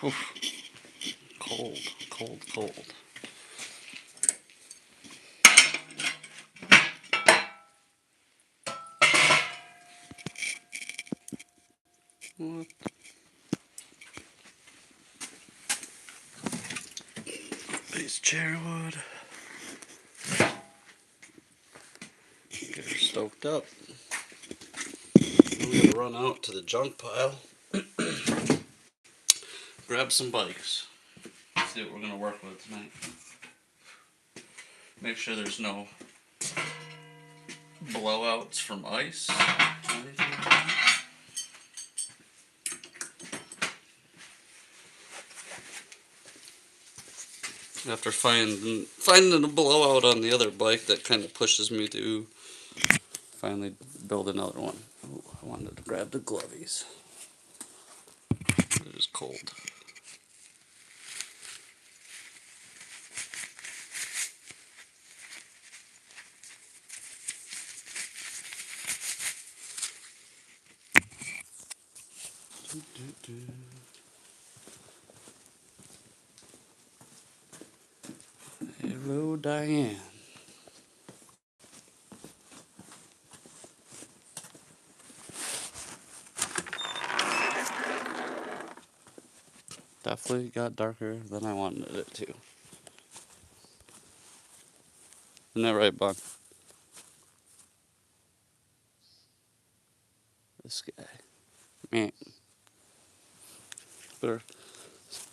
Oof. Cold, cold, cold. What? Piece of cherry wood. Get her stoked up. I'm gonna run out to the junk pile. Grab some bikes. See what we're gonna work with tonight. Make sure there's no blowouts from ice or anything like that. After finding a blowout on the other bike, that kind of pushes me to finally build another one. Ooh, I wanted to grab the glovies. It is cold. Hello, Diane. Definitely got darker than I wanted it to. Isn't that right, Bun? This guy. Man. Better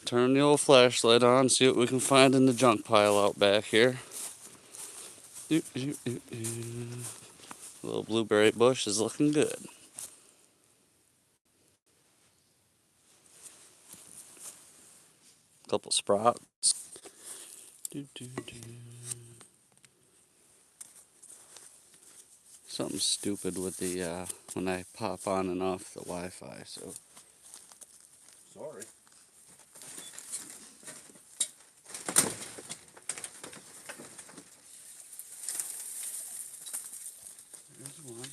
turn the old flashlight on, see what we can find in the junk pile out back here. Little blueberry bush is looking good. Couple sprouts. Something stupid with the when I pop on and off the Wi-Fi, so sorry. There's one.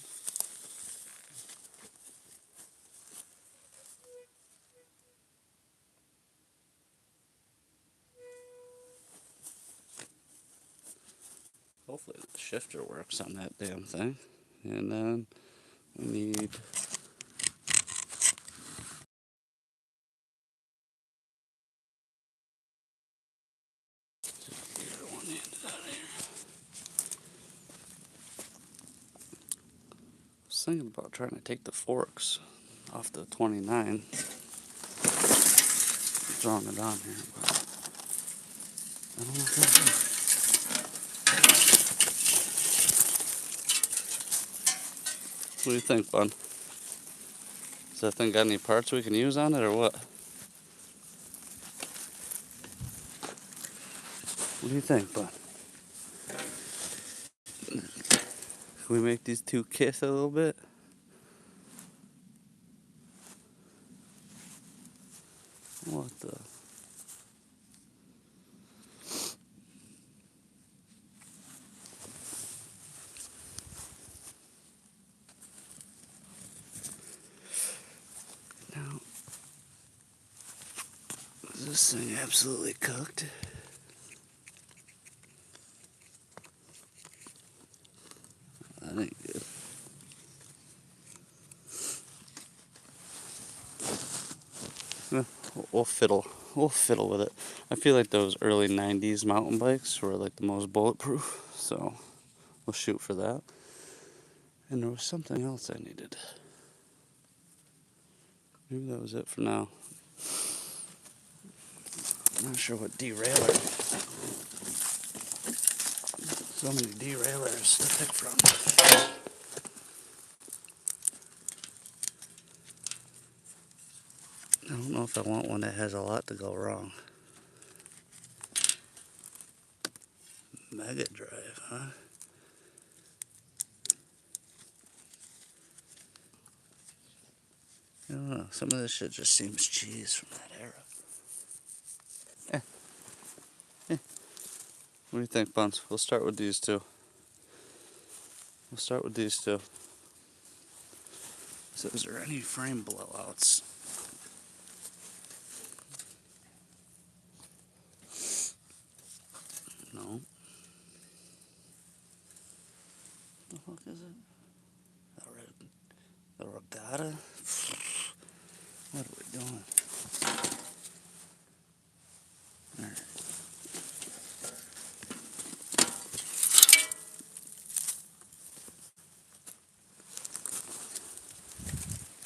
Hopefully the shifter works on that damn thing. And then we need one end out of here. I was thinking about trying to take the forks off the 29. Drawing it on here, but I don't know if that's it. What do you think, Bun? Does that thing got any parts we can use on it, or what? What do you think, Bun? Can we make these two kiss a little bit? What the? Now, is this thing absolutely cooked? That ain't good. We'll fiddle. We'll fiddle with it. I feel like those early 90s mountain bikes were like the most bulletproof, so we'll shoot for that. And there was something else I needed. Maybe that was it for now. I'm not sure what derailer. So many derailers to pick from. I don't know if I want one that has a lot to go wrong. Mega Drive, huh? I don't know. Some of this shit just seems cheese from that era. What do you think, Buns? We'll start with these two. So is there any frame blowouts?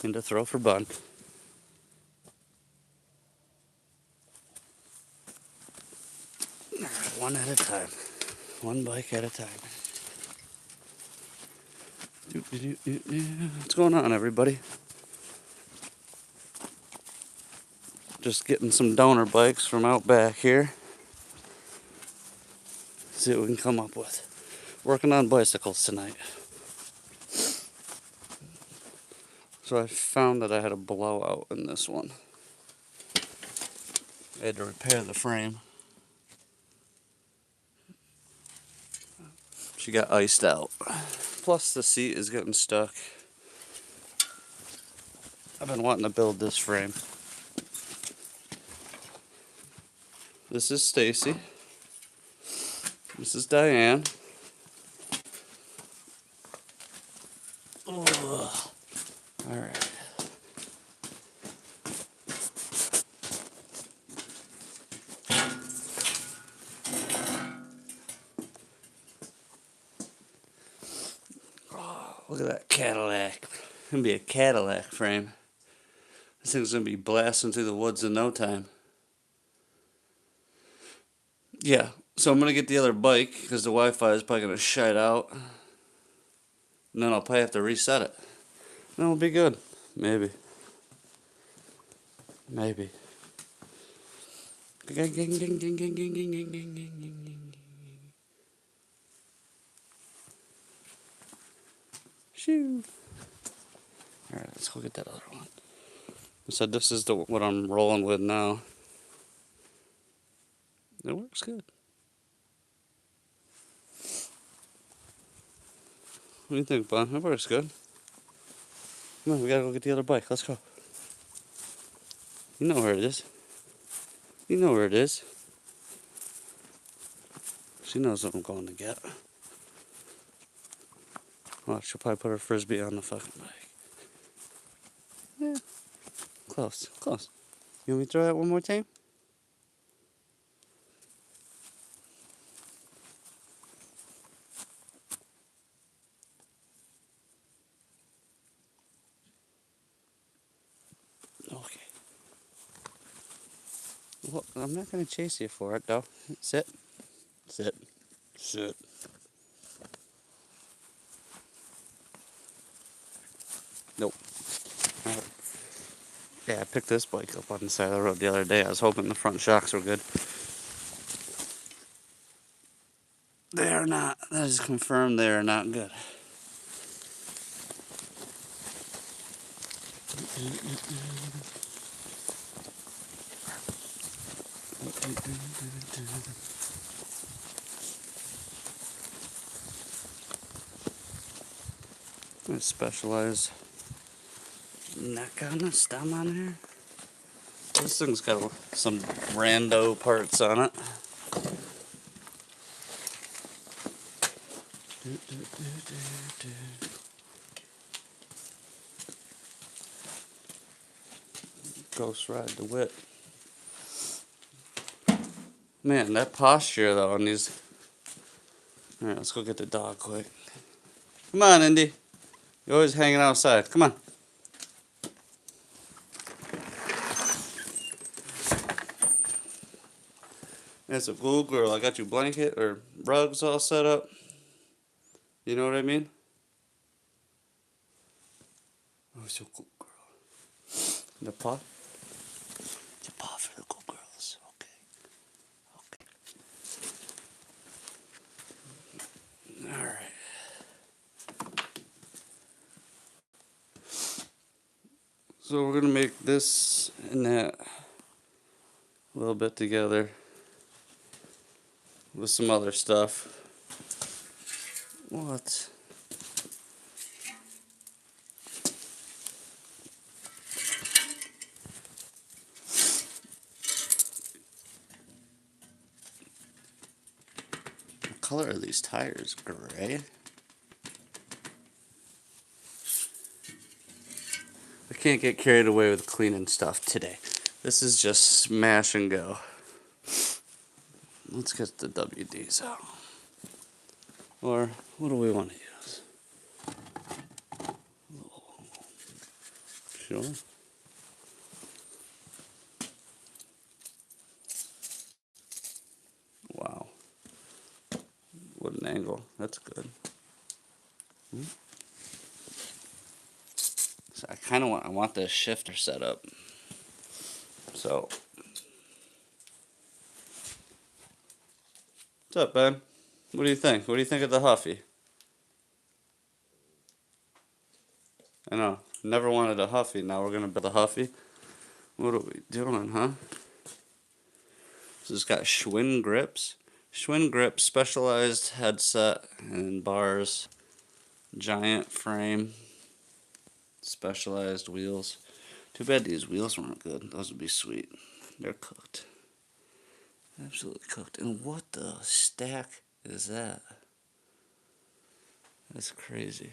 and to throw for Bun. Alright, one at a time. One bike at a time. What's going on, everybody? Just getting some donor bikes from out back here. See what we can come up with. Working on bicycles tonight. So I found that I had a blowout in this one. I had to repair the frame. She got iced out. Plus the seat is getting stuck. I've been wanting to build this frame. This is Stacy. This is Diane. Alright. Look at that Cadillac. It's gonna be a Cadillac frame. This thing's gonna be blasting through the woods in no time. Yeah, so I'm gonna get the other bike because the Wi-Fi is probably gonna shut out. And then I'll probably have to reset it. And it'll be good. Maybe. Maybe. Shoo. Alright, let's go get that other one. So this is what I'm rolling with now. It works good. What do you think, Bun? It works good. Come on, we gotta go get the other bike. Let's go. You know where it is. You know where it is. She knows what I'm going to get. Watch, she'll probably put her frisbee on the fucking bike. Yeah. Close, close. You want me to throw that one more time? Okay. Well, I'm not going to chase you for it, though. Sit. Sit. Sit. Nope. Alright. Yeah, I picked this bike up on the side of the road the other day. I was hoping the front shocks were good. They are not. That is confirmed they are not good. I specialize. Not gonna stem on here. This thing's got some rando parts on it. Ghost ride the whip. Man, that posture though on these. Alright, let's go get the dog quick. Come on, Indy. You're always hanging outside. Come on. That's a cool girl. I got you blanket or rugs all set up. You know what I mean? Oh, so cool girl. The paw? The paw for the cool girls. Okay. Alright. So we're going to make this and that a little bit together with some other stuff. What? The color of these tires, gray. I can't get carried away with cleaning stuff today. This is just smash and go. Let's get the WDs out. Or what do we want to use? Sure. Wow. What an angle. That's good. So I kind of want this shifter set up. So, what's up, Ben? What do you think? What do you think of the Huffy? I know. Never wanted a Huffy. Now we're going to build a Huffy. What are we doing, huh? So it's got Schwinn grips. Schwinn grips, specialized headset and bars. Giant frame. Specialized wheels. Too bad these wheels weren't good. Those would be sweet. They're cooked. Absolutely cooked. And what the stack is that? That's crazy.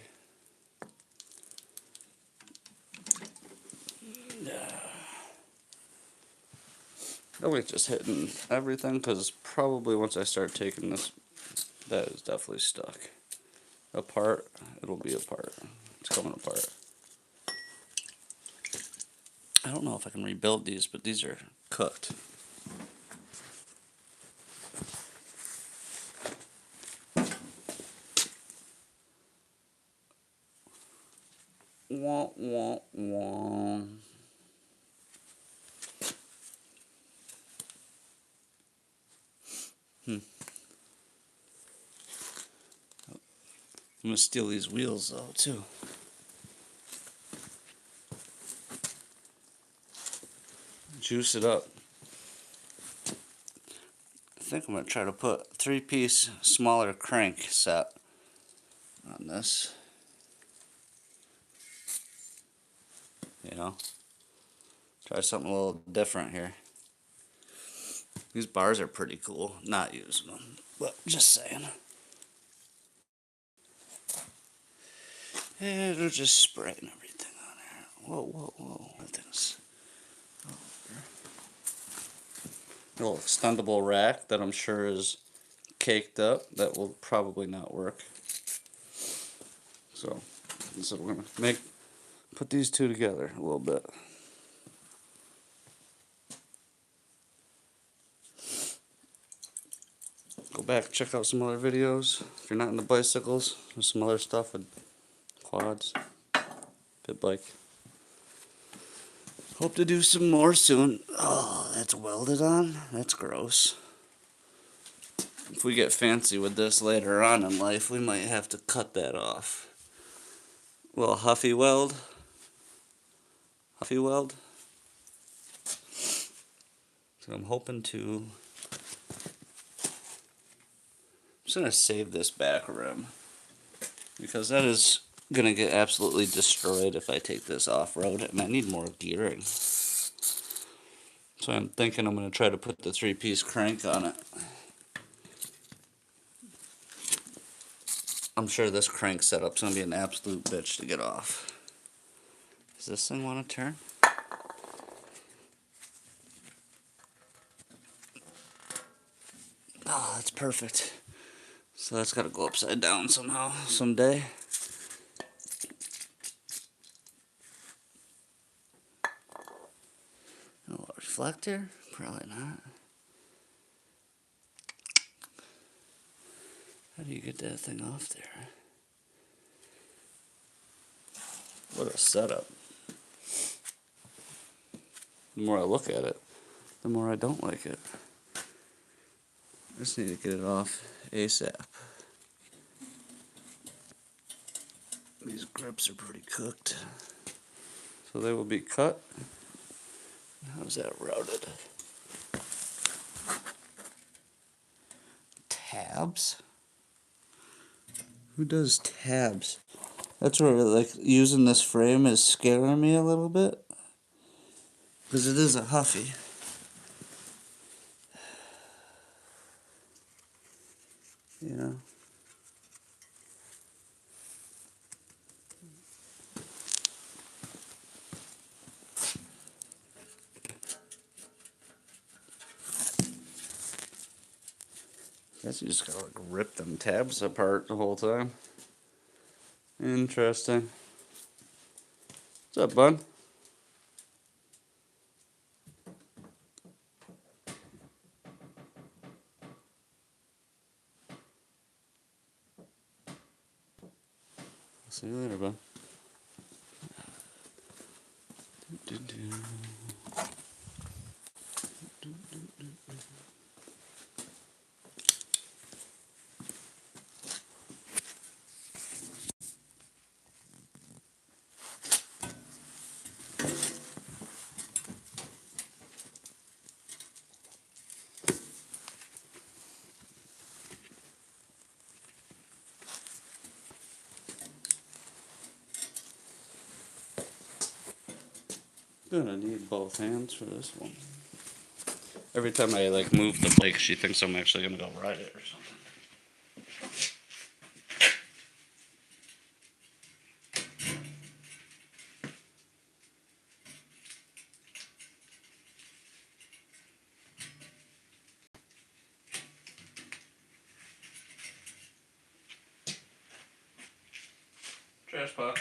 Oh, we're just hitting everything because probably once I start taking this, that is definitely stuck. Apart, it'll be apart. It's coming apart. I don't know if I can rebuild these, but these are cooked. Wah, wah, wah. I'm gonna steal these wheels though too. Juice it up. I think I'm gonna try to put a 3-piece smaller crank set on this. You know, try something a little different here. These bars are pretty cool. Not using them, but just saying. Yeah, they're just spraying everything on here. Whoa, whoa, whoa. That thing's over. A little extendable rack that I'm sure is caked up. That will probably not work. So we're gonna put these two together a little bit. Go back, check out some other videos. If you're not into bicycles, there's some other stuff with quads, pit bike. Hope to do some more soon. Oh, that's welded on? That's gross. If we get fancy with this later on in life, we might have to cut that off. Well, Huffy weld. Huffy weld. So I'm hoping to... I'm just going to save this back rim, because that is going to get absolutely destroyed if I take this off-road, and I need more gearing. So I'm thinking I'm going to try to put the 3-piece crank on it. I'm sure this crank setup's going to be an absolute bitch to get off. Does this thing want to turn? Oh, that's perfect. So that's got to go upside down somehow, someday. Oh, a reflector? Probably not. How do you get that thing off there? What a setup. The more I look at it, the more I don't like it. I just need to get it off ASAP. These grips are pretty cooked. So they will be cut. How's that routed? Tabs? Who does tabs? That's where, like, using this frame is scaring me a little bit. Because it is a Huffy. You know? I guess you just gotta like rip them tabs apart the whole time. Interesting. What's up, bud? See you later, bud. Gonna need both hands for this one. Every time I like move the bike, she thinks I'm actually gonna go ride it or something. Trash pot.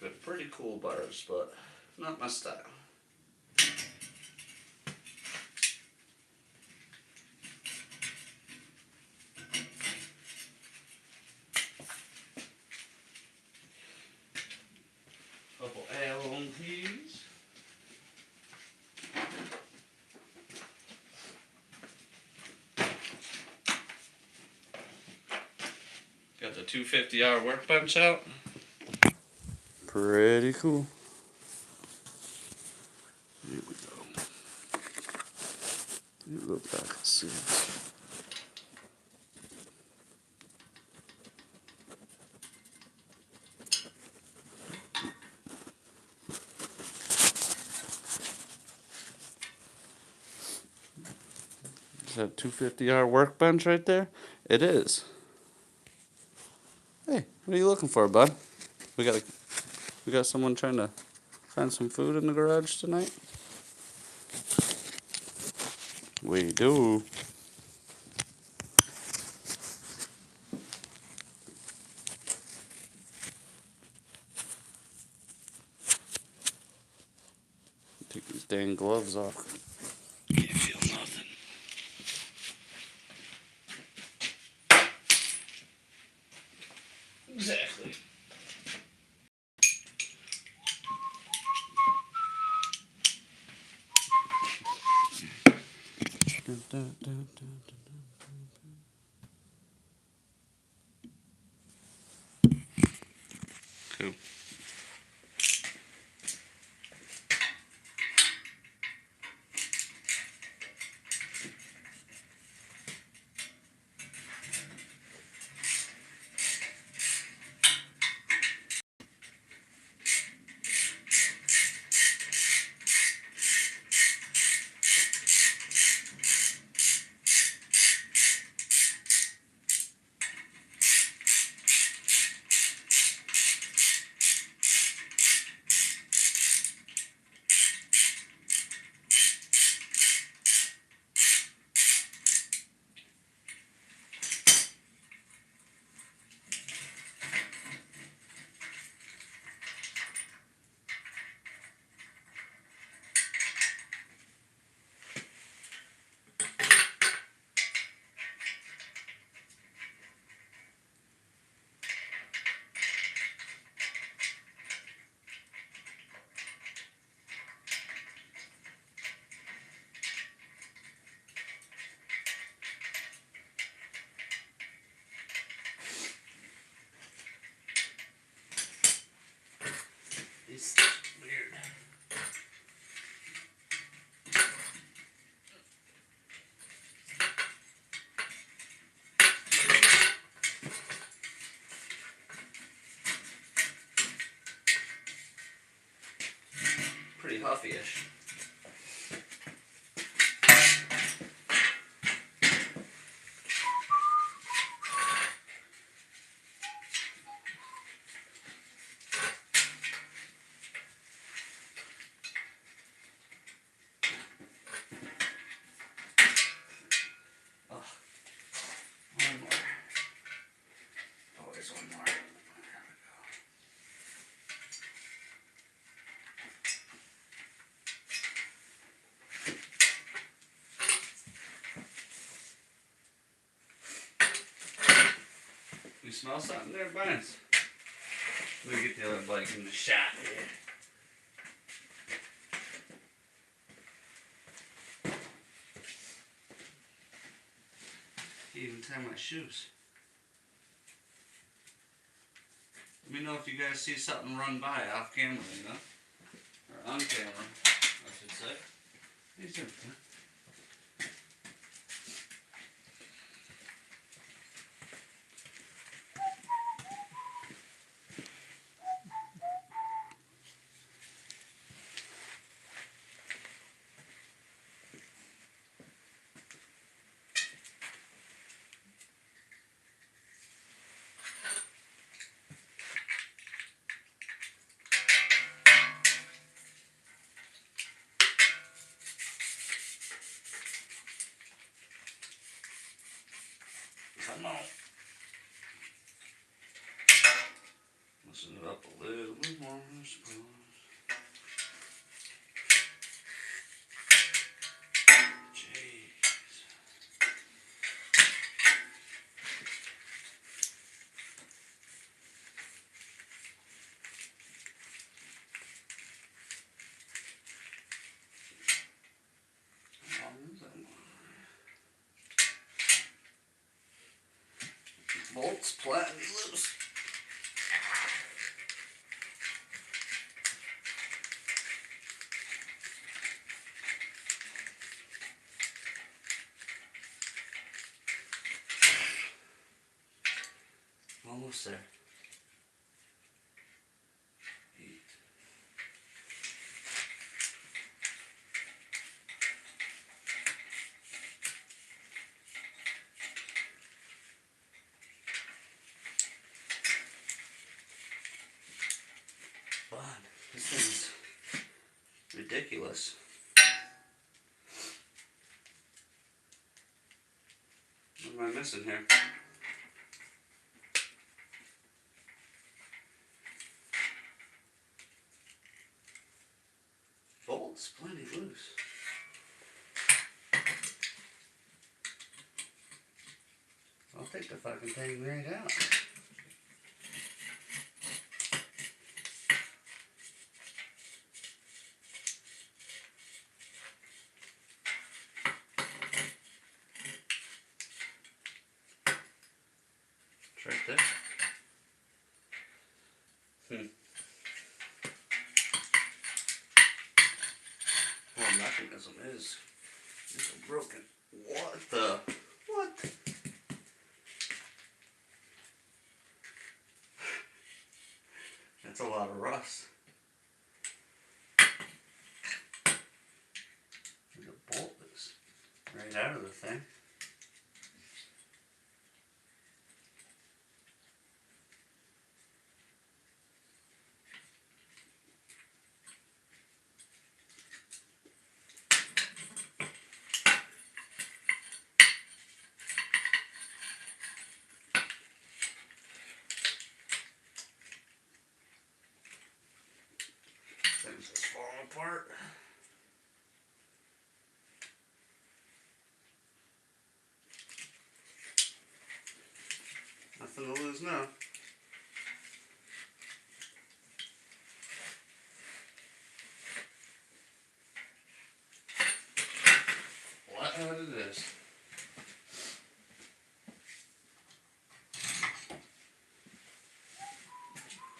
They're pretty cool bars, but not my style. Couple Allen keys. Got the 250R workbench out. Pretty cool. Here we go. You look back and see. Is that 250R workbench right there? It is. Hey, what are you looking for, bud? We got someone trying to find some food in the garage tonight? We do. Take these dang gloves off. Can't feel nothing. Exactly. Cool. It's weird. Pretty huffy-ish. One more. Always one more. There we go. smell something there, Bynes? Let me get the other bike in the shot here. Can't even tie my shoes. Let me know if you guys see something run by off camera, you know? Or on camera, I should say. These are fun. Come on. Loosen it up a little bit more, I suppose. Jeez. How long is that one? Bolts platinum loose. Almost there. 8. God, this thing's ridiculous. What am I missing here? Bolts plenty loose. I'll take the fucking thing right out. It's right there. Well, mechanism is broken. What the? What? That's a lot of rust. The bolt is right out of the thing. Things just falling apart. Nothing to lose now. What it is.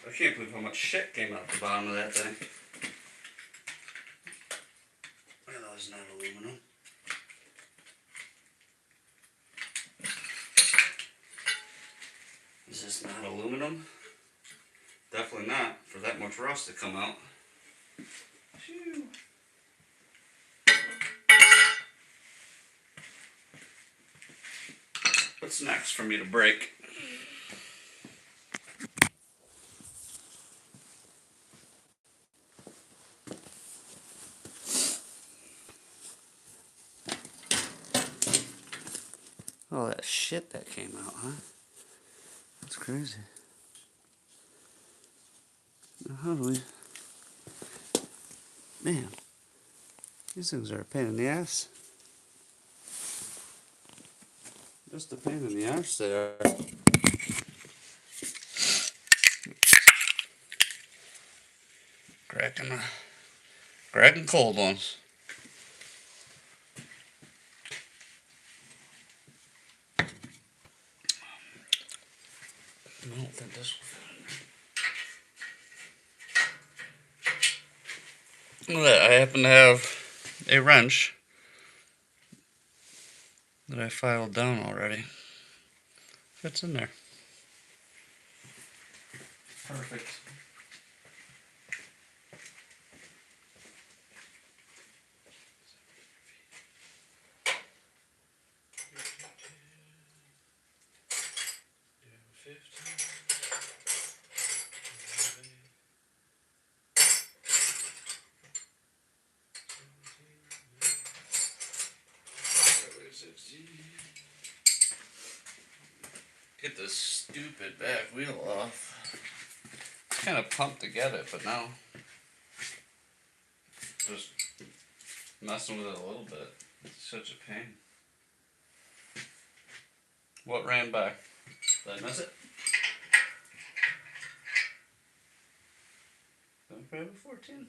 I can't believe how much shit came out the bottom of that thing. Look at those, not aluminum. Is this not aluminum? Definitely not, for that much rust to come out. Phew. What's next for me to break? Oh, that shit that came out, huh? That's crazy. Now, how do we... Man, these things are a pain in the ass. Just a pain in the ass they are. Cracking cold ones. I don't think this will fit in there. I happen to have a wrench that I filed down already. Fits in there. Perfect. Get this stupid back wheel off. Kind of pumped to get it, but now just messing with it a little bit. It's such a pain. What ran by? Did I miss it? Did I grab a 14?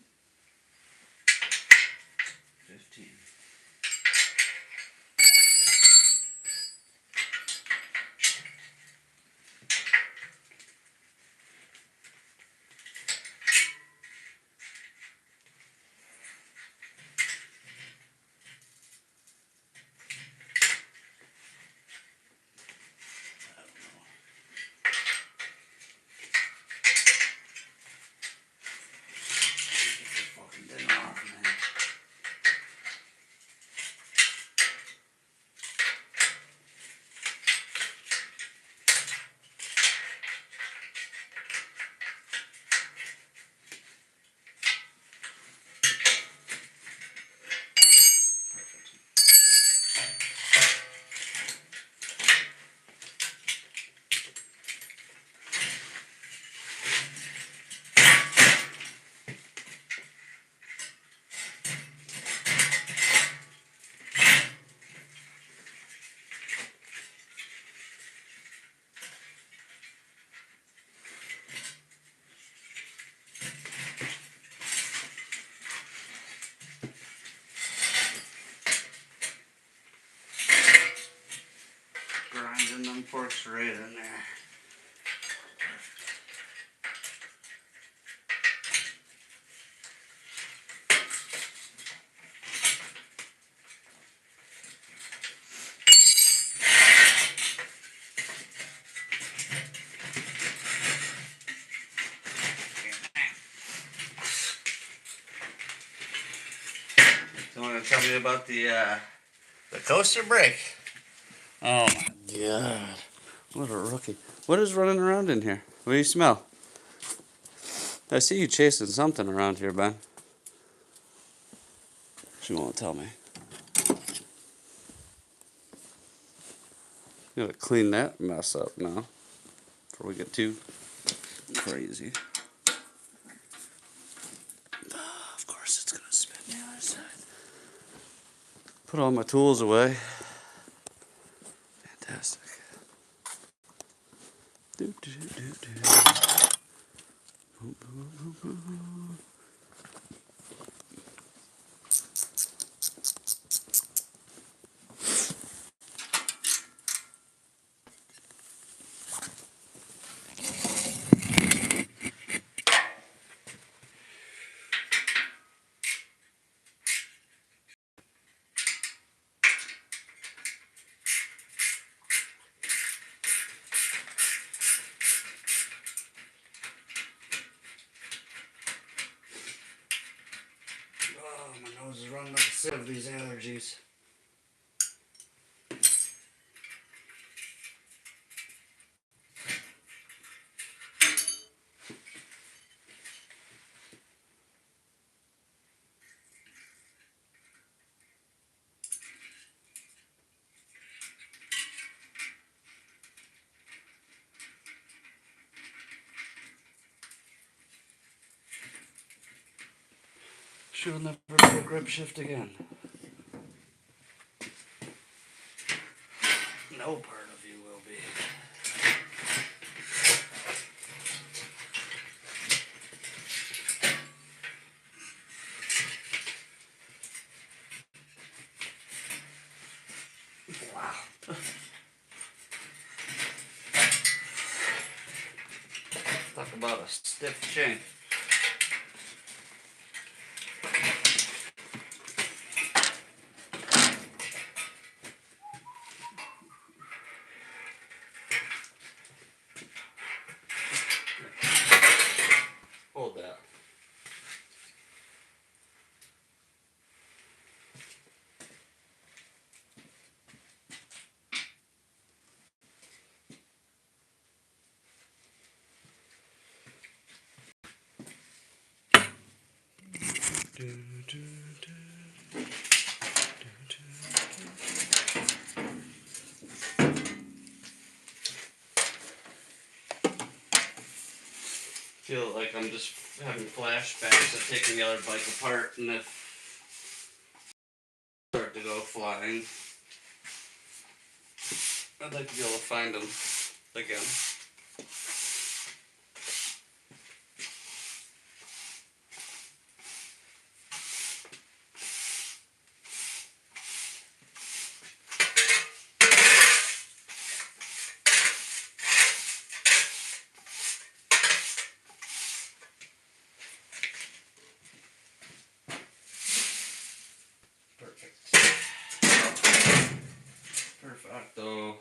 15. Grinding them forks right in there. You want to tell me about the coaster brake? Oh my god. What a rookie. What is running around in here? What do you smell? I see you chasing something around here, Ben. She won't tell me. You gotta clean that mess up now before we get too crazy. Of course it's gonna spin the other side. Put all my tools away. Fantastic. Do, do, do, do. Boom, boom, boom, boom. Oh, my nose is running up a set of these allergies. She'll never be a grip shift again. No part of you will be. about a stiff chain. Hold that. Feel like I'm just having flashbacks of taking the other bike apart, and if I start to go flying, I'd like to be able to find them again. Perfecto.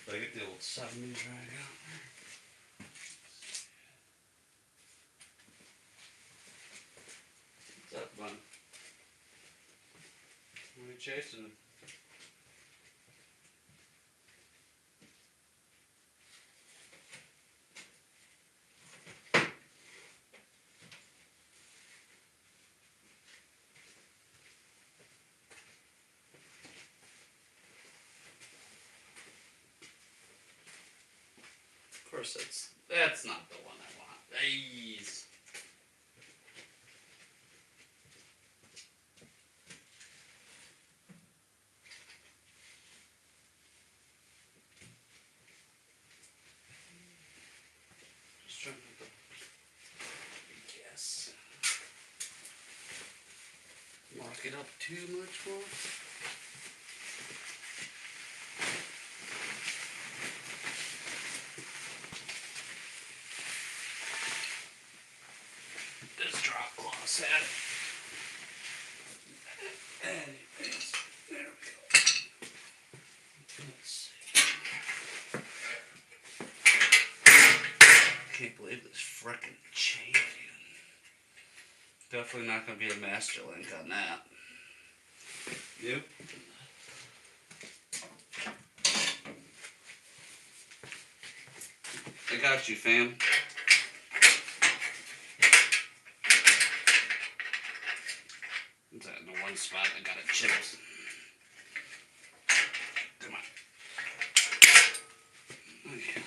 Did I get the old 70s right out? What's up, bud? What are you chasing? Of course, that's not the one I want. Jeez. Just trying to guess. Lock it up too much more. This drop cloth at it. Anyways, there we go. Let's see. Can't believe this frickin' chain, dude. Definitely not gonna be a master link on that. Yep. I got you, fam. Is that in the one spot I got it chipped? Come on. Okay.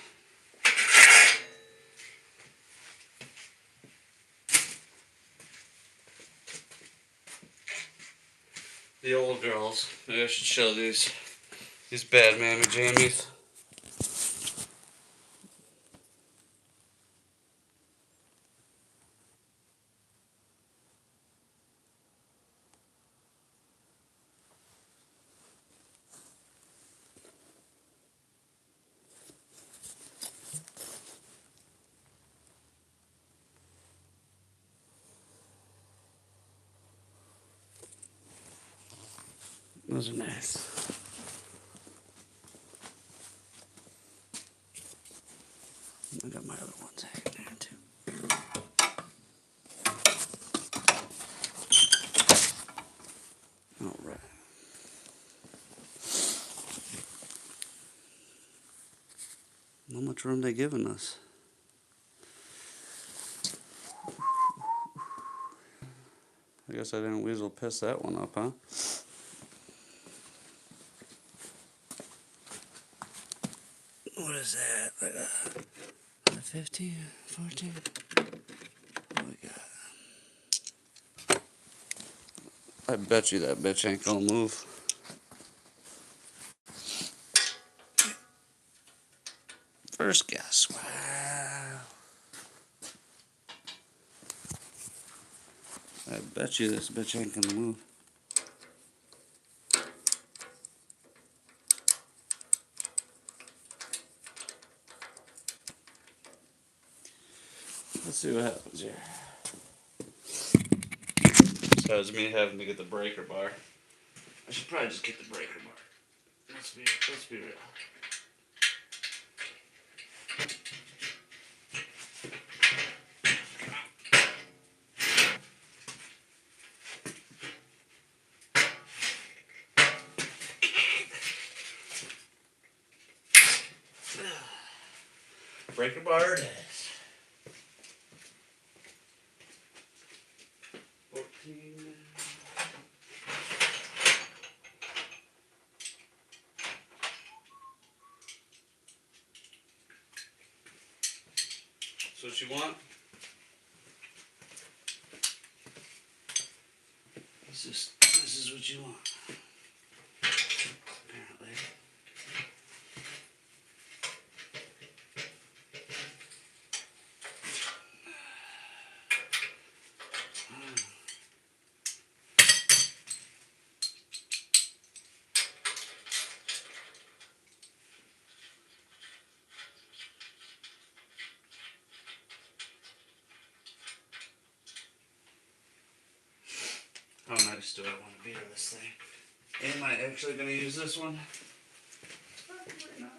The old girls. Maybe I should show these bad mammy jammies. Those are nice. I got my other ones hanging there too. Alright. How much room they giving us? I guess I didn't weasel piss that one up, huh? What is that? Like a 15, 14? What we got? I bet you that bitch ain't gonna move. First guess. Wow. I bet you this bitch ain't gonna move. Let's see what happens here. Besides me having to get the breaker bar. I should probably just get the breaker bar. Let's be real. Breaker bar it is. 14. That's what you want? This is what you want. Apparently. How nice do I want to be to this thing? Am I actually going to use this one? Probably not.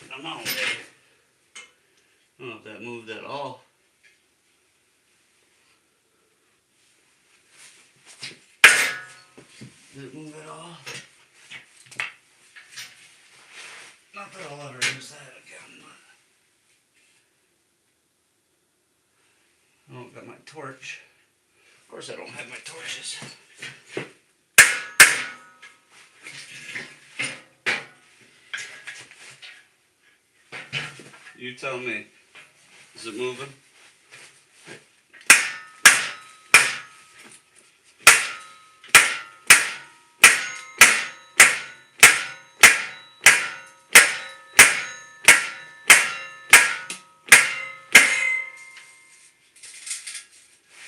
Come on, baby. I don't know if that moved at all. Did it move at all? Not that I'll ever use that again, but I don't got my torch. Of course I don't have my torches. You tell me. Is it moving?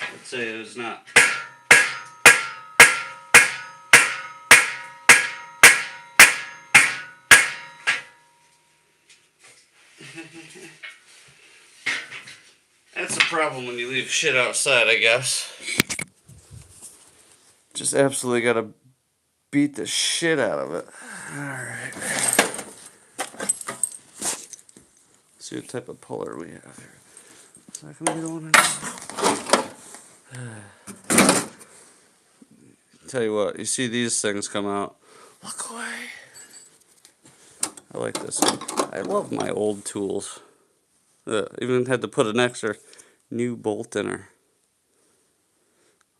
Let's say it was not. That's the problem when you leave shit outside, I guess. Just absolutely gotta beat the shit out of it. Alright. See what type of puller we have here. Is that gonna be the one I need? Tell you what, you see these things come out. Look away. I like this one. I love my old tools. Even had to put an extra new bolt in her.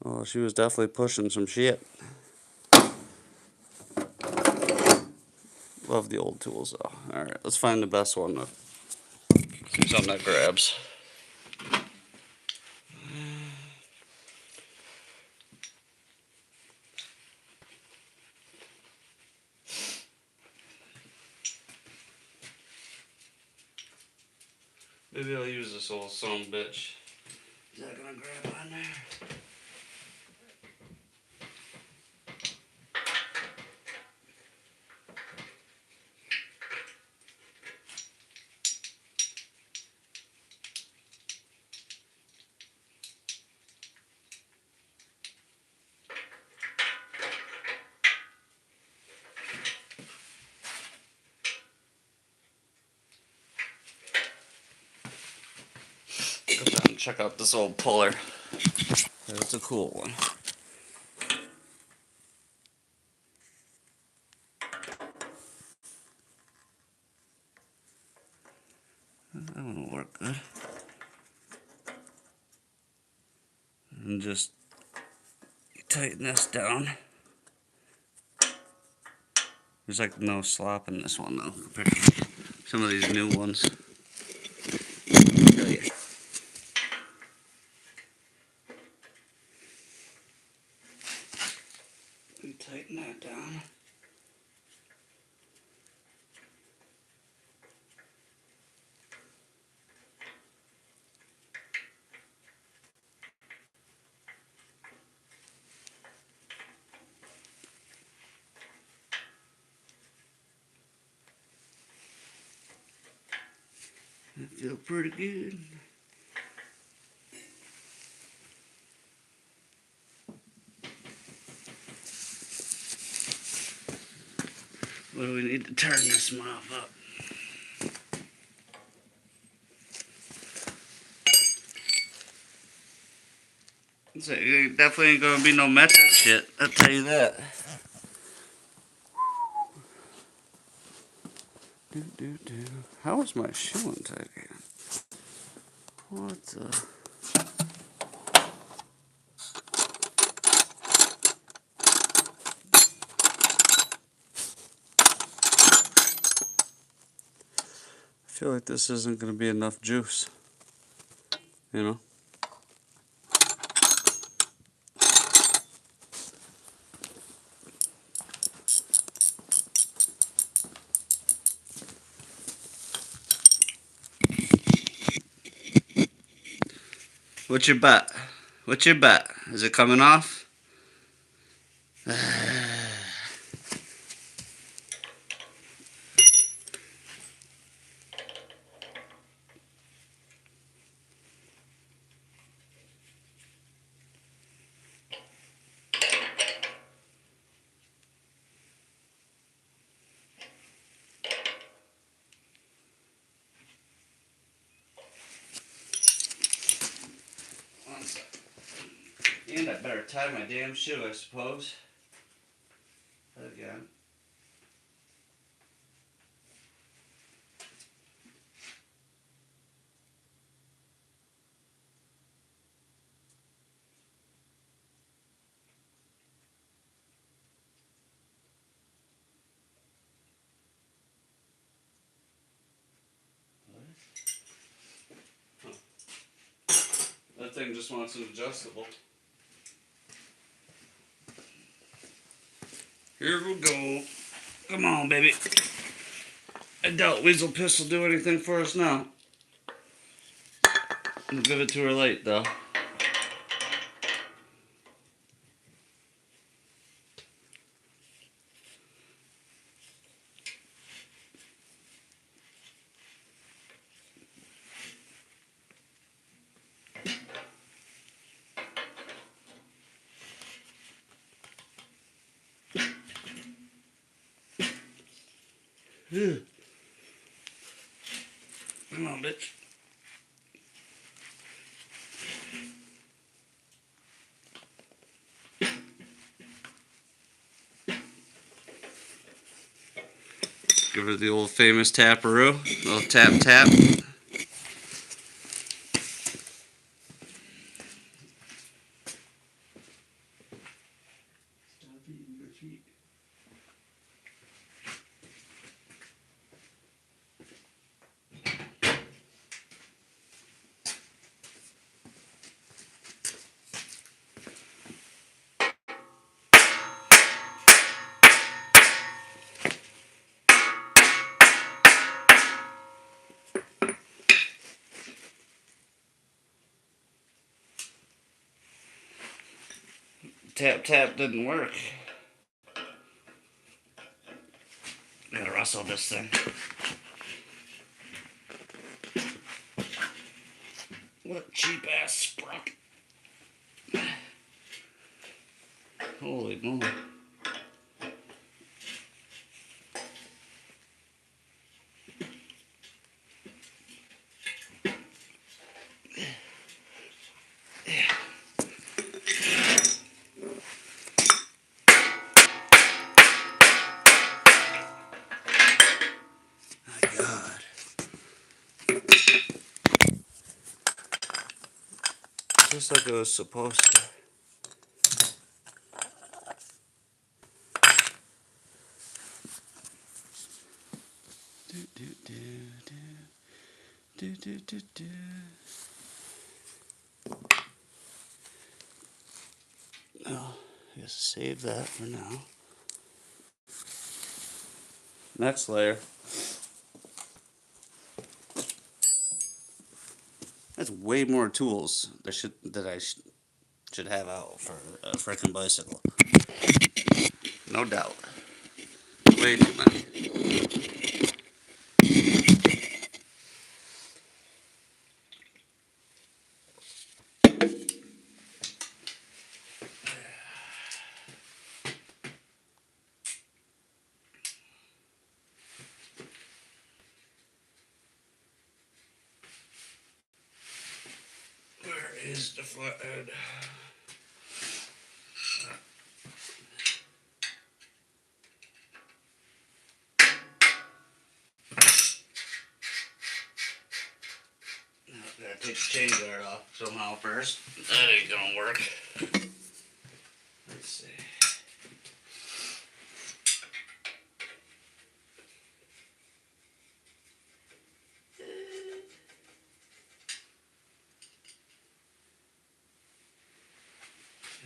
Oh, she was definitely pushing some shit. Love the old tools though. Alright, let's find the best one. See something that grabs. Maybe I'll use this old son of a bitch. Is that gonna grab on there? check out this old puller. It's a cool one. That one will work good. And just tighten this down. There's like no slop in this one though, compared to some of these new ones. And tighten that down. I feel pretty good. What do we need to turn this mop up? So it definitely ain't gonna be no metro shit, I'll tell you that. How is my shoe inside again? What the? I feel like this isn't gonna be enough juice. You know? What's your bet? What's your bet? Is it coming off? And I better tie my damn shoe, I suppose. Again. That thing just wants an adjustable. Here we go. Come on, baby. I doubt Weasel Piss will do anything for us now. We'll give it to her late, though. Come on, bitch. Give her the old famous taparoo. A little tap tap. Stop eating your feet. Tap tap didn't work. Gotta rustle this thing. What a cheap ass sprocket. Holy moly. Just like it was supposed to. Oh, I guess save that for now. Next layer. That's way more tools that I should have out for a freaking bicycle. No doubt. Way too many. Where is the flathead? Gotta take the chain guard off somehow first. That ain't gonna work. Let's see.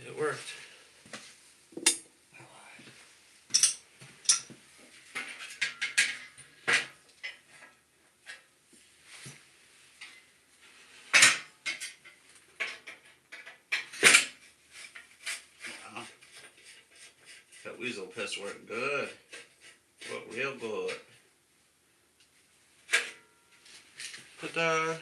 It worked. That weasel piss worked good. Worked real good. Ta-da!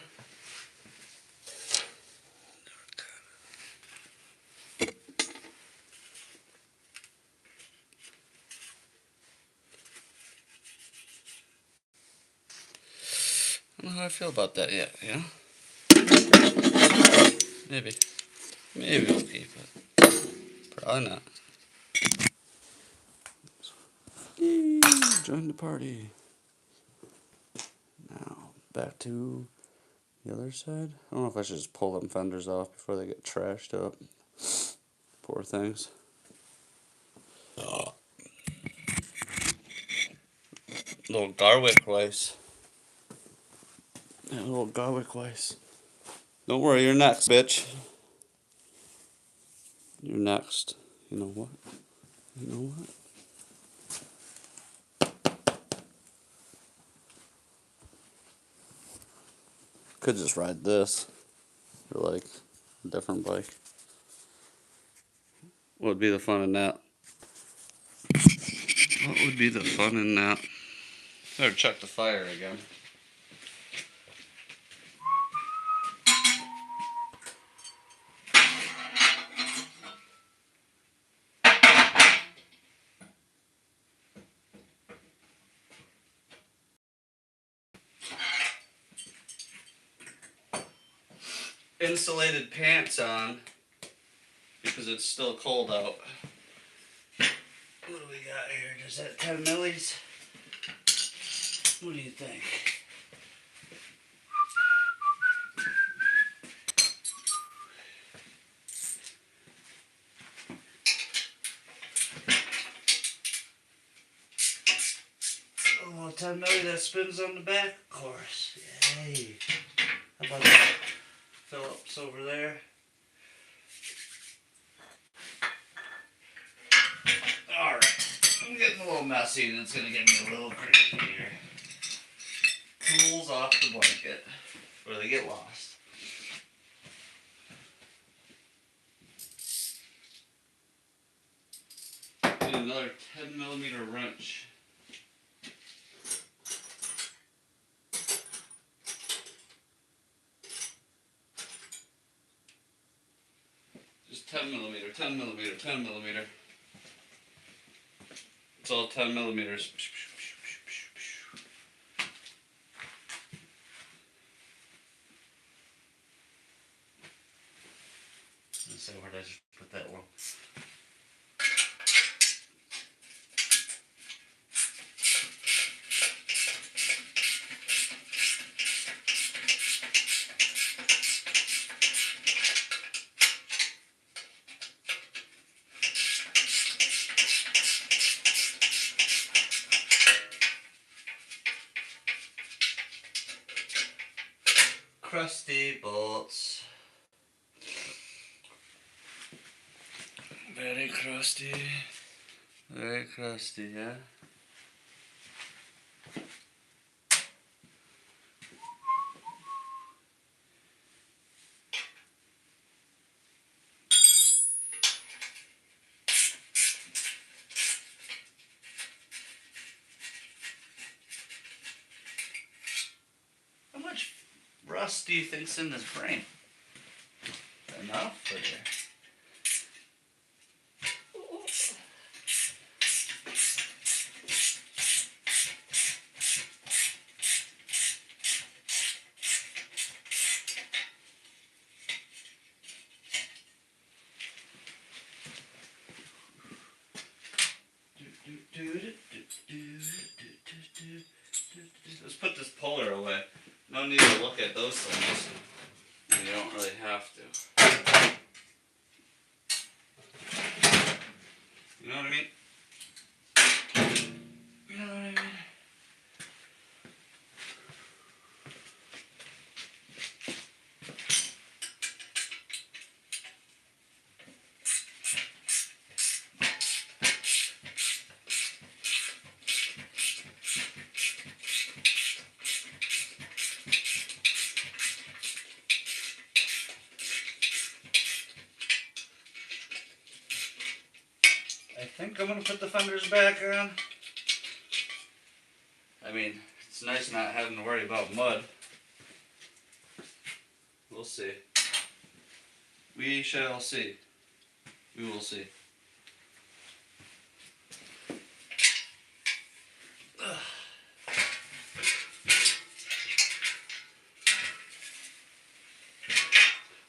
I don't know how I feel about that yet, you know? Maybe. Maybe we'll keep it. Probably not. Yay, join the party. Now, back to the other side. I don't know if I should just pull them fenders off before they get trashed up. Poor things. Little garlic rice. Yeah, little garlic rice. Don't worry, you're next, bitch. You're next. You know what? You know what? Could just ride this. Or like a different bike. What would be the fun in that? What would be the fun in that? Better check the fire again. Insulated pants on because it's still cold out. What do we got here? Is that 10 millis? What do you think? Oh, 10 milli that spins on the back, of course. Yay. How about that? Phillips over there. Alright. I'm getting a little messy and it's going to get me a little crazy here. Tools off the blanket where they get lost. Need another 10 millimeter wrench. Just 10 millimeter, 10 millimeter, 10 millimeter. It's all 10 millimeters. Let's see where did I just put that one. crusty bolts. Very crusty. Very crusty, yeah. How much rust do you think's in this brain? Enough for you. Let's put this puller away. No need to look at those things. You don't really have to. You know what I mean? You know what I mean? I think I'm going to put the fenders back on. I mean, it's nice not having to worry about mud. We'll see. We shall see. We will see.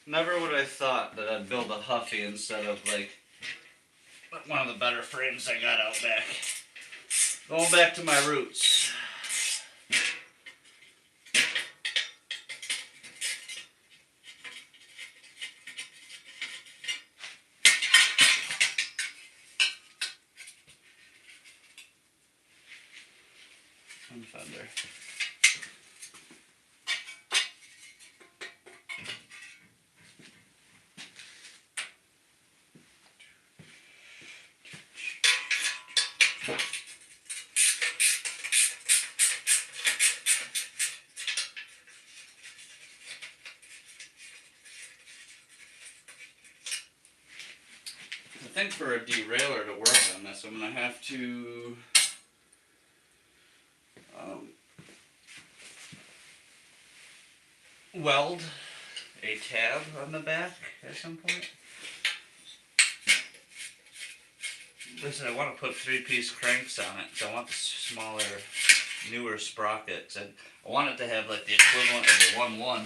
Never would I thought that I'd build a Huffy instead of like one of the better frames I got out back. Going back to my roots. One fender. I think for a derailleur to work on this, I'm going to have to weld a tab on the back at some point. Listen, I want to put 3-piece cranks on it, so I want the smaller, newer sprockets. And I want it to have like the equivalent of the 1-1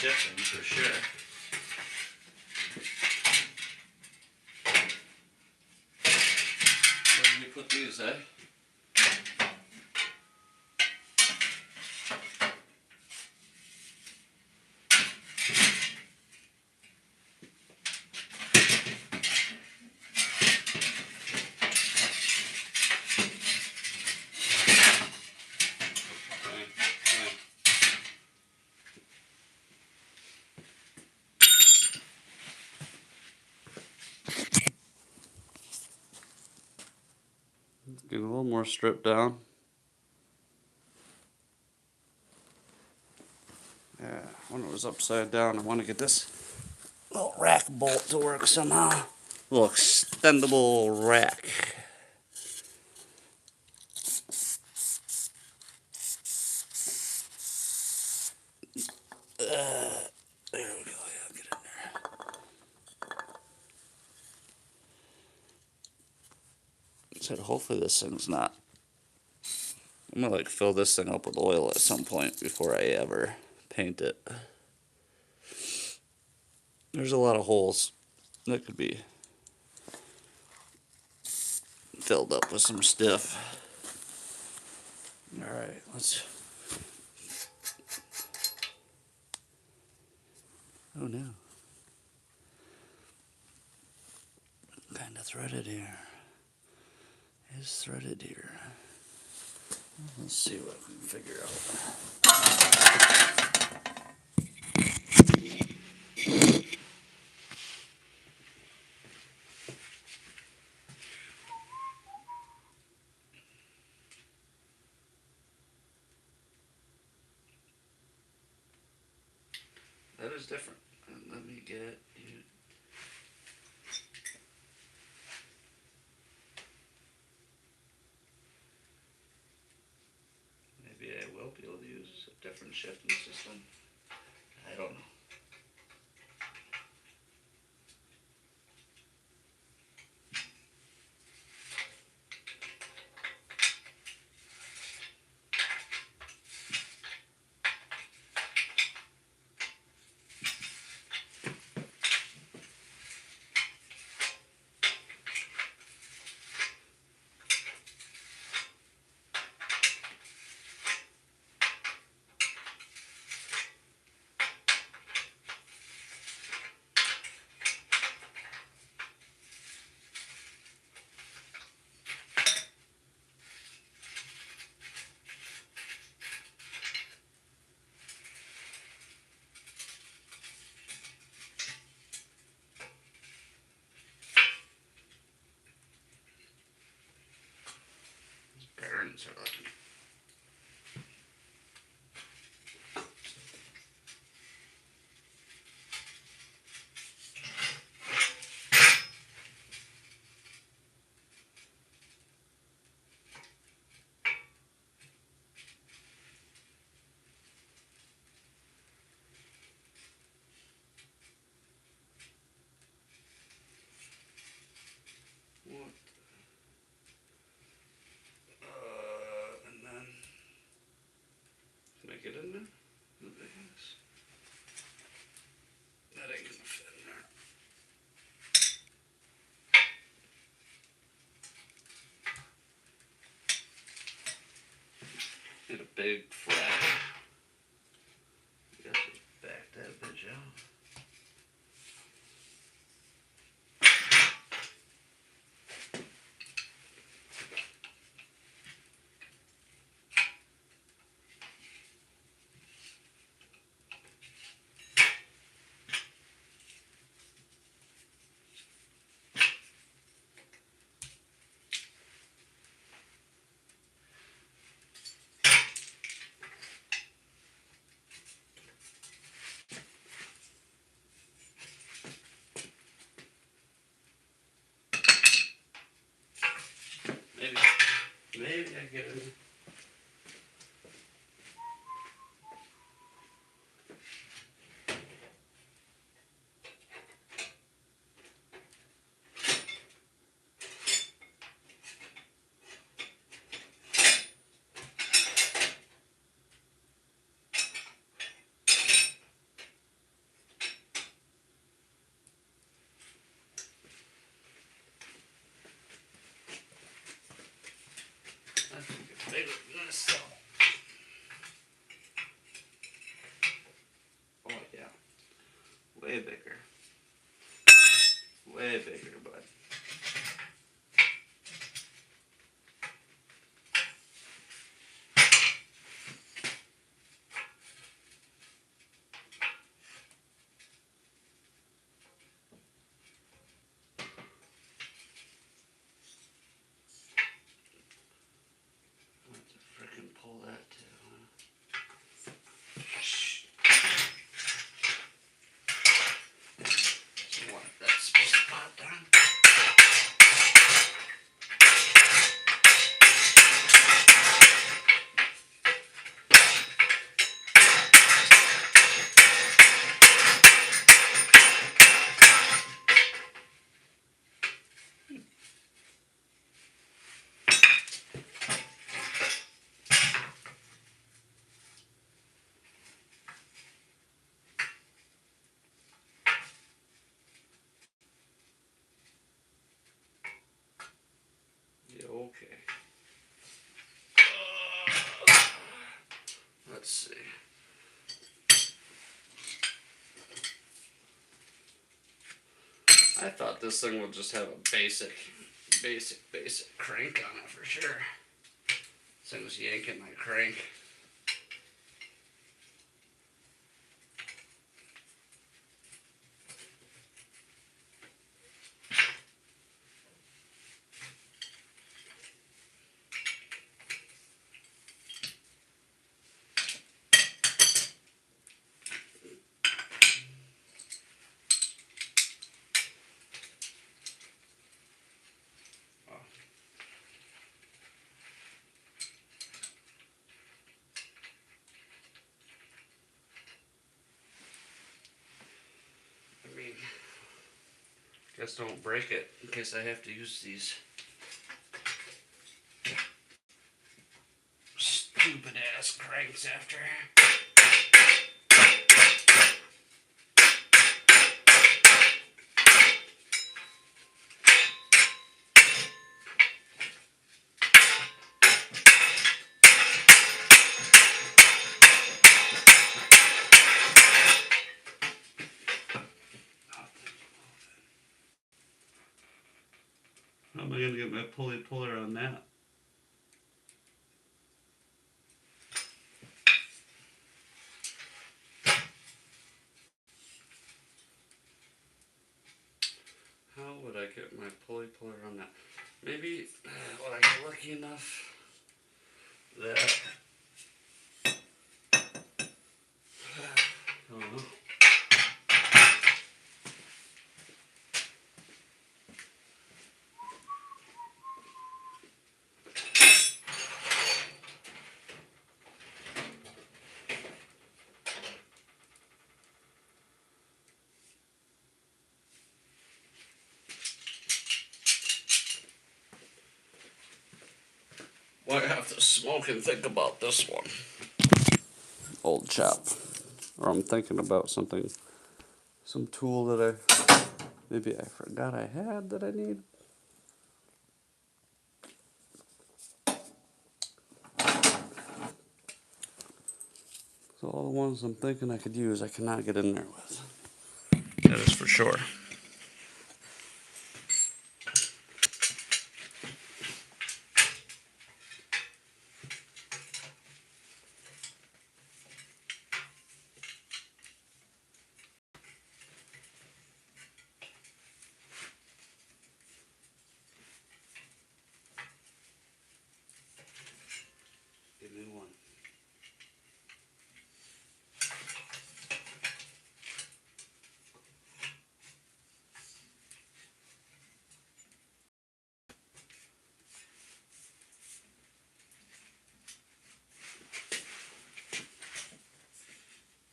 shifting for sure. Where did you put these, eh? Get a little more stripped down. Yeah, when it was upside down, I want to get this little rack bolt to work somehow. Little extendable rack. There we go. Yeah, get in there. Said hopefully this thing's not. I'm gonna like fill this thing up with oil at some point before I ever paint it. There's a lot of holes that could be filled up with some stuff. All right, let's. Oh no. Kind of threaded here. It's threaded here. Let's see what we can figure out. That is different. Let me get you. Maybe I will be able to use a different shifting system. I don't know. Bearings are looking. What? And then make it in there. The biggest. That ain't gonna fit in there. Need a big flat. Guess just back that bitch out. Maybe I get it. I think it's bigger than this, though. Oh, yeah. Way bigger. Way bigger, bud. I have to frickin' pull that too. What? That's supposed to pop down? Yeah, okay. Let's see. I thought this thing would just have a basic crank on it for sure. So I was yanking my crank. I mean, guess don't break it in case I have to use these stupid ass cranks after. How am I going to get my pulley puller on that? How would I get my pulley puller on that? Maybe would I get lucky enough that I don't know. Well, I have to smoke and think about this one. Old chop. Or I'm thinking about something, some tool that maybe I forgot I had that I need. So all the ones I'm thinking I could use, I cannot get in there with. That is for sure. Give me one.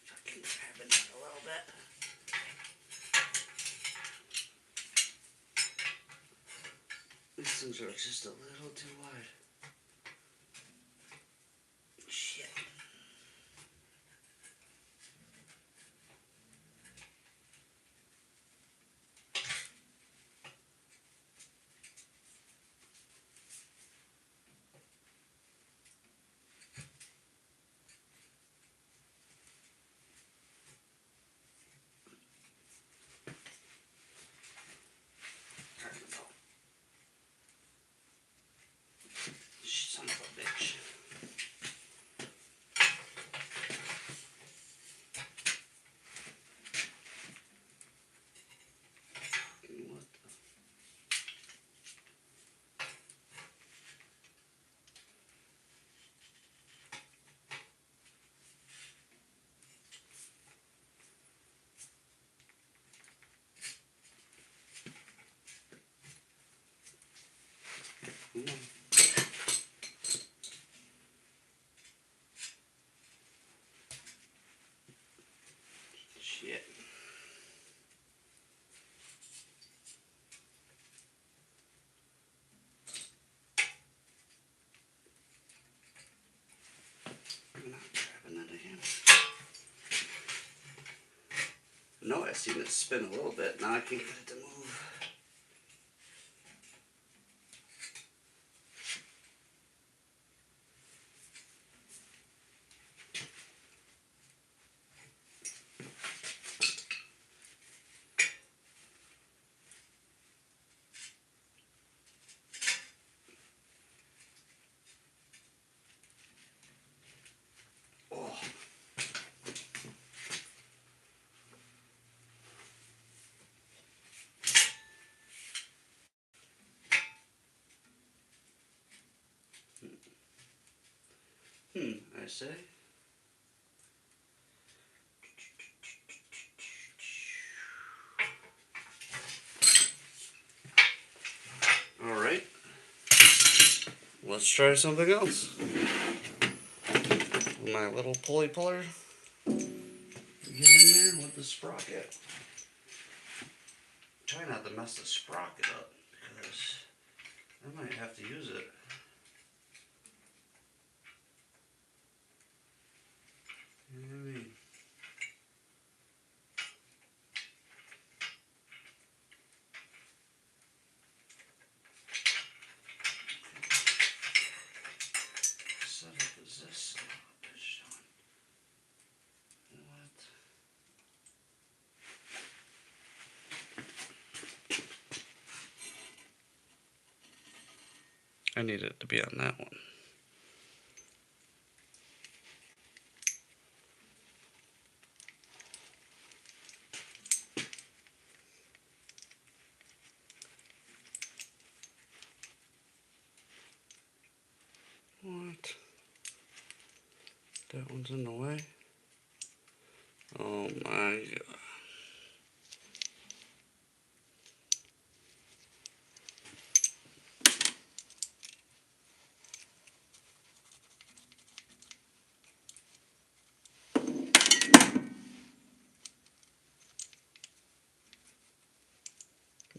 I can grab it a little bit. These things are just a little too wide. Shit. Son of a bitch. What the? Come on. Shit. I'm not grabbing that again. No, I've seen it spin a little bit. Now I can't get it to move. I say? Alright. Let's try something else. My little pulley puller. Get in there with the sprocket. Try not to mess the sprocket up because I might have to use it. You know what I mean? Set up is this bitch on? What? I need it to be on that one. What? That one's in the way? Oh my god.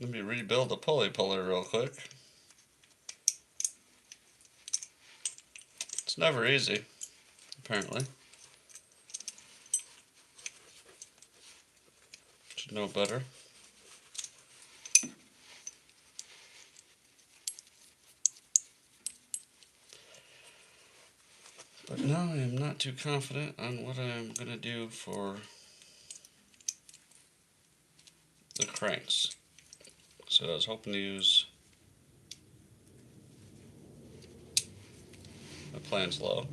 Let me rebuild the pulley puller real quick. It's never easy, apparently. Should know better. But now I am not too confident on what I'm going to do for the cranks. So I was hoping to use my plan's low.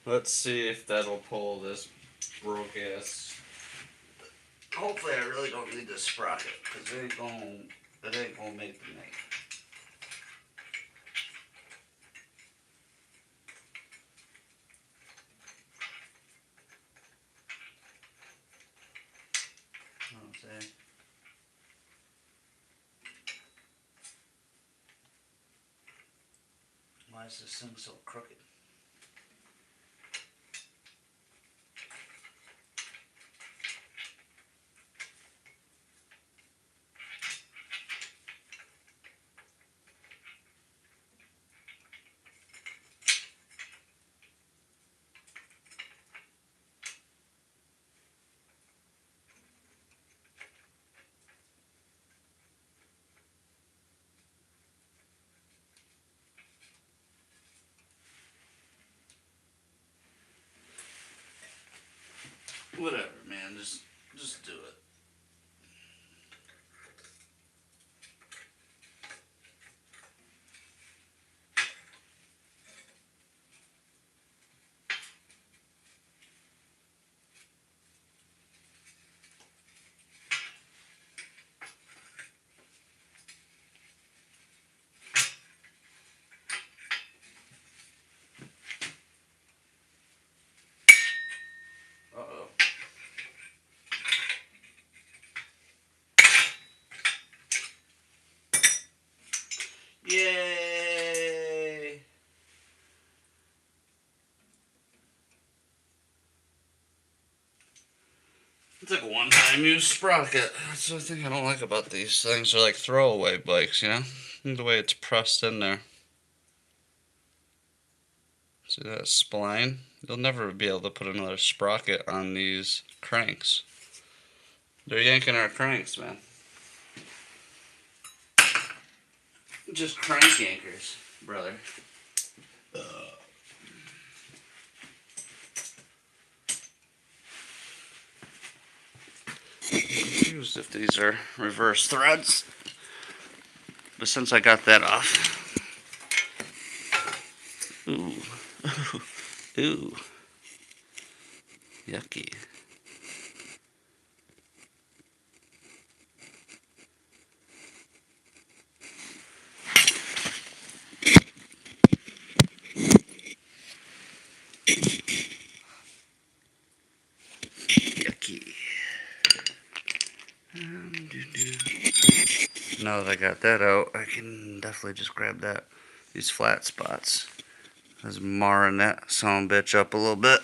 Let's see if that'll pull this broke ass. Hopefully I really don't need this sprocket, because it ain't gonna make the make. You know what I'm saying? Why is this thing so crooked? Whatever, man. Just do it. Uh-oh. Yay! It's like a one-time use sprocket. That's the thing I don't like about these things. They're like throwaway bikes, you know? The way it's pressed in there. See that spline? You'll never be able to put another sprocket on these cranks. They're yanking our cranks, man. Just crank yankers, brother. Confused if these are reverse threads, but since I got that off, Ooh. Yucky. Yucky. Now that I got that out, I can definitely just grab these flat spots. I was marring that son of a bitch up a little bit,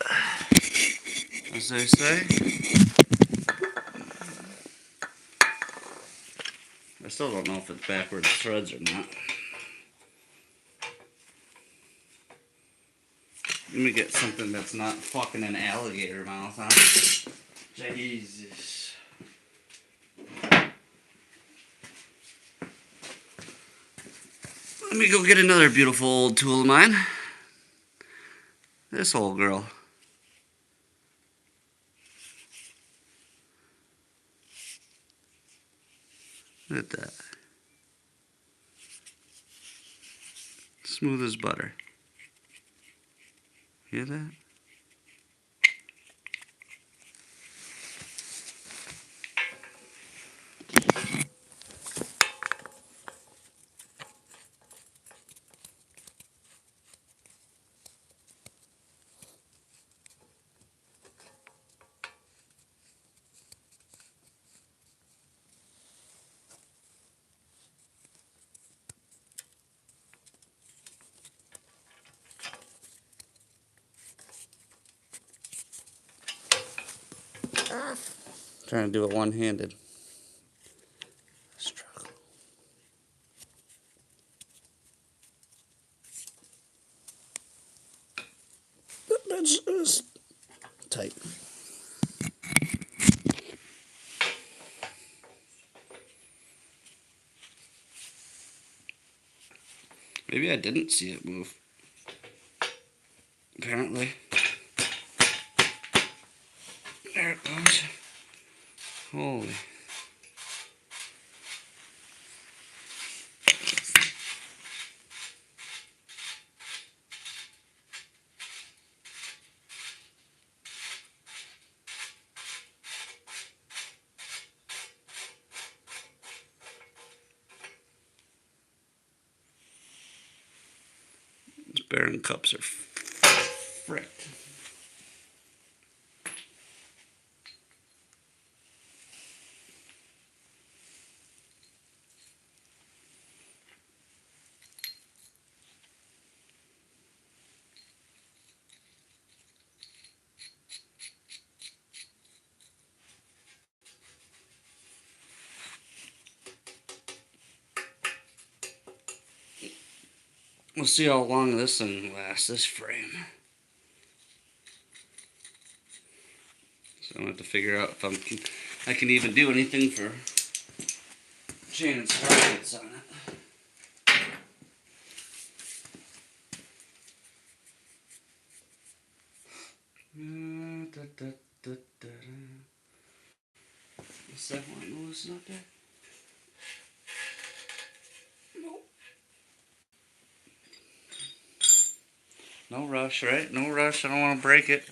as they say. I still don't know if it's backwards threads or not. Let me get something that's not fucking an alligator mouth, huh? Jesus. Let me go get another beautiful old tool of mine. This old girl. Look at that. Smooth as butter. Hear that? Trying to do it one-handed. Struggle. That's tight. Maybe I didn't see it move. Apparently. There it goes. Holy. These bearing cups are fricked. We'll see how long this thing lasts, this frame. So I'm going to have to figure out if I can even do anything for chaining sprockets on it. Is that one loosen up there? Nope. No rush, right? No rush. I don't want to break it.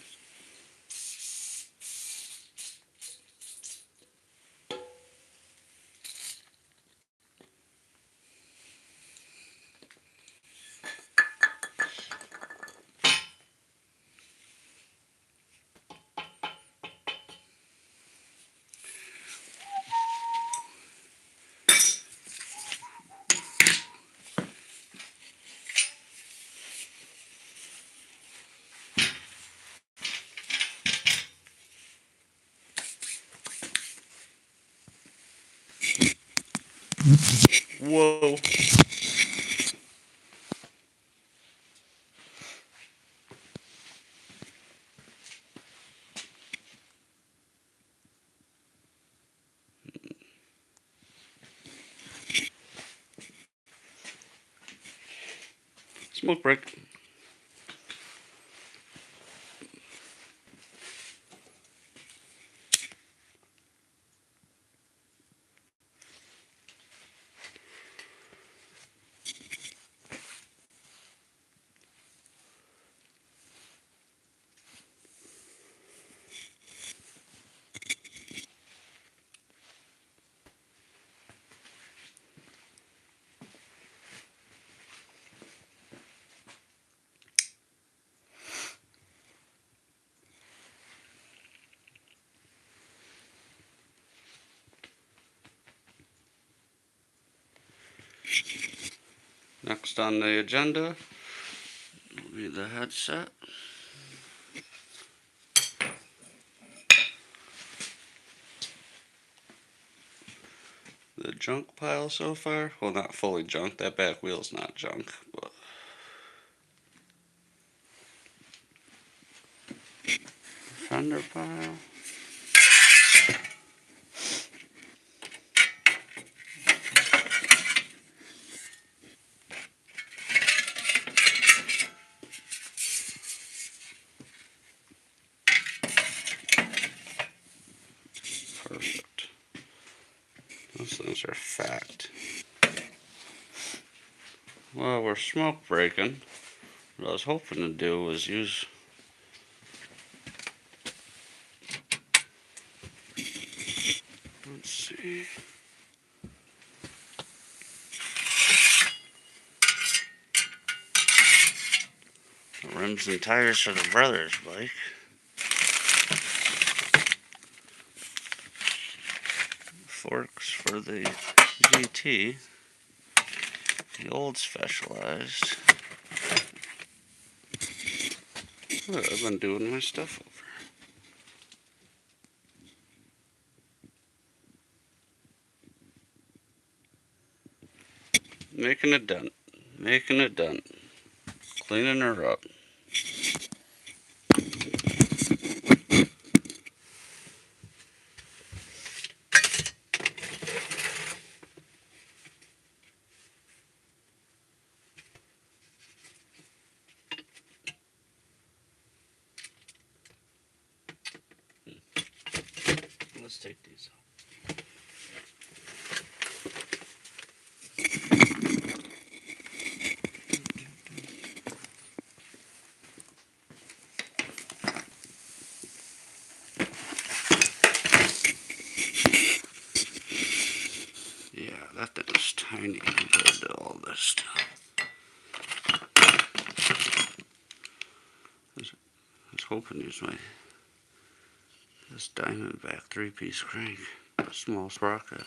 Whoa. Smoke break. Next on the agenda will be the headset. The junk pile so far, well, not fully junk, that back wheel's not junk, but fender pile. Perfect. Those things are fat. Well, we're smoke breaking. What I was hoping to do was use let's see. Rims and tires for the brother's bike. Forks for the GT. The old Specialized. Oh, I've been doing my stuff over. Making a dent. Making a dent. Cleaning her up. Let's take these out. Yeah, that thing is tiny compared to all this stuff. I was hoping to use this Diamondback 3-piece crank. A small sprocket.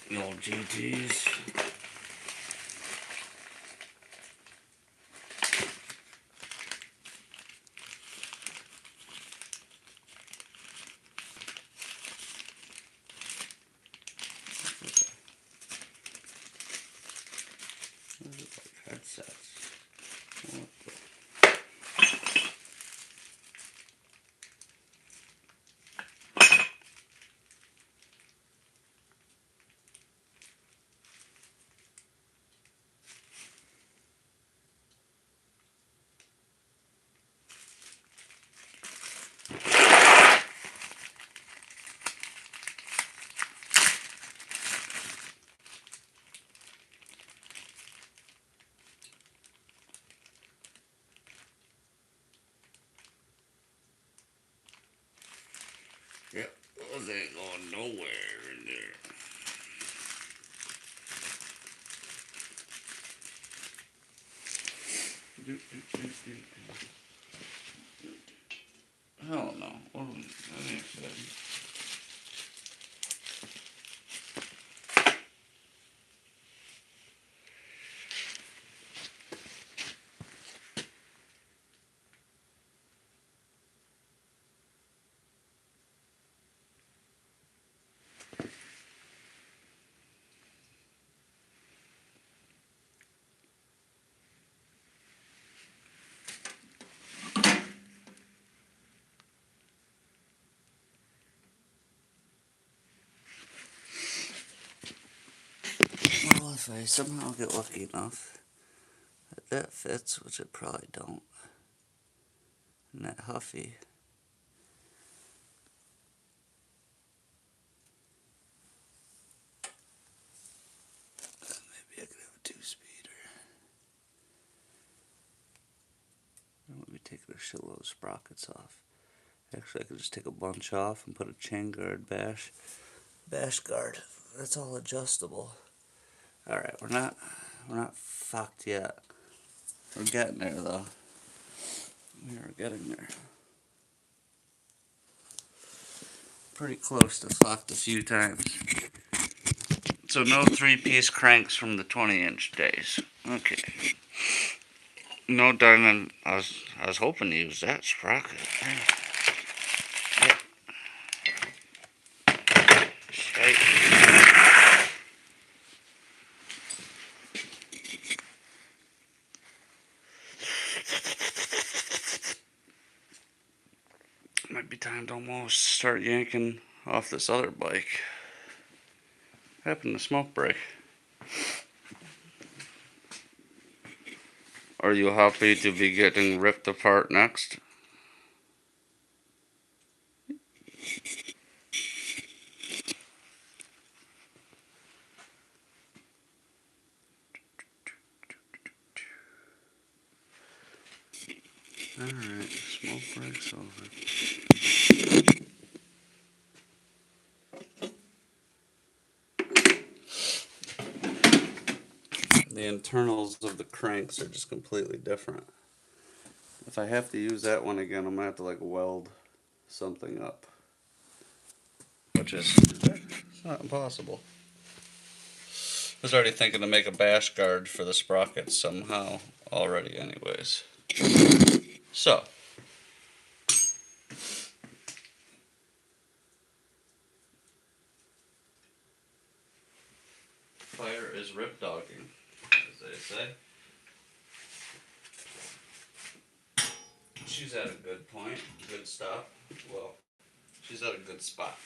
The old GTs. Headsets. Yep, those ain't going nowhere in there. Hell no. What was that ain't good. if I somehow get lucky enough that that fits, which it probably don't, and that Huffy, maybe I could have a 2-speeder. I'm going to be taking a shitload of sprockets off. Actually, I could just take a bunch off and put a chain guard bash guard. That's all adjustable. All right, we're not fucked yet. We're getting there though. We are getting there. Pretty close to fucked a few times. So no 3-piece cranks from the 20-inch days. Okay. No diamond. I was hoping to use that sprocket. Shite. Might be time to almost start yanking off this other bike. What happened to smoke break? Are you happy to be getting ripped apart next? Alright, smoke break's over. The internals of the cranks are just completely different. If I have to use that one again, I'm gonna have to like weld something up, which is not impossible. I was already thinking to make a bash guard for the sprockets somehow already anyways. So fire is rip dogging, as they say. She's at a good point, good stop. Well, she's at a good spot.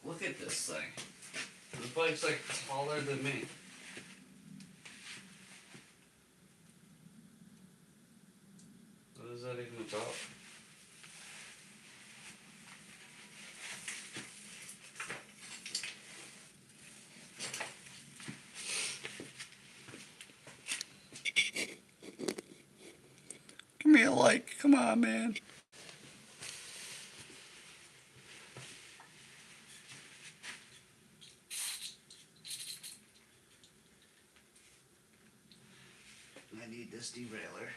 Look at this thing. The bike's like taller than me. What is that even about? Give me a like. Come on, man. I need this derailleur.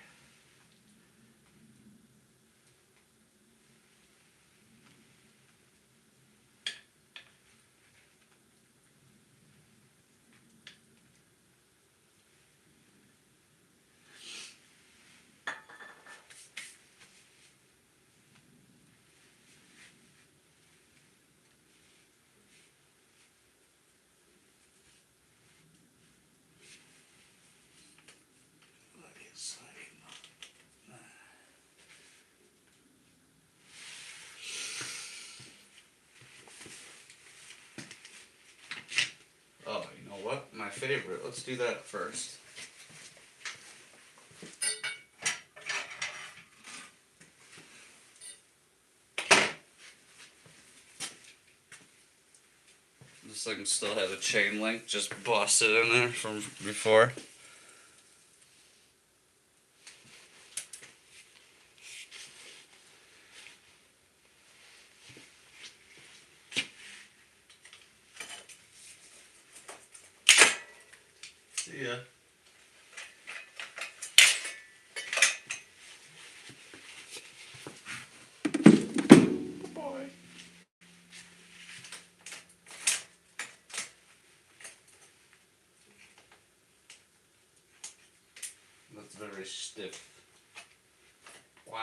Oh, you know what? My favorite. Let's do that first. This thing still has a chain link just busted in there from before. See ya. Boy. That's very stiff. Wow.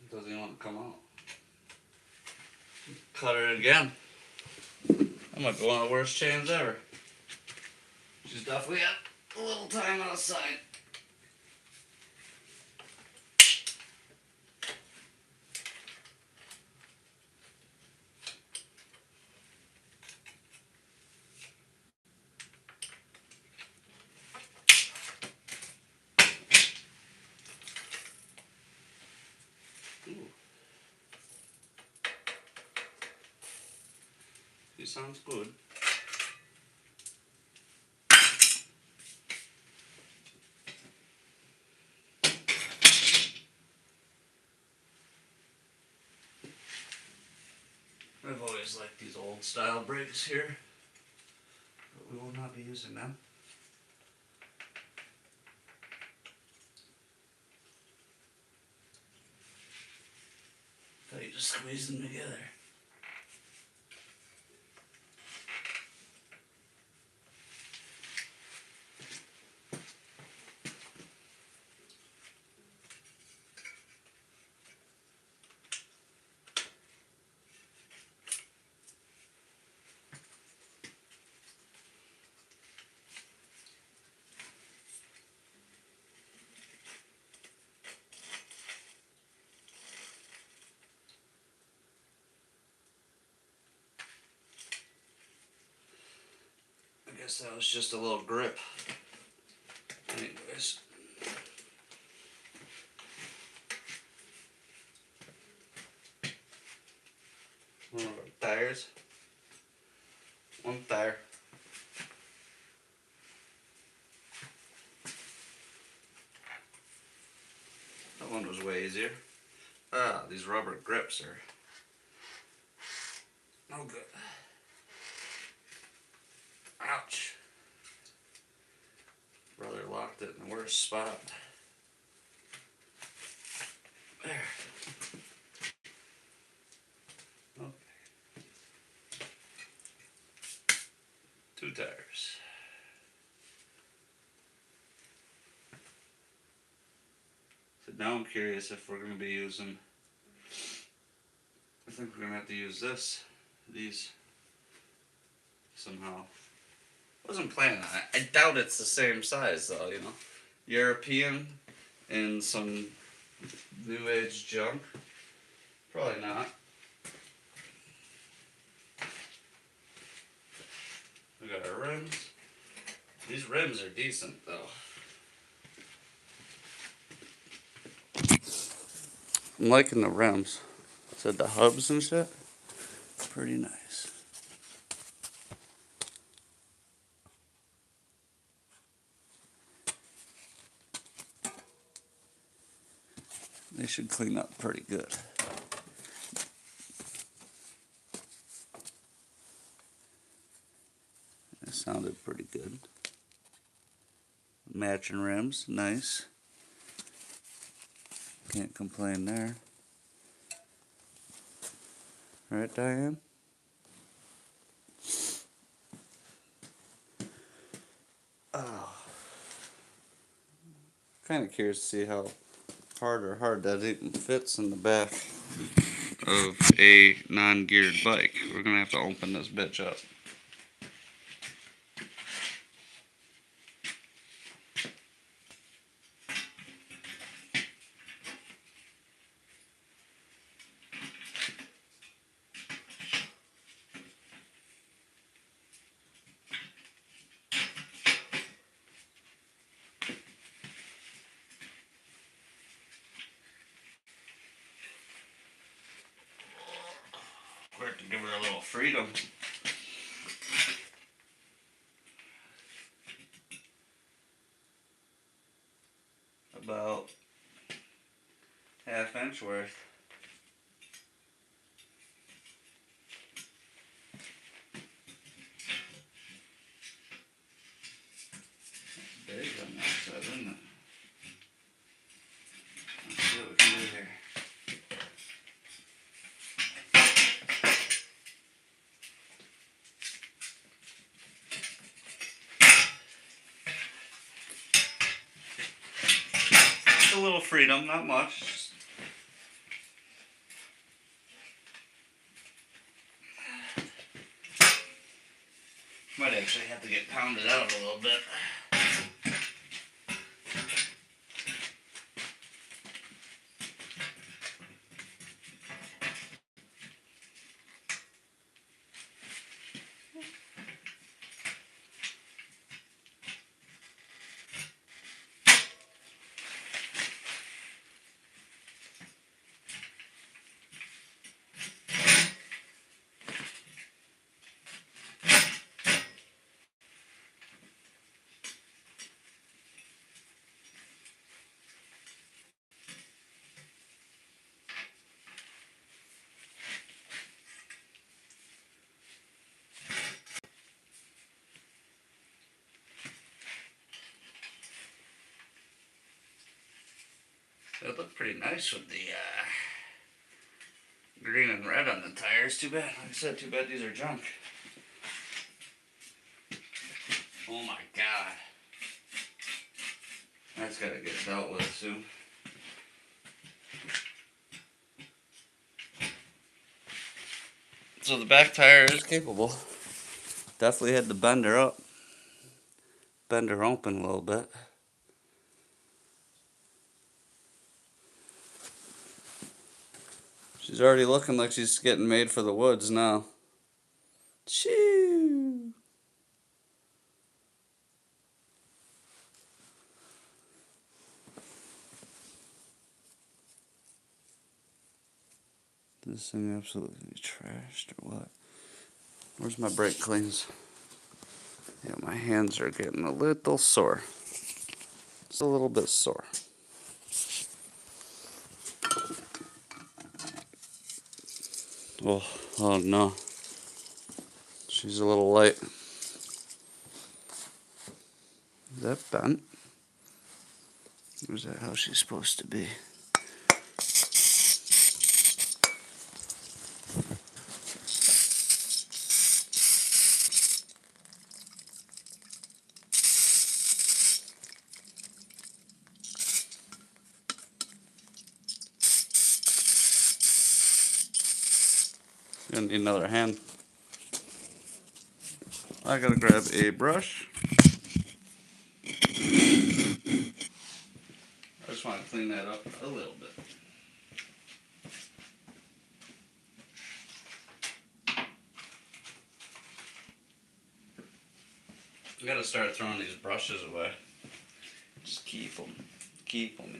It doesn't even want to come out. Cut it again. That might be one of the worst chains ever. She's definitely up. a little time outside. Ooh. He sounds good. I've always liked these old style brakes here, but we will not be using them. So you just squeeze them together. I guess that was just a little grip. Anyways. Tires. One tire. That one was way easier. Ah, these rubber grips are no good. Ouch. Brother locked it in the worst spot. There. Okay. 2 tires. So now I'm curious if we're going to be using, I think we're going to have to use these somehow. Wasn't planning on it. I doubt it's the same size though, you know. European and some new age junk. Probably not. We got our rims. These rims are decent though. I'm liking the rims. So the hubs and shit, pretty nice. They should clean up pretty good. It sounded pretty good. Matching rims, nice. Can't complain there. Right, Diane? Oh. Kind of curious to see how hard that even fits in the back of a non-geared bike. We're gonna have to open this bitch up. We have to give her a little freedom. About ½ inch worth. Big on that side, isn't it? Let's see what we can do here. A little freedom, not much. Might actually have to get pounded out a little bit. It looked pretty nice with the green and red on the tires. Too bad, like I said, too bad these are junk. Oh my god. That's gotta get dealt with soon. So the back tire is capable. Definitely had to bend her up. Bend her open a little bit. She's already looking like she's getting made for the woods now. Shoo! This thing absolutely trashed or what? Where's my brake cleans? Yeah, my hands are getting a little sore. It's a little bit sore. Oh no. She's a little light. Is that bent? Or is that how she's supposed to be? Gonna need another hand. I gotta grab a brush. I just want to clean that up a little bit. I gotta start throwing these brushes away. Just keep them, and keep them.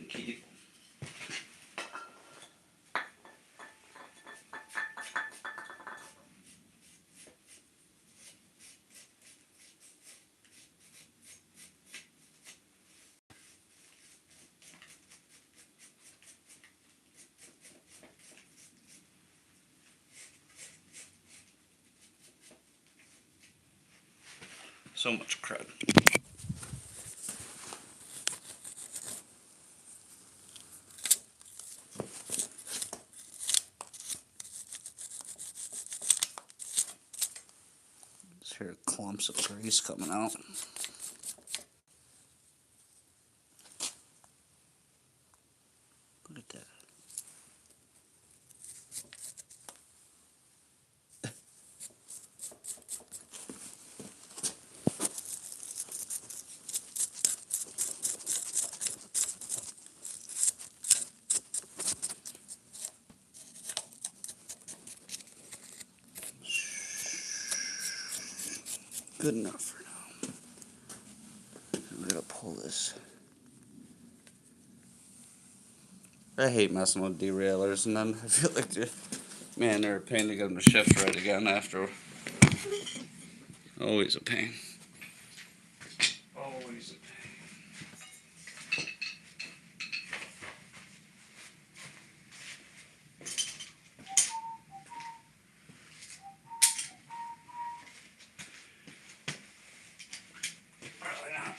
So much crud. Just hear clumps of grease coming out. Look at that. Good enough for now. I'm gonna pull this. I hate messing with derailleurs, and then I feel like they're a pain to get them to shift right again after. Always a pain. Always a pain. Probably not.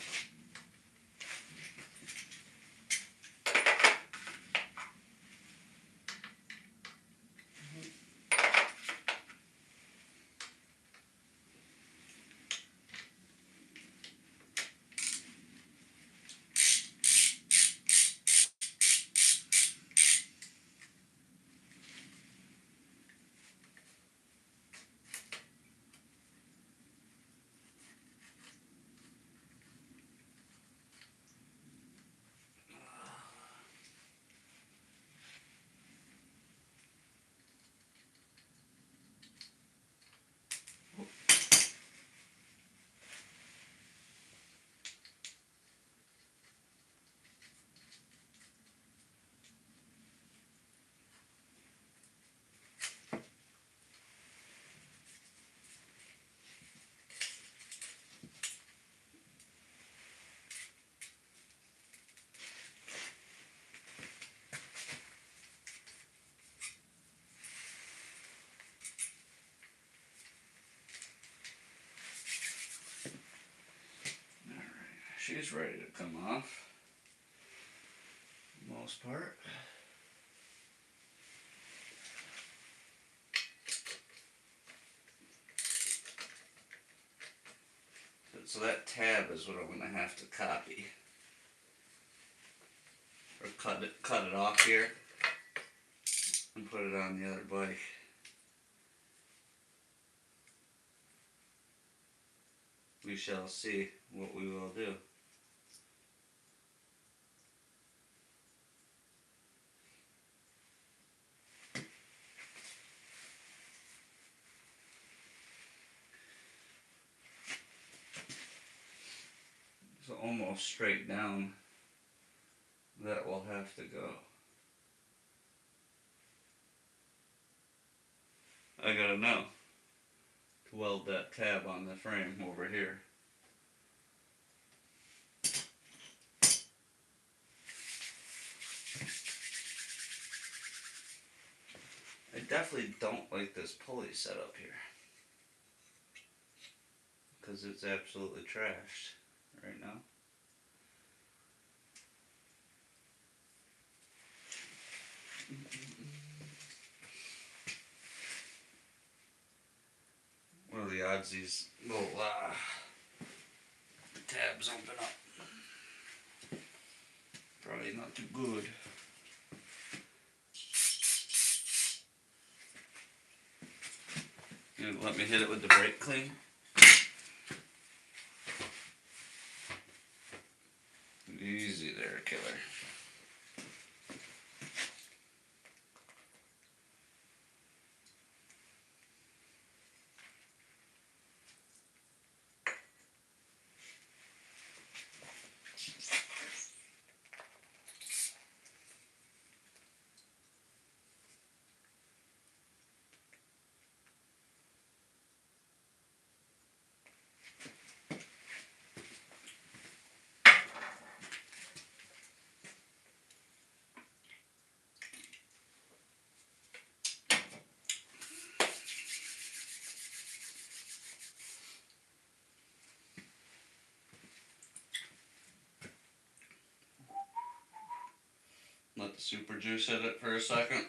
She's ready to come off. most part. So that tab is what I'm going to have to copy. Or cut it off here and put it on the other bike. We shall see what we will do. So almost straight down, that will have to go. I gotta know to weld that tab on the frame over here. I definitely don't like this pulley setup here, because it's absolutely trashed right now. What are the odds these little tabs open up? Probably not too good. You know, let me hit it with the brake clean. Easy there, killer. Let the super juice hit it for a second.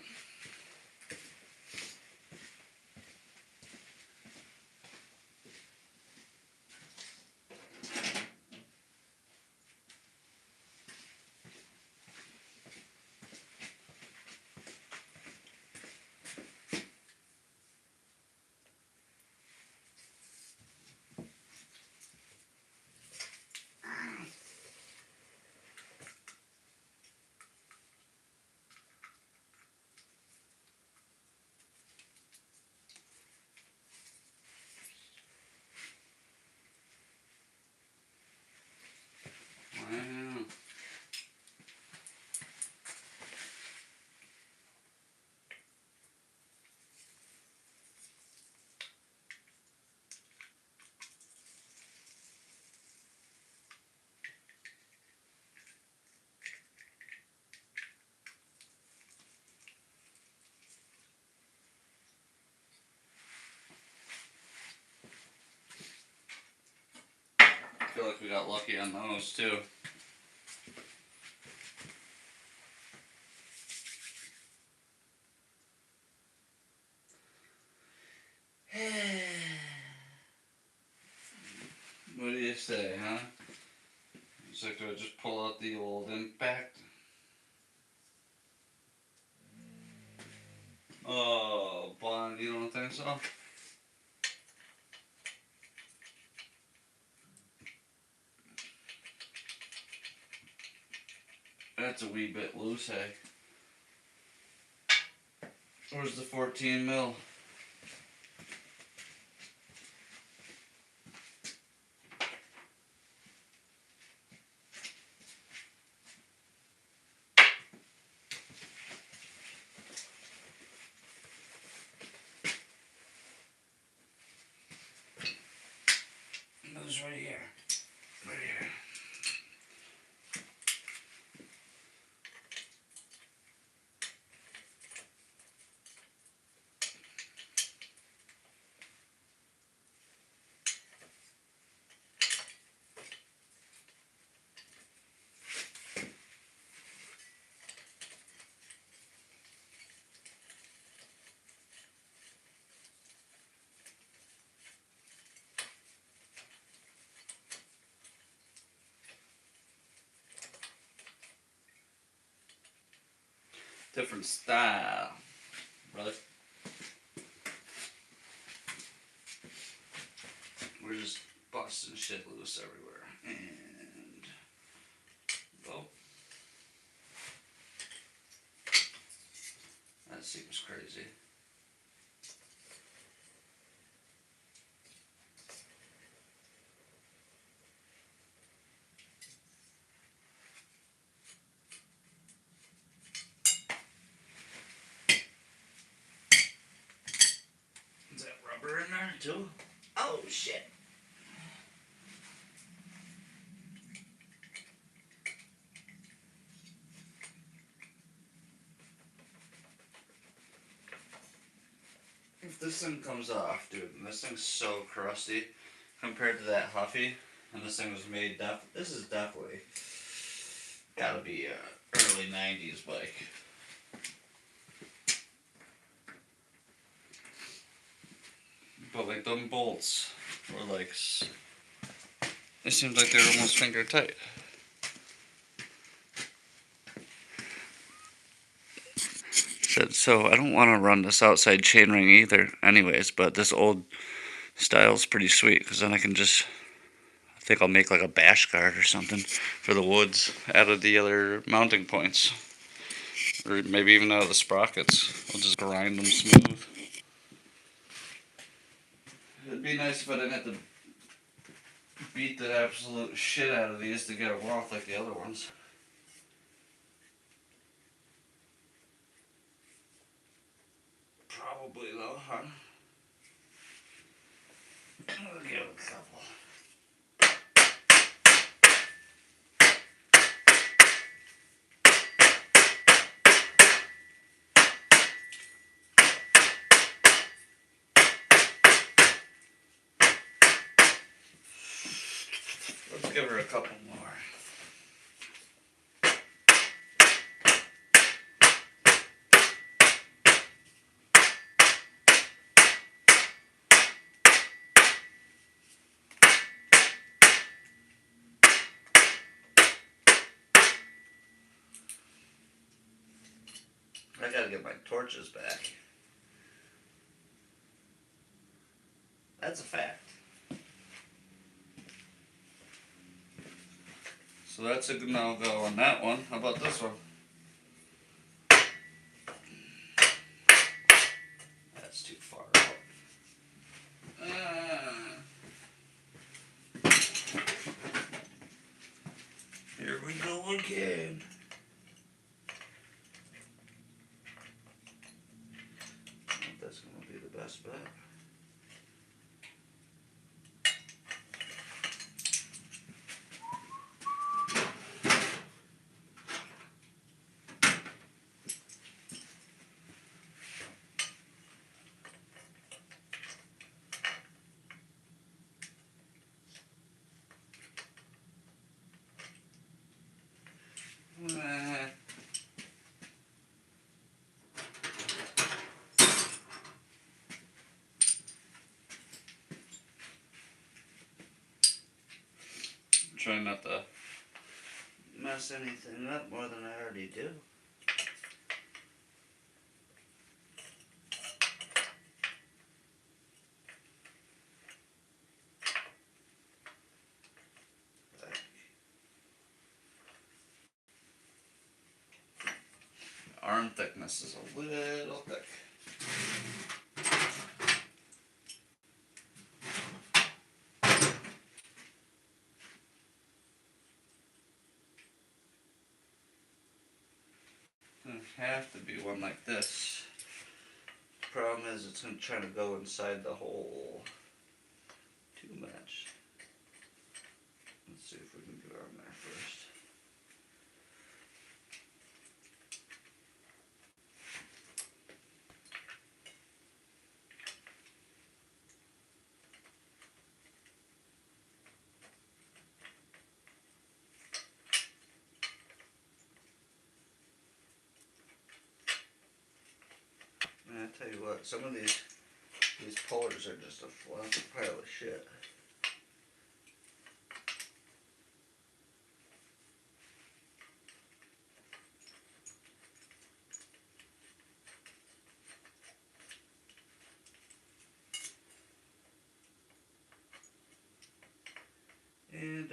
Wow. I feel like we got lucky on those too. What do you say, huh? So do I just pull out the old impact? Oh, Bond, you don't think so? That's a wee bit loose, hey? Where's the 14 mil? It was right here. Right here. Different style, brother. We're just busting shit loose everywhere. And, well, that seems crazy. Is that rubber in there too? Oh shit. If this thing comes off, dude, and this thing's so crusty compared to that Huffy, and this thing was made this is definitely gotta be a early 90s bike. But like them bolts were like, it seems like they're almost finger tight. So I don't want to run this outside chainring either anyways, but this old style's pretty sweet because then I can just, I think I'll make like a bash guard or something for the woods out of the other mounting points. Or maybe even out of the sprockets. We'll just grind them smooth. It'd be nice if I didn't have to beat the absolute shit out of these to get them off like the other ones. Probably though, huh? I'll give it a couple. Let's give her a couple more. I gotta get my torches back. That's a fact. So that's a no-go on that one. How about this one? That's too far out. Here we go again. I think that's gonna be the best bet. Try not to mess anything up more than I already do. Arm thickness is a little thick. Gonna have to be one like this. Problem is, it's gonna try to go inside the hole too much. Let's see if we can get on there first. And I tell you what, some of these pullers are just a fluffy pile of shit.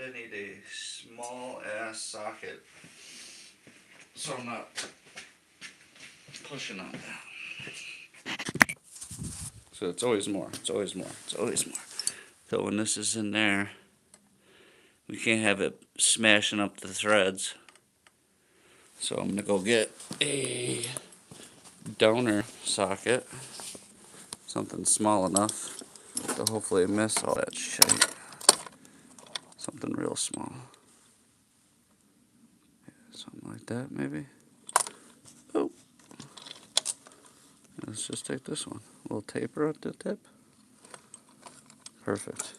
I need a small ass socket so I'm not pushing on down. So it's always more, it's always more, it's always more. So when this is in there, we can't have it smashing up the threads. So I'm gonna go get a donor socket, something small enough to hopefully miss all that shit. Something real small. Something like that, maybe. Oh, let's just take this one. A little taper at the tip. Perfect.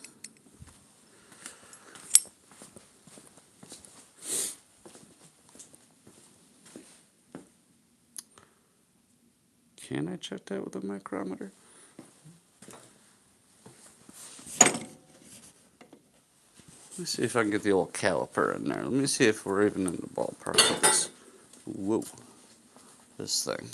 Can I check that with a micrometer? Let me see if I can get the old caliper in there. Let me see if we're even in the ballpark with this. Whoa. This thing.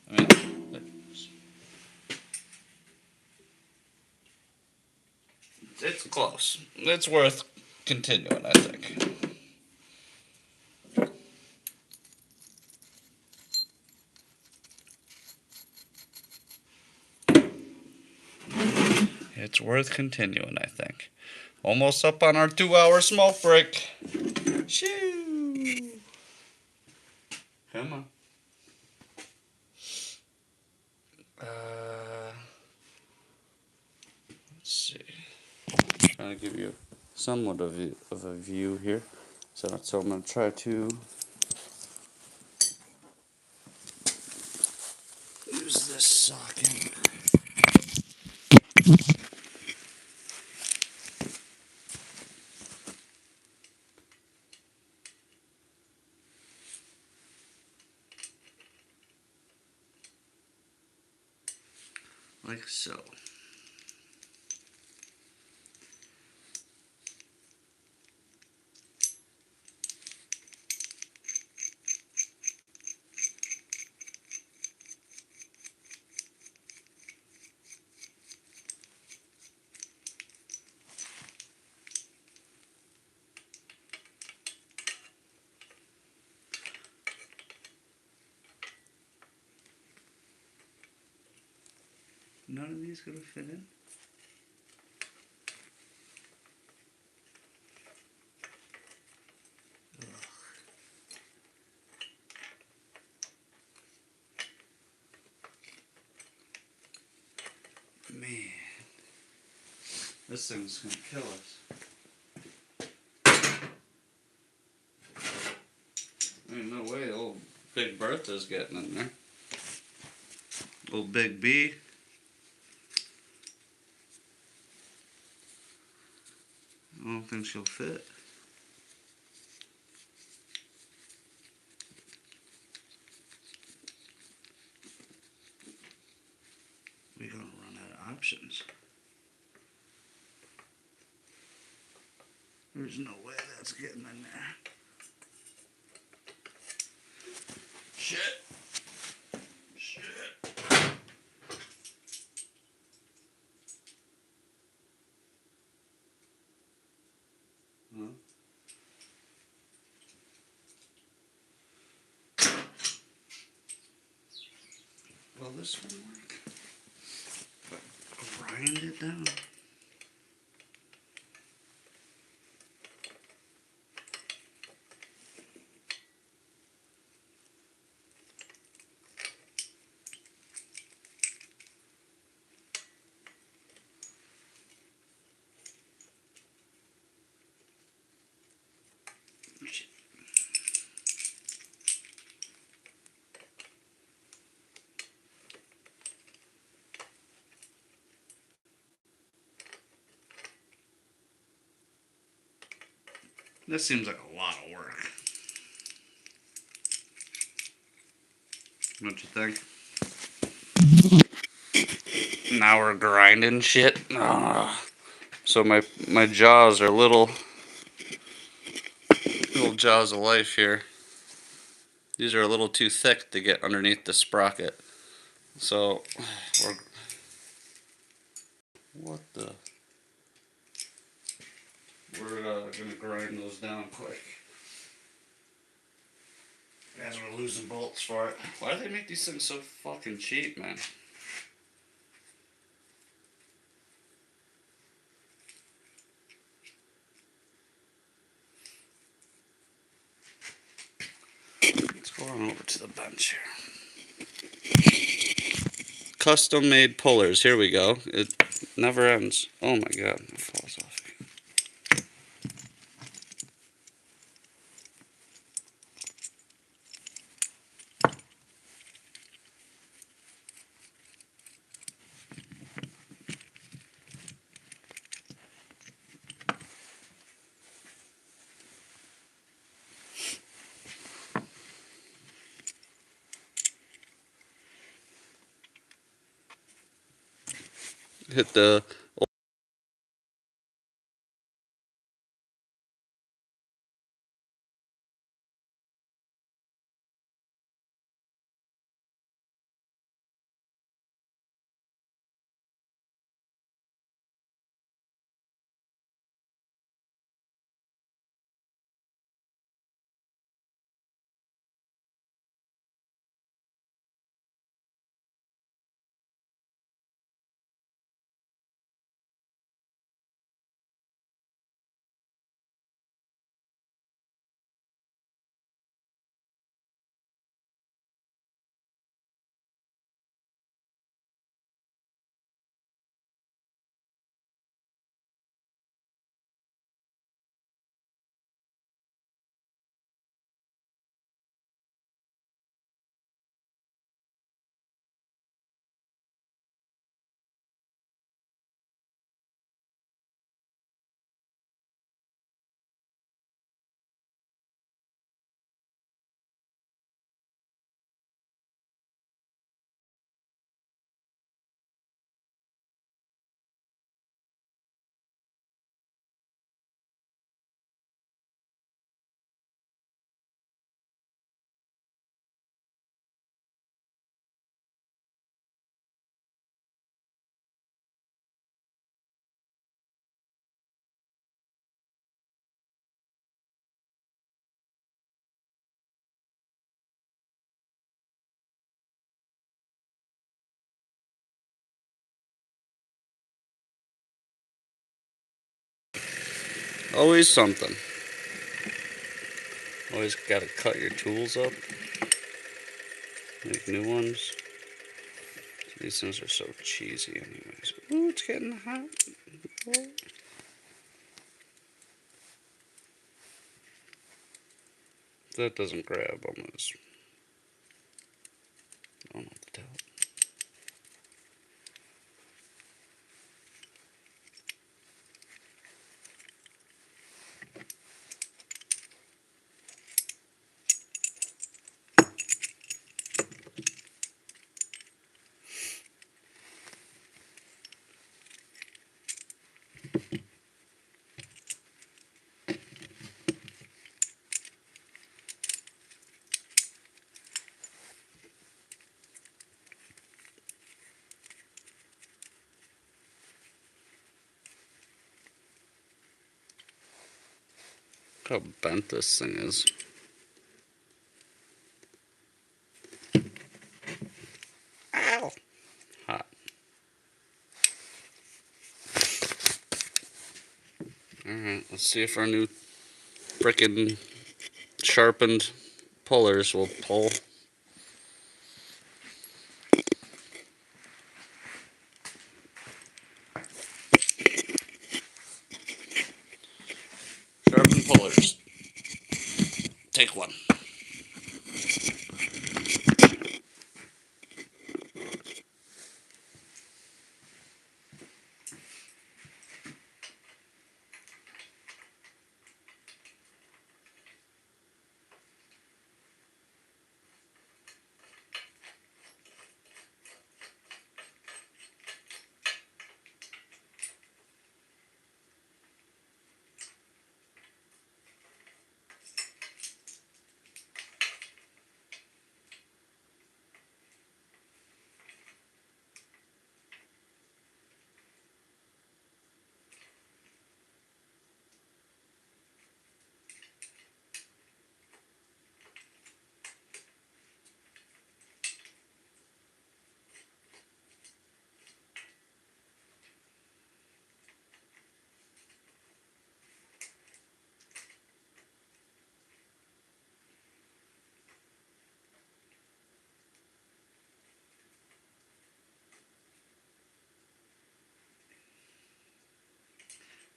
I mean, it's close. It's worth continuing, I think. It's worth continuing, I think. Almost up on our 2-hour smoke break. Shoo! Come on. Let's see. Trying to give you somewhat of a view here. So I'm going to try to use this socket. Like so. None of these gonna fit in. Man, this thing's gonna kill us. Ain't no way old Big Bertha's getting in there. Old Big B. I don't think she'll fit. We're gonna run out of options. There's no way that's getting in there. Shit. Shit. this one work? But grind it down. This seems like a lot of work. Don't you think? Now we're grinding shit. So my jaws are little jaws of life here. These are a little too thick to get underneath the sprocket. So we're gonna grind those down quick. As we're losing bolts for it. Why do they make these things so fucking cheap, man? Let's go on over to the bench here. Custom made pullers. Here we go. It never ends. Oh my god, it falls off. Hit the always something. Always gotta cut your tools up. Make new ones. These things are so cheesy anyways. Ooh, it's getting hot. Oh. If that doesn't grab, I don't know what to tell. Look how bent this thing is. Ow! hot. Alright, let's see if our new frickin' sharpened pullers will pull. Sharpened pullers. Take one.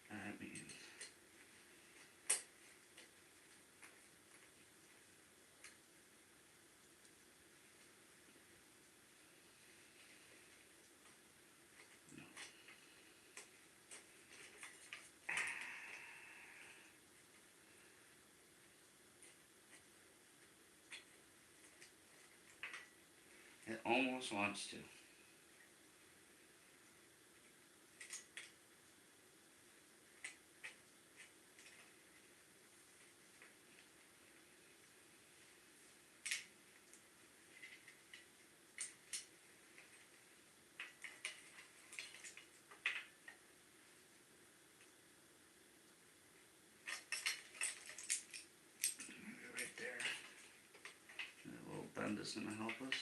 I mean, it almost wants to. Right there. That little bend is going to help us.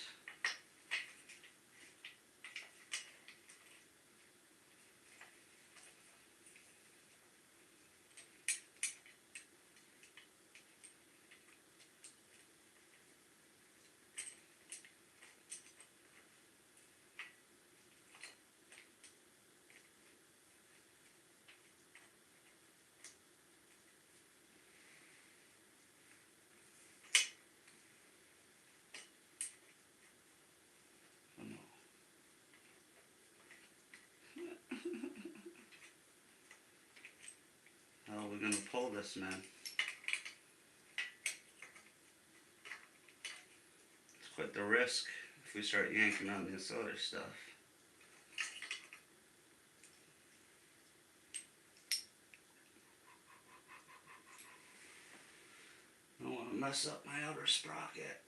How are we going to pull this, man? It's quite the risk if we start yanking on this other stuff. I don't want to mess up my outer sprocket.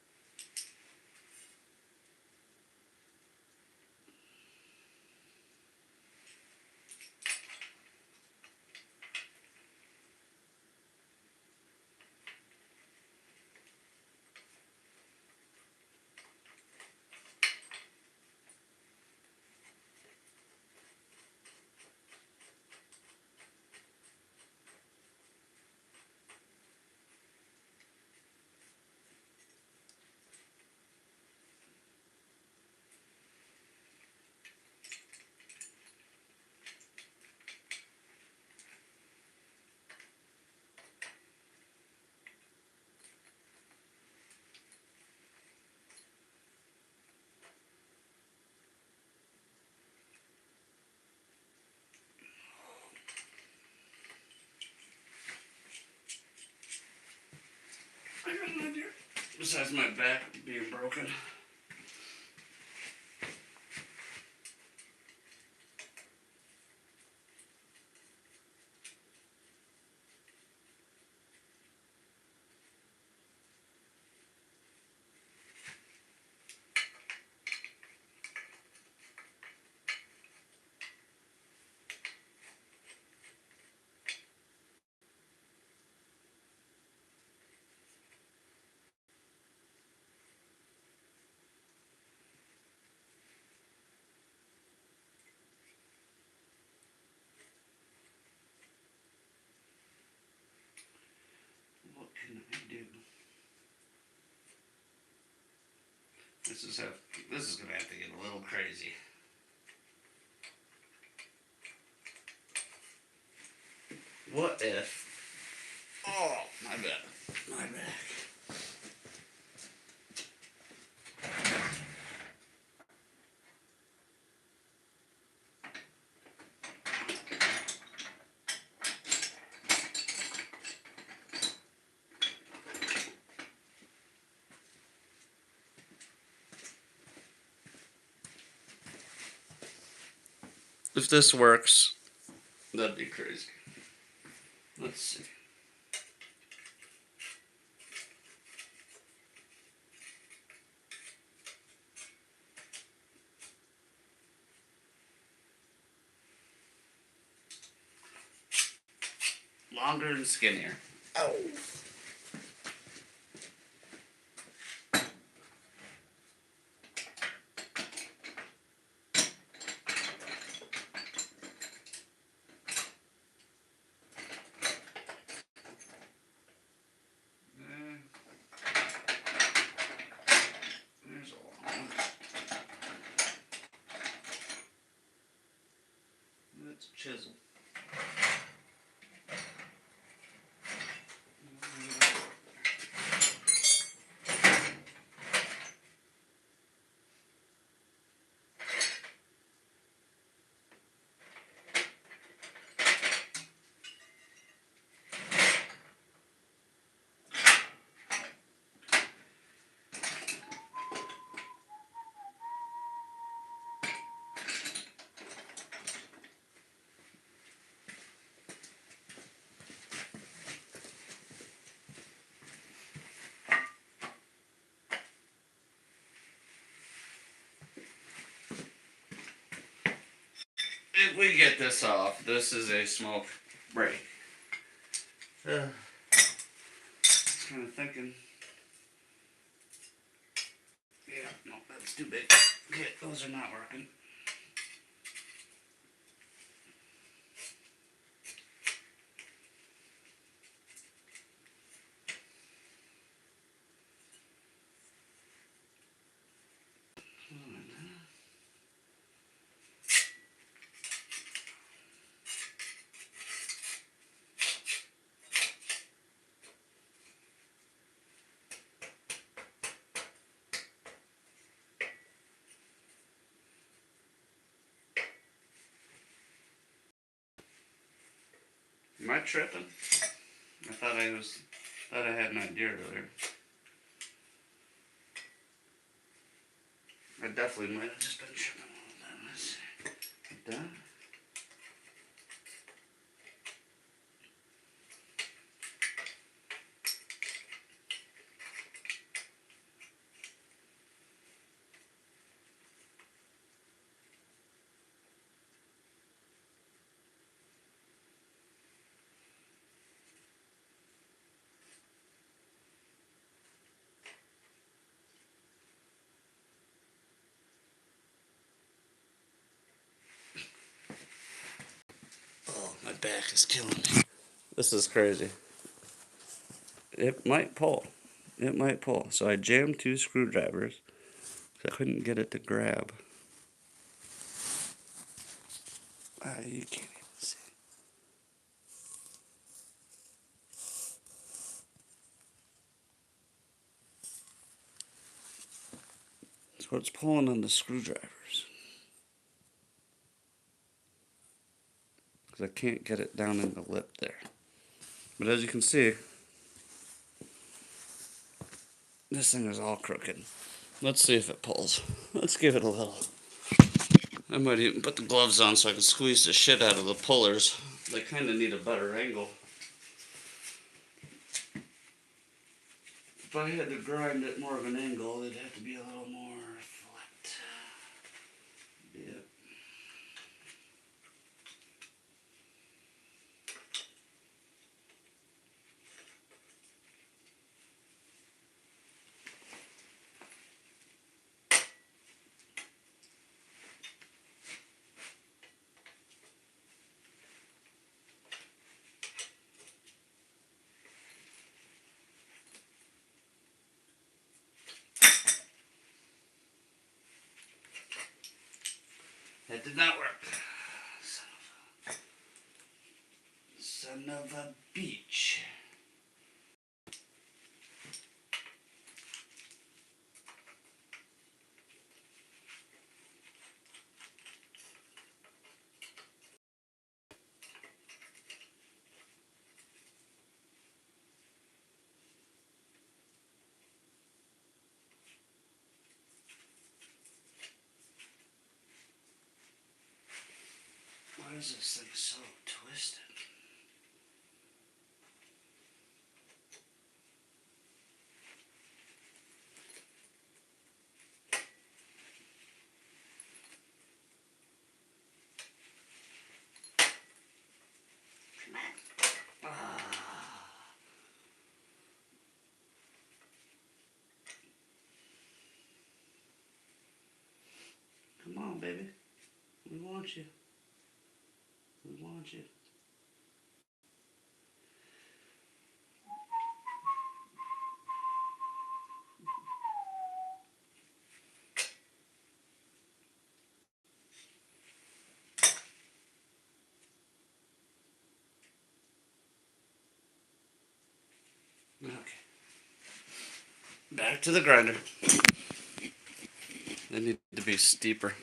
I got an idea. Besides my back being broken. This is gonna have to get a little crazy. What if? Oh, my bad. My bad. If this works, that'd be crazy. Let's see. Longer and skinnier. Oh. There's a long one. That's a chisel. If we get this off, this is a smoke break. Kind of thinking. Yeah, no, that's too big. Okay, those are not working. Am I tripping? I thought I had an idea earlier. I definitely might have just been tripping a little bit. Let's see. Done. Oh, my back is killing me. This is crazy. It might pull. It might pull. So I jammed 2 screwdrivers. I couldn't get it to grab. You can't even see. So it's pulling on the screwdrivers. Because I can't get it down in the lip there. But as you can see, this thing is all crooked. Let's see if it pulls. Let's give it a little. I might even put the gloves on so I can squeeze the shit out of the pullers. They kind of need a better angle. If I had to grind it more of an angle, it'd have to be a little more flat. Yep. That did not work. Son of a beach. Why is this thing so twisted? Come on, baby. We want you. We want you. Okay. Back to the grinder. They need to be steeper.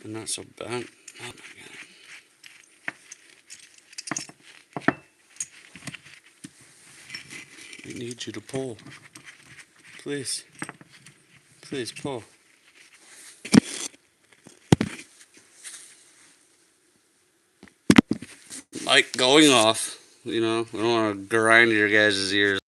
And not so bent. Oh my god. We need you to pull. Please. Please pull. Like going off. You know, I don't want to grind your guys' ears.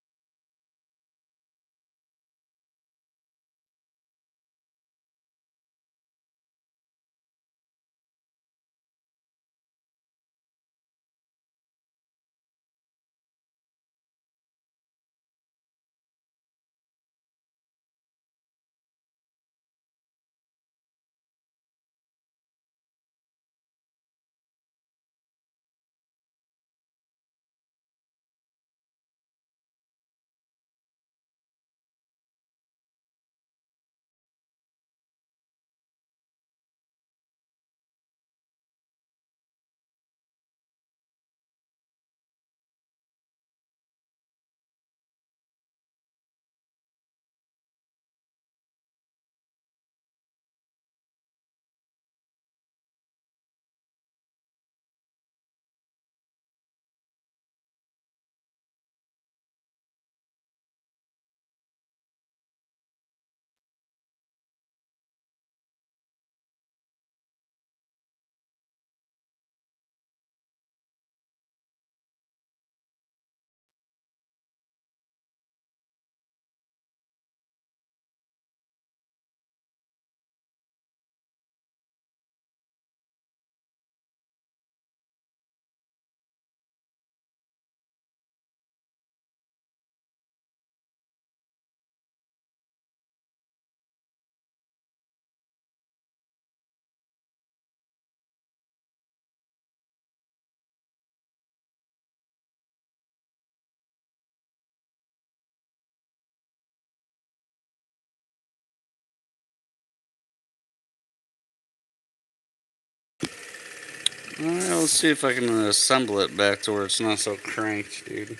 Alright, let's see if I can assemble it back to where it's not so cranked, dude.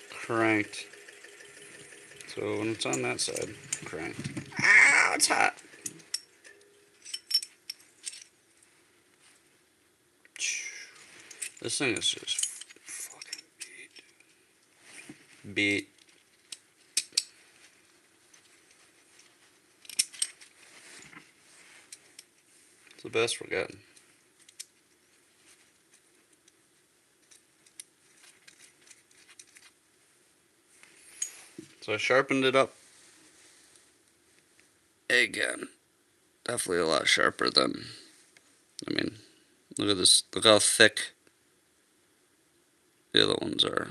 Cranked. So when it's on that side, cranked. Ow, it's hot. This thing is just fucking beat. Beat. It's the best we're getting. So I sharpened it up again. Definitely a lot sharper than, I mean, look at this, look how thick the other ones are.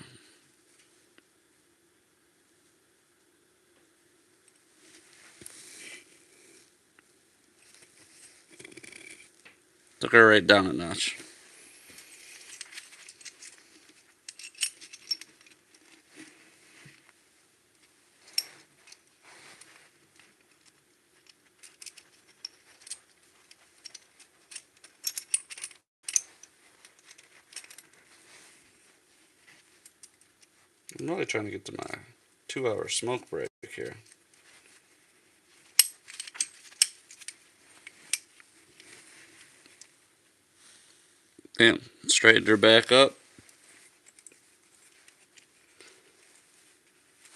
Took her right down a notch. I'm really trying to get to my 2-hour smoke break here. Damn, straightened her back up.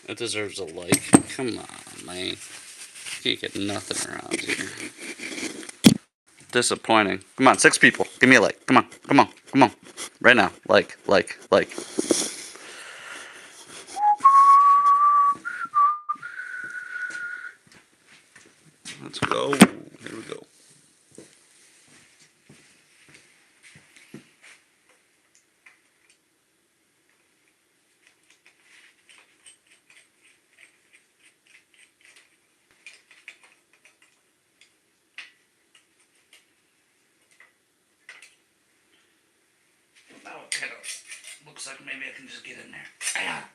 That deserves a like. Come on, man. Can't get nothing around here. Disappointing. Come on, 6 people. Give me a like. Come on, come on, come on. Right now. Like. Let's go. Here we go. Now it kind of looks like maybe I can just get in there. Ah.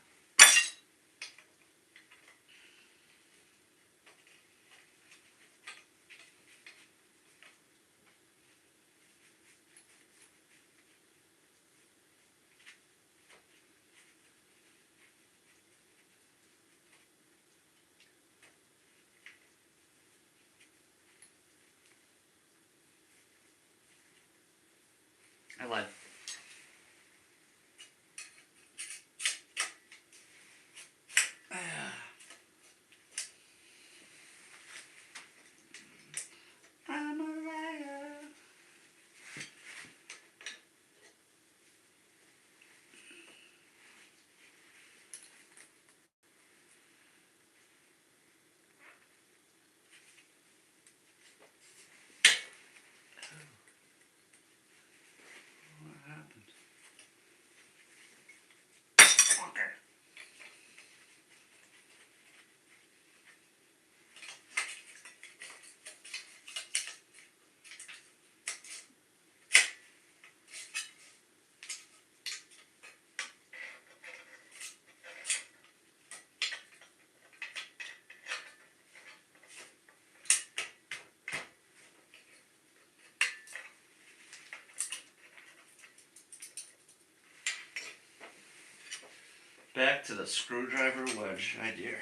I lied. I'm a liar. What happened? Klunker. Back to the screwdriver wedge idea.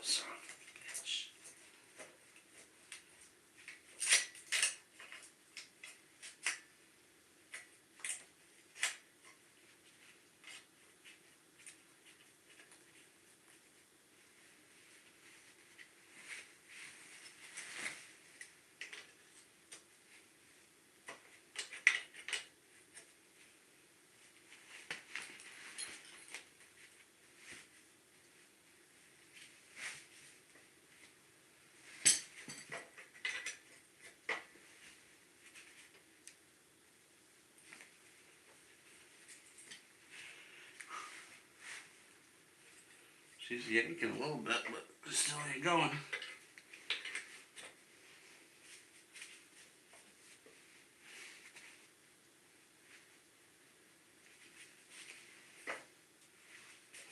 Son of a bitch. She's yanking a little bit, but still ain't going.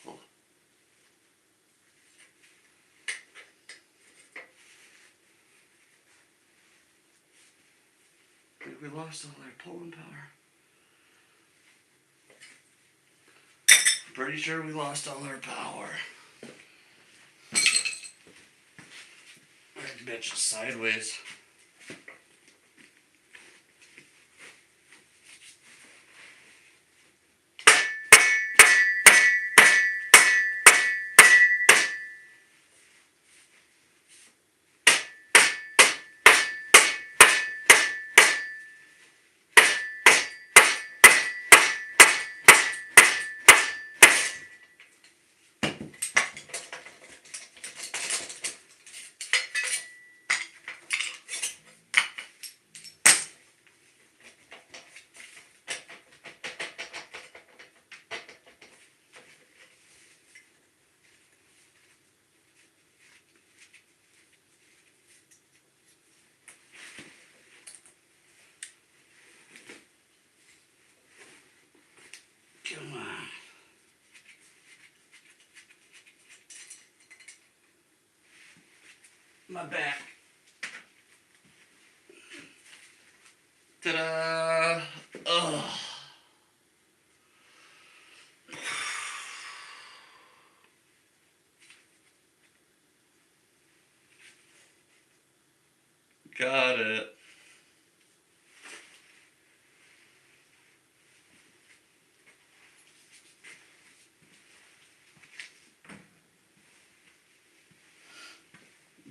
Hold on. I think we lost all our pulling power. Pretty sure we lost all our power. That bitch is sideways. My back. Ta-da! Ugh. Got it.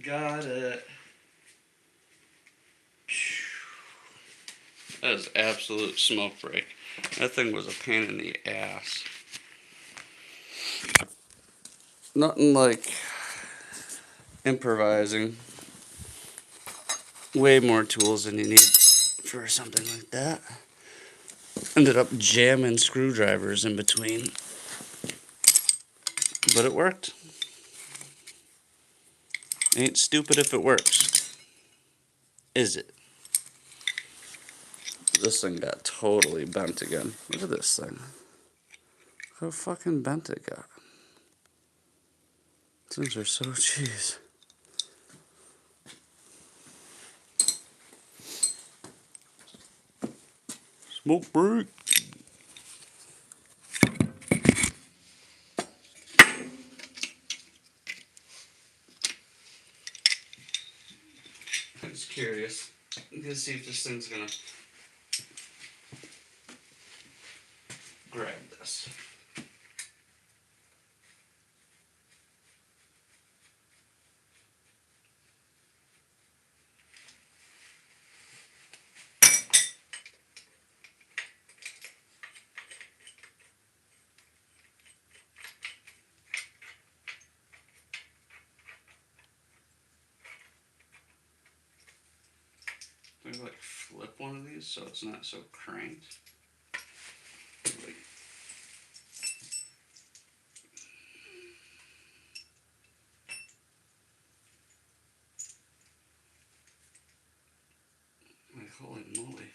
Got it. That is absolute smoke break. That thing was a pain in the ass. Nothing like improvising. Way more tools than you need for something like that. Ended up jamming screwdrivers in between. But it worked. Ain't stupid if it works. Is it? This thing got totally bent again. Look at this thing. Look how fucking bent it got. Things are so cheese. Smoke break. I'm just curious. I'm gonna see if this thing's gonna grab this. Maybe like flip one of these so it's not so cranked. Like, holy moly.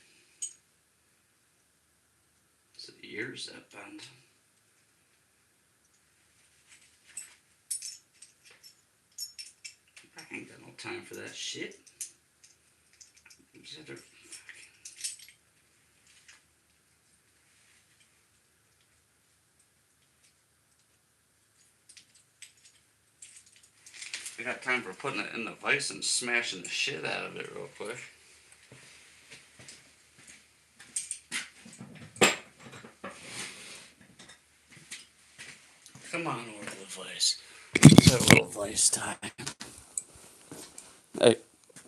It's the ears that bend. I ain't got no time for that shit. I got time for putting it in the vise and smashing the shit out of it real quick. Come on over to the vise. Let's have a little vise time. Hey,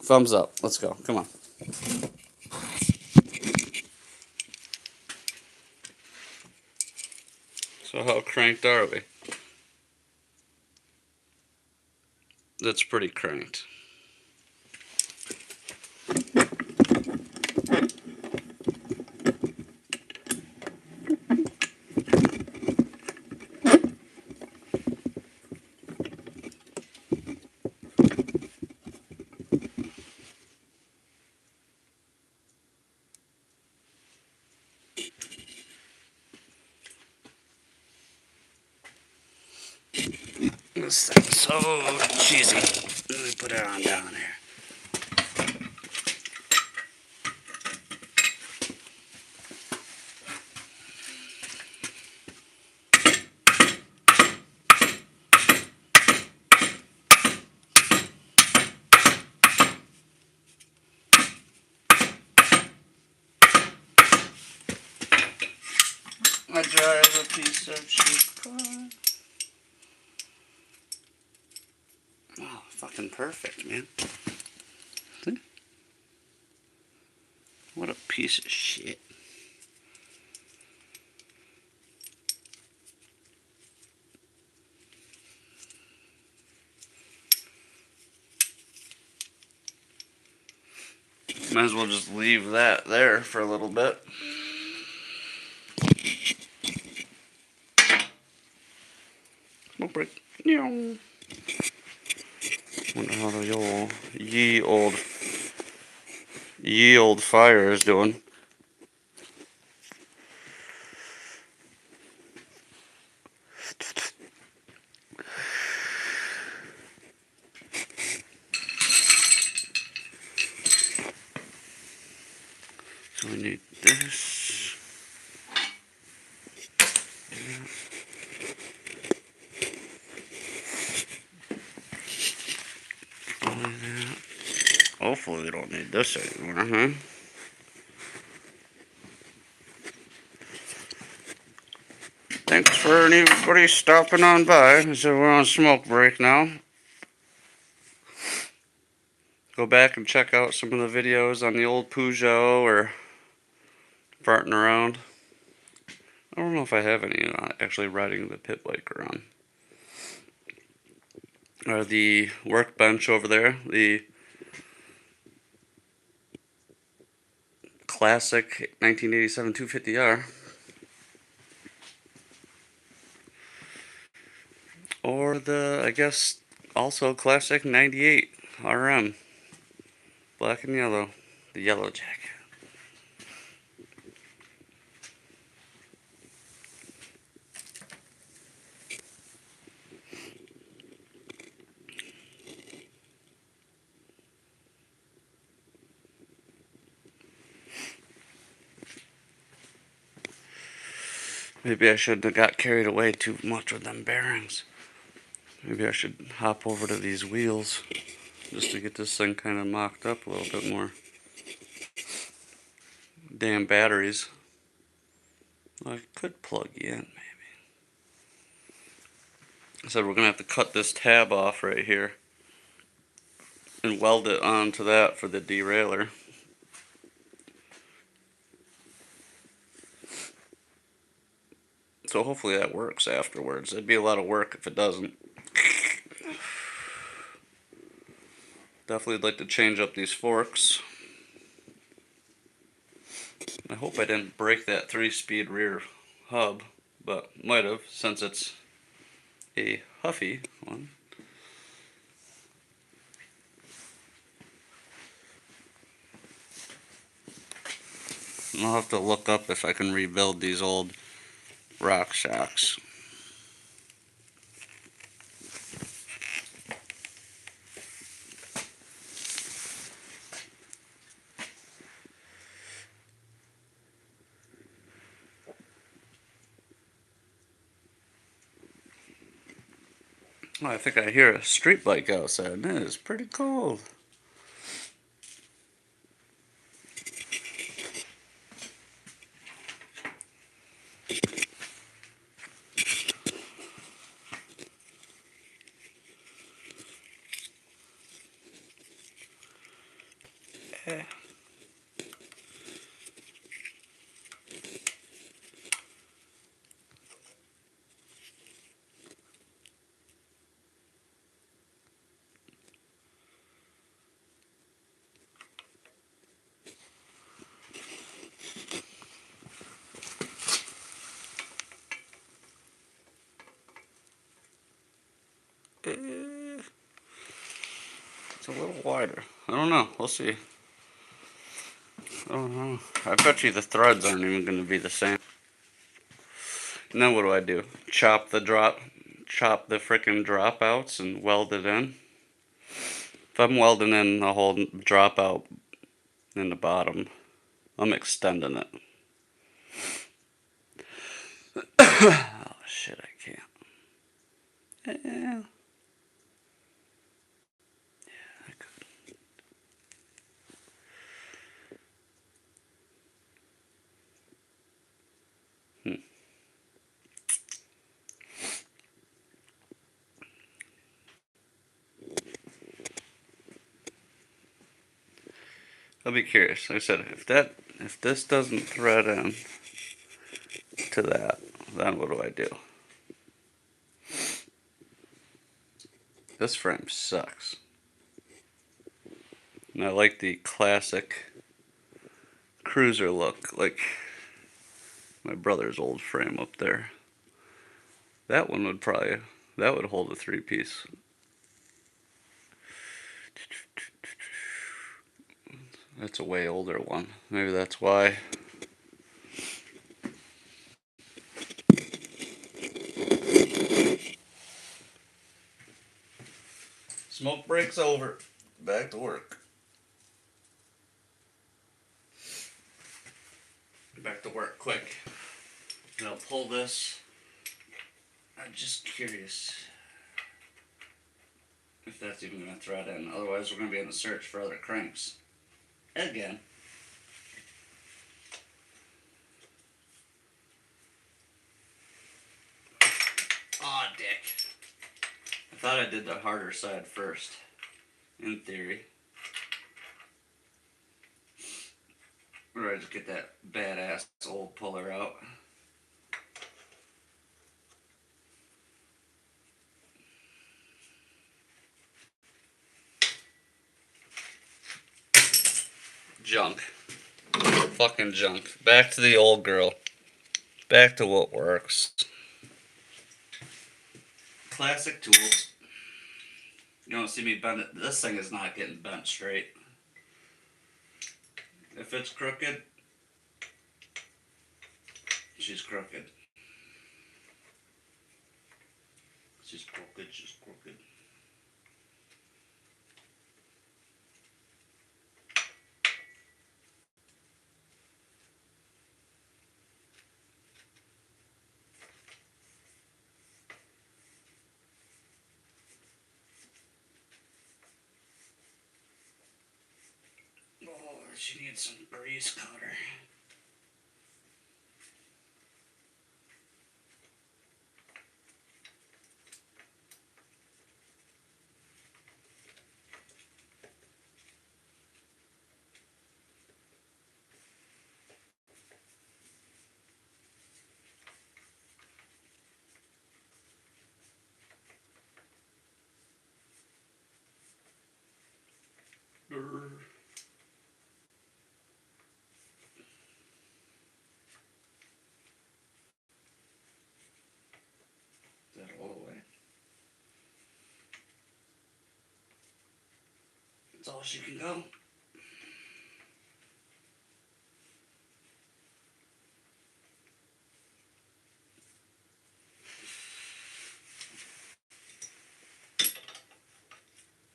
thumbs up. Let's go. Come on. So how cranked are we? That's pretty cranked. This thing's so cheesy. Let me put it on down here. I drive a piece of cheap car. Oh, fucking perfect, man. See? What a piece of shit. Might as well just leave that there for a little bit. Smoke break. Wonder how the ye old fire is doing. So we need this. Hopefully we don't need this anymore, huh? Thanks for anybody stopping on by. So we're on smoke break now. Go back and check out some of the videos on the old Peugeot or farting around. I don't know if I have any actually riding the pit bike around. Or the workbench over there, the classic 1987 250R. Or the, I guess, also classic 98 RM. Black and yellow. The yellow jacket. Maybe I shouldn't have got carried away too much with them bearings. Maybe I should hop over to these wheels just to get this thing kind of mocked up a little bit more. Damn batteries. I could plug you in, maybe. I said we're going to have to cut this tab off right here and weld it onto that for the derailleur. So hopefully that works afterwards. It'd be a lot of work if it doesn't. Definitely like to change up these forks. I hope I didn't break that 3-speed rear hub, but might have since it's a Huffy one. I'll have to look up if I can rebuild these old rock shocks. Oh, I think I hear a street bike outside, and it is pretty cold. It's a little wider. I don't know. We'll see. I don't know. I bet you the threads aren't even going to be the same. Now what do? Chop the frickin' dropouts and weld it in. If I'm welding in the whole dropout in the bottom, I'm extending it. Oh shit, I can't. Yeah. I could. I'll be curious. Like I said, if this doesn't thread in to that, then what do? This frame sucks. And I like the classic cruiser look, like my brother's old frame up there. That one would hold a 3-piece. That's a way older one. Maybe that's why. Smoke break's over. Back to work. back to work quick. And I'll pull this. I'm just curious if that's even going to thread in. Otherwise, we're going to be in the search for other cranks. Again. Aw, dick. I thought I did the harder side first, in theory. Or I just get that badass old puller out. Junk. Fucking junk. Back to the old girl. Back to what works. Classic tools. You don't see me bend it. This thing is not getting bent straight. If it's crooked, she's crooked. She's crooked, she's crooked. Oh, she needs some grease cutter. That all the way. That's all she can go.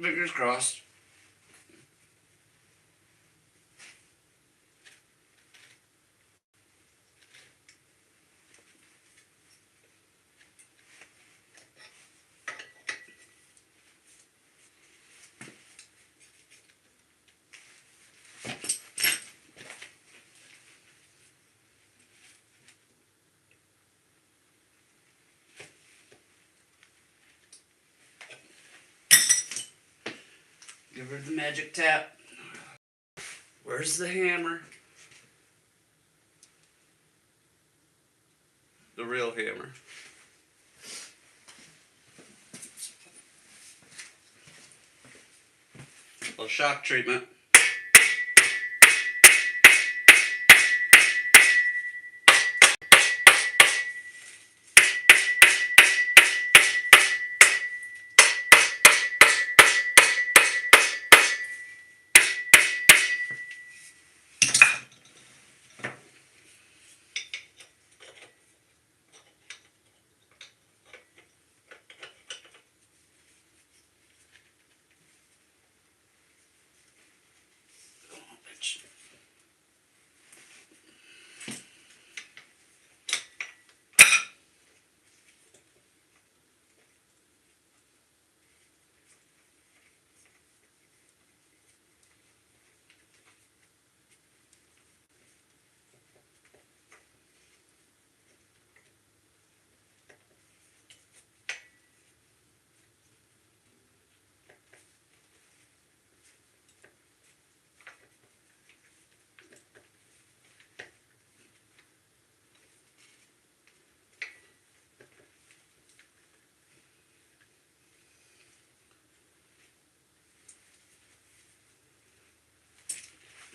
Fingers crossed. Give her the magic tap. Where's the hammer? The real hammer. A little shock treatment.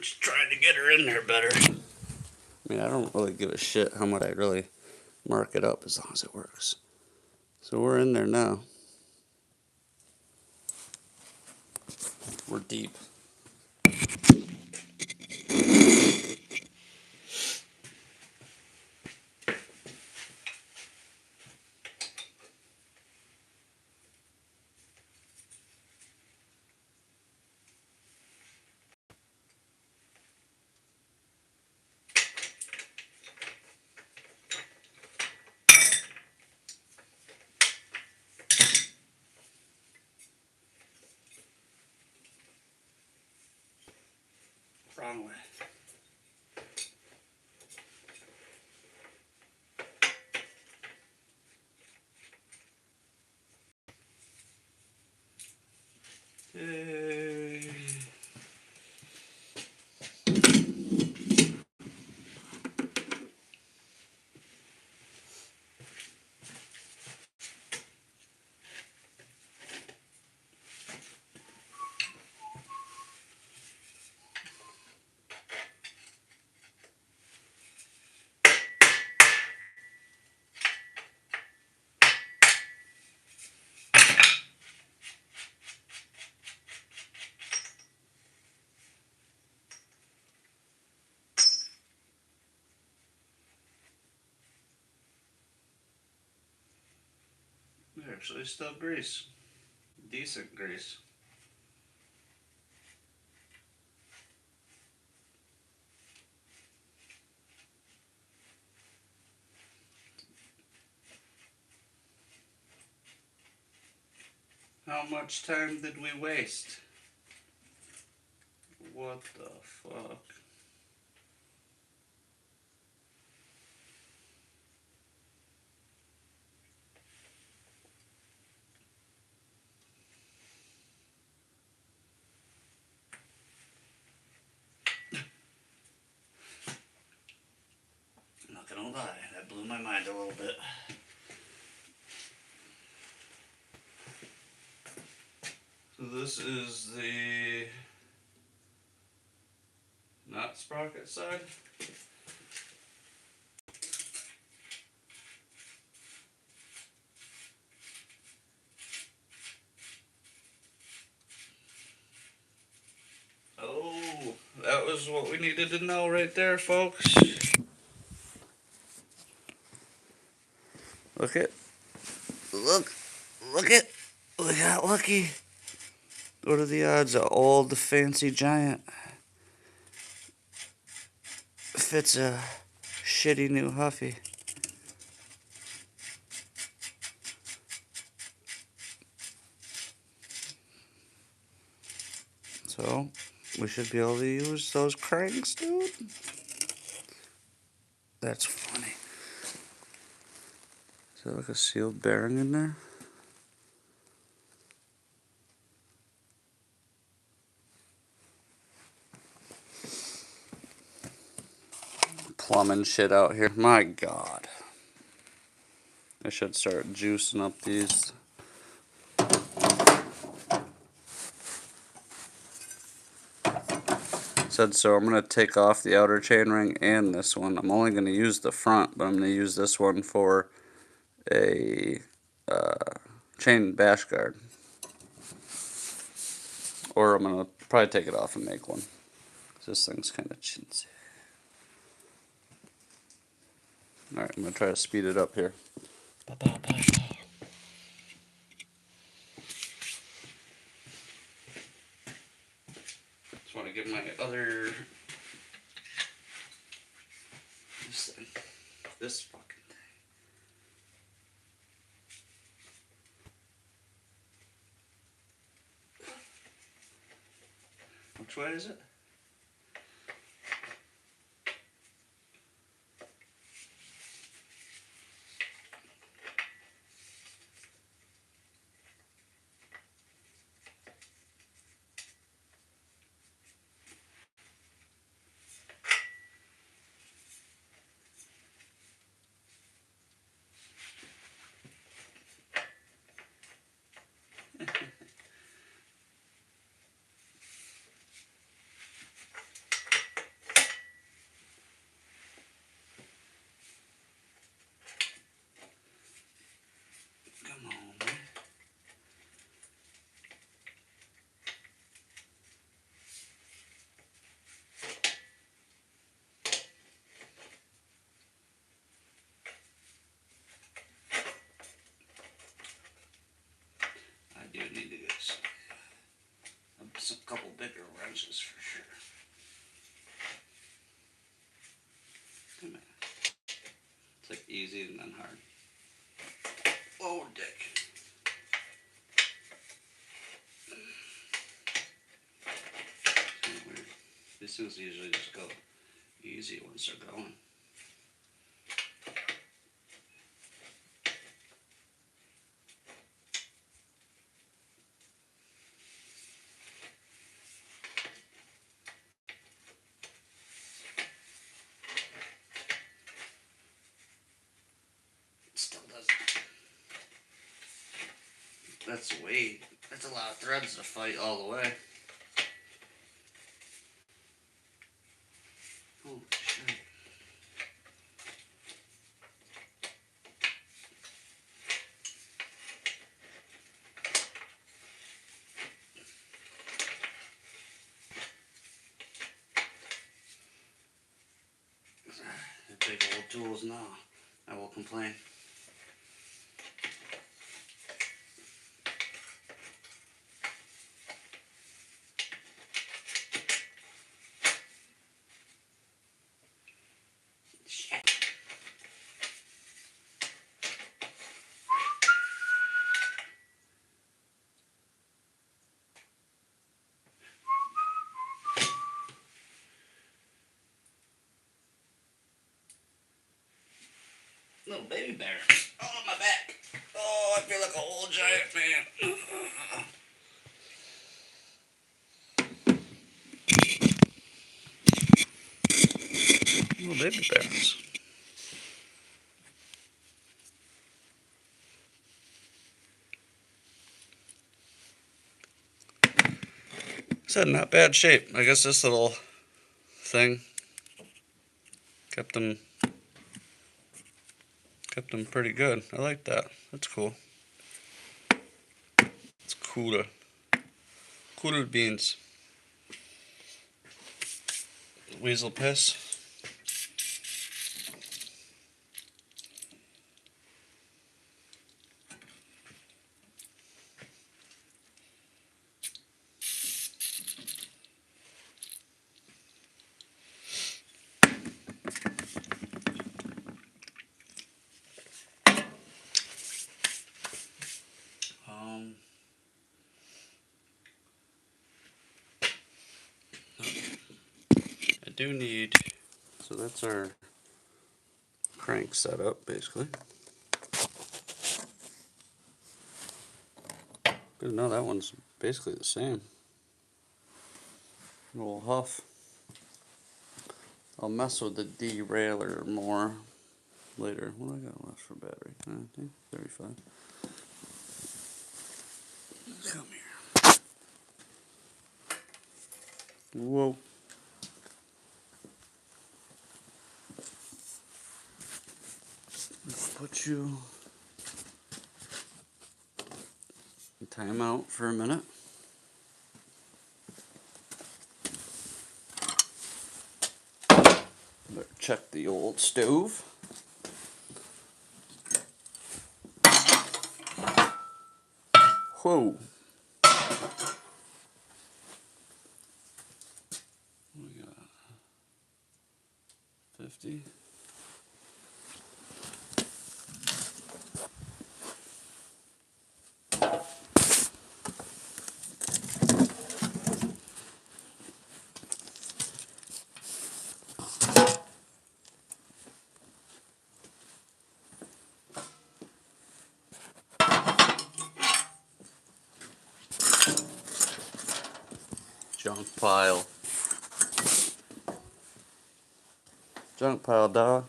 Just trying to get her in there better. I mean, I don't really give a shit how much I really mark it up as long as it works. So we're in there now. We're deep. wrong way. Yay. They're actually still grease. Decent grease. How much time did we waste? What the fuck? I'm not gonna lie, that blew my mind a little bit. So this is the not sprocket side. Oh, that was what we needed to know right there, folks. Look it. Look it. We got lucky. What are the odds of old fancy giant fits a shitty new Huffy? So, we should be able to use those cranks, dude. That's funny. Is there like a sealed bearing in there? Plumbing shit out here. My God. I should start juicing up these. Said so. I'm going to take off the outer chainring and this one. I'm only going to use the front, but I'm going to use this one for a chain bash guard. Or I'm going to probably take it off and make one. This thing's kind of chintzy. Alright, I'm going to try to speed it up here. Just want to get my other... This fucking thing. Which way is it? Come on, man. I do need to get some couple bigger wrenches for sure. Come on. It's like easy and then hard. Oh, dick. Weird. These things usually just go easy once they're going. It still doesn't. That's a lot of threads to fight all the way. Oh, shit. The big old tools now. I will complain. Shit. Little baby bear. Oh, my back. Oh, I feel like a whole giant man. Little baby bears. Said not bad shape. I guess this little thing kept them pretty good. I like that. That's cool. It's cooler. Cooler beans. Weasel piss. I do need, so that's our crank setup basically. Good to know that one's basically the same. A little huff. I'll mess with the derailleur more later. What do I got left for battery? I think 35. Come here. Whoa. Let's put you in timeout for a minute. Better check the old stove. Whoa. What we got? 50. Junk pile. Junk pile, dog.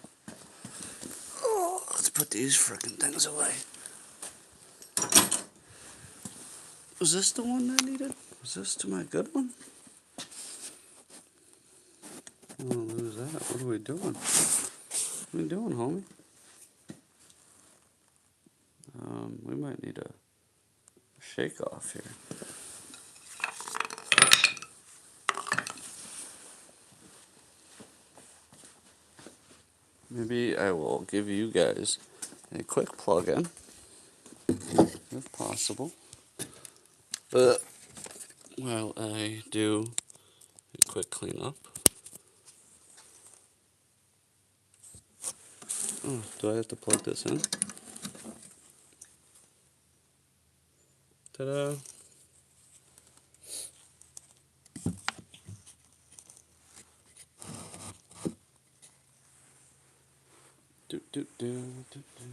Oh, let's put these frickin' things away. Was this the one I needed? Was this to my good one? I don't lose that. What are we doing? What are we doing, homie? We might need a shake off here. Maybe I will give you guys a quick plug-in, if possible. But while I do a quick cleanup. Oh, do I have to plug this in? Ta-da! Do, do, do, do, do.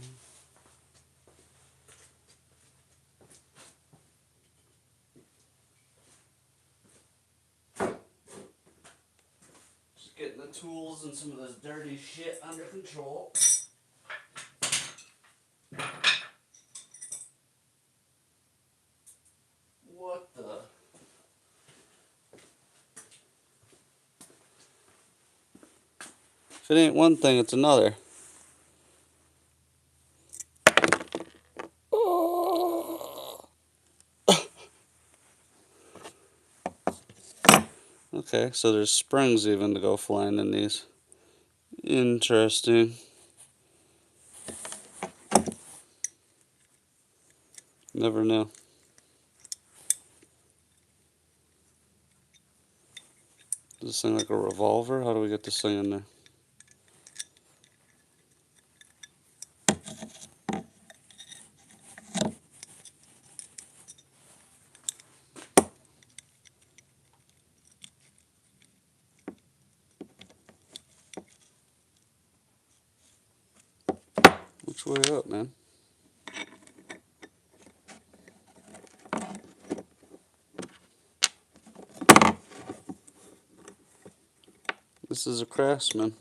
Just getting the tools and some of this dirty shit under control. What the? If it ain't one thing, it's another. Okay, so there's springs even to go flying in these. Interesting. Never knew. Is this thing like a revolver? How do we get this thing in there? Which way up, man? This is a craftsman.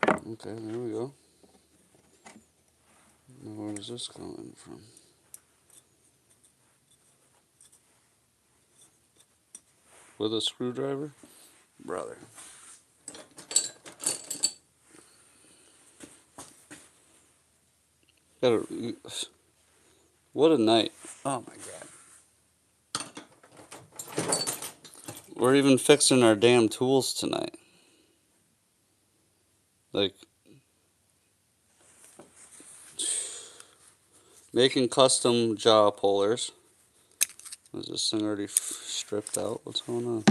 Okay, there we go. Now where does this go in from? With a screwdriver? Brother. What a night. Oh my god. We're even fixing our damn tools tonight. Like, making custom jaw pullers. Is this thing already stripped out? What's going on?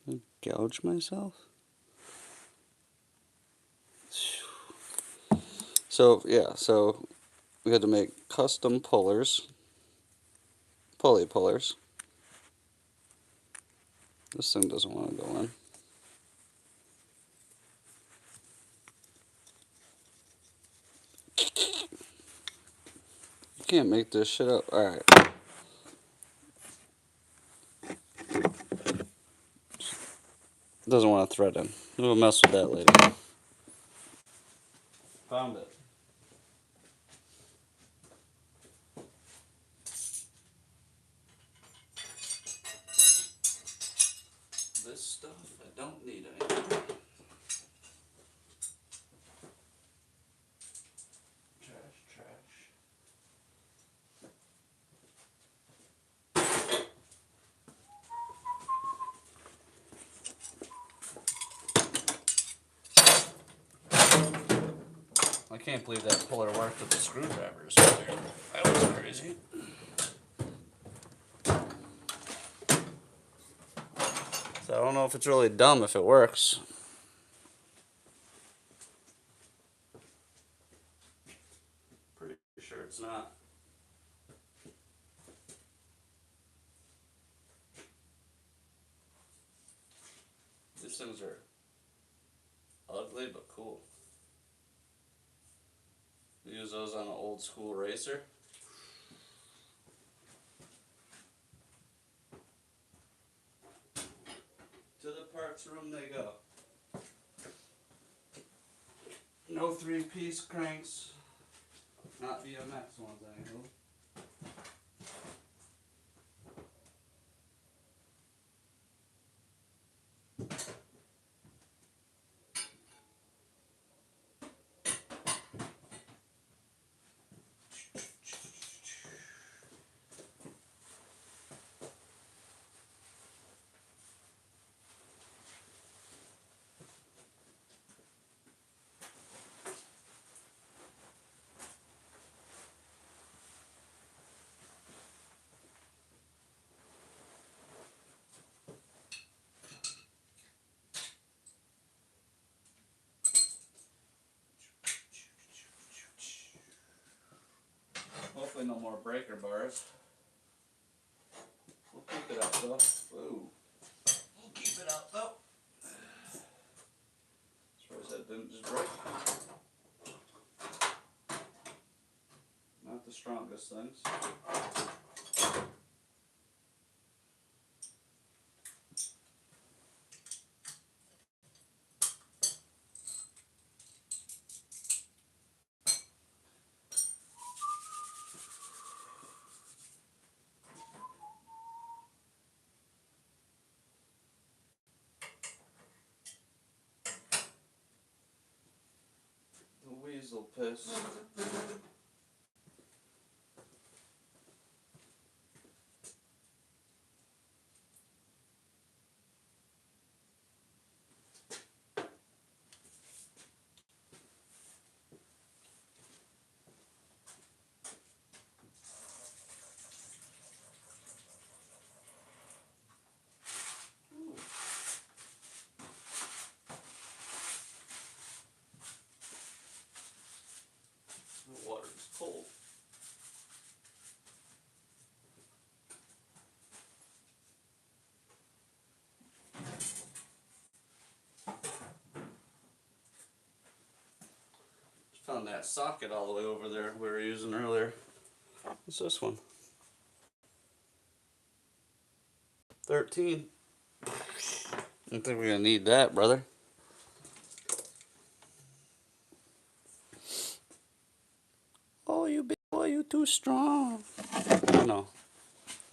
Did I gouge myself? So, yeah, so we had to make custom pullers. Pulley pullers. This thing doesn't want to go in. You can't make this shit up. Alright. Doesn't want to thread in. We'll mess with that later. Found it. This stuff I don't need anymore. Trash. I can't believe that puller worked with the screwdrivers either. That was crazy. So I don't know if it's really dumb if it works. Pretty sure it's not. These things are ugly but cool. Use those on an old school racer. To the parts room they go. No 3-piece cranks. Not BMX ones, anyway. Hopefully no more breaker bars. We'll keep it up. stuff. Ooh. We'll keep it out though. Surprised that didn't just break. Not the strongest things. The weasel piss. The water's cold. Found that socket all the way over there we were using earlier. What's this one? 13. I don't think we're gonna need that, brother. Oh, you big boy, you too strong. I know.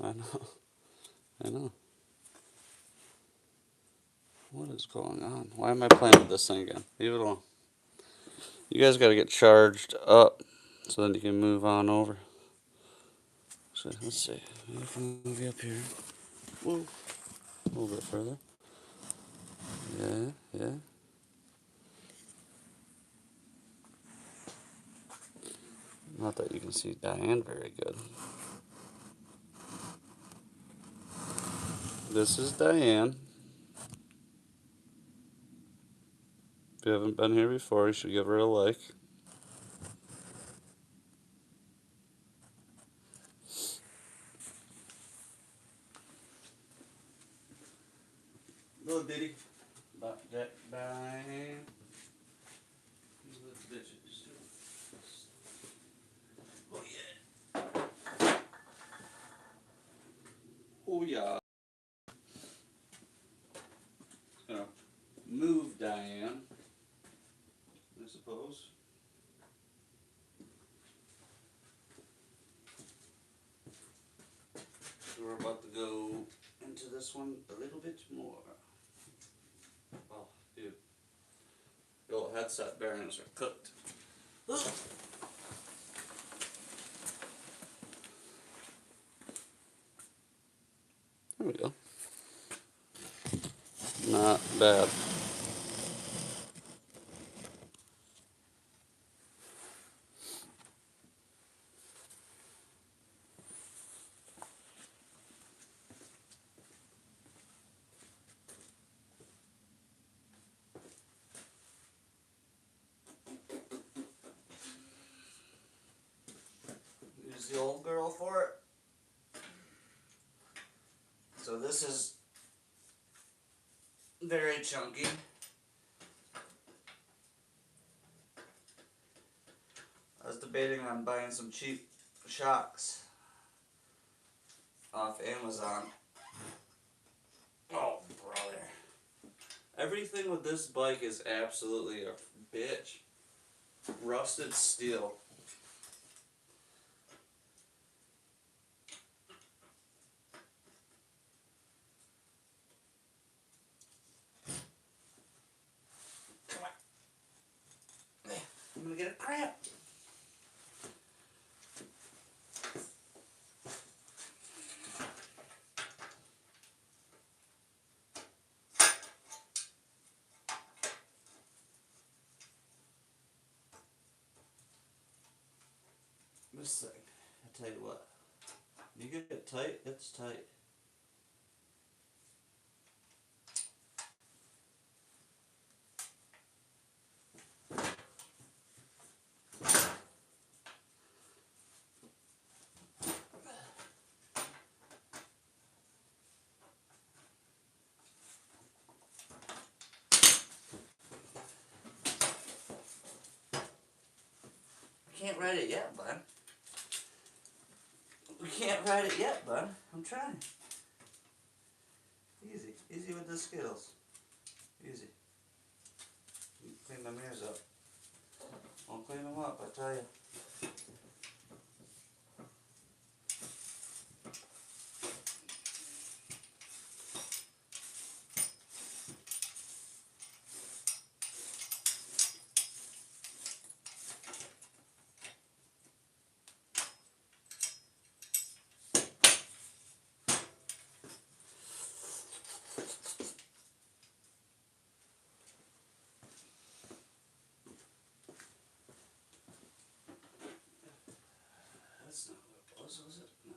I know. I know. What is going on? Why am I playing with this thing again? Leave it alone. You guys gotta get charged up so then you can move on over. So let's see. Maybe if I move you up here. Whoa. A little bit further. Yeah, yeah. Not that you can see Diane very good. This is Diane. If you haven't been here before, you should give her a like. Little ditty. About that Diane. These little bitches. Oh yeah. Oh yeah. Just gonna move Diane, I suppose. So we're about to go into this one a little bit more. Oh, dude. The old headset bearings are cooked. Ugh. There we go. Not bad. Use the old girl for it. So this is very chunky. I was debating on buying some cheap shocks off Amazon. Oh, brother. Everything with this bike is absolutely a bitch. Rusted steel. I'm gonna get a cramp. This thing, I tell you what, you get it tight, it's tight. ride it yet, bud. We can't ride it yet, bud. I'm trying. Easy. Easy with the Skittles. Easy. Clean my mirrors up. I'll clean them up, I tell you. That's not what it was it? No.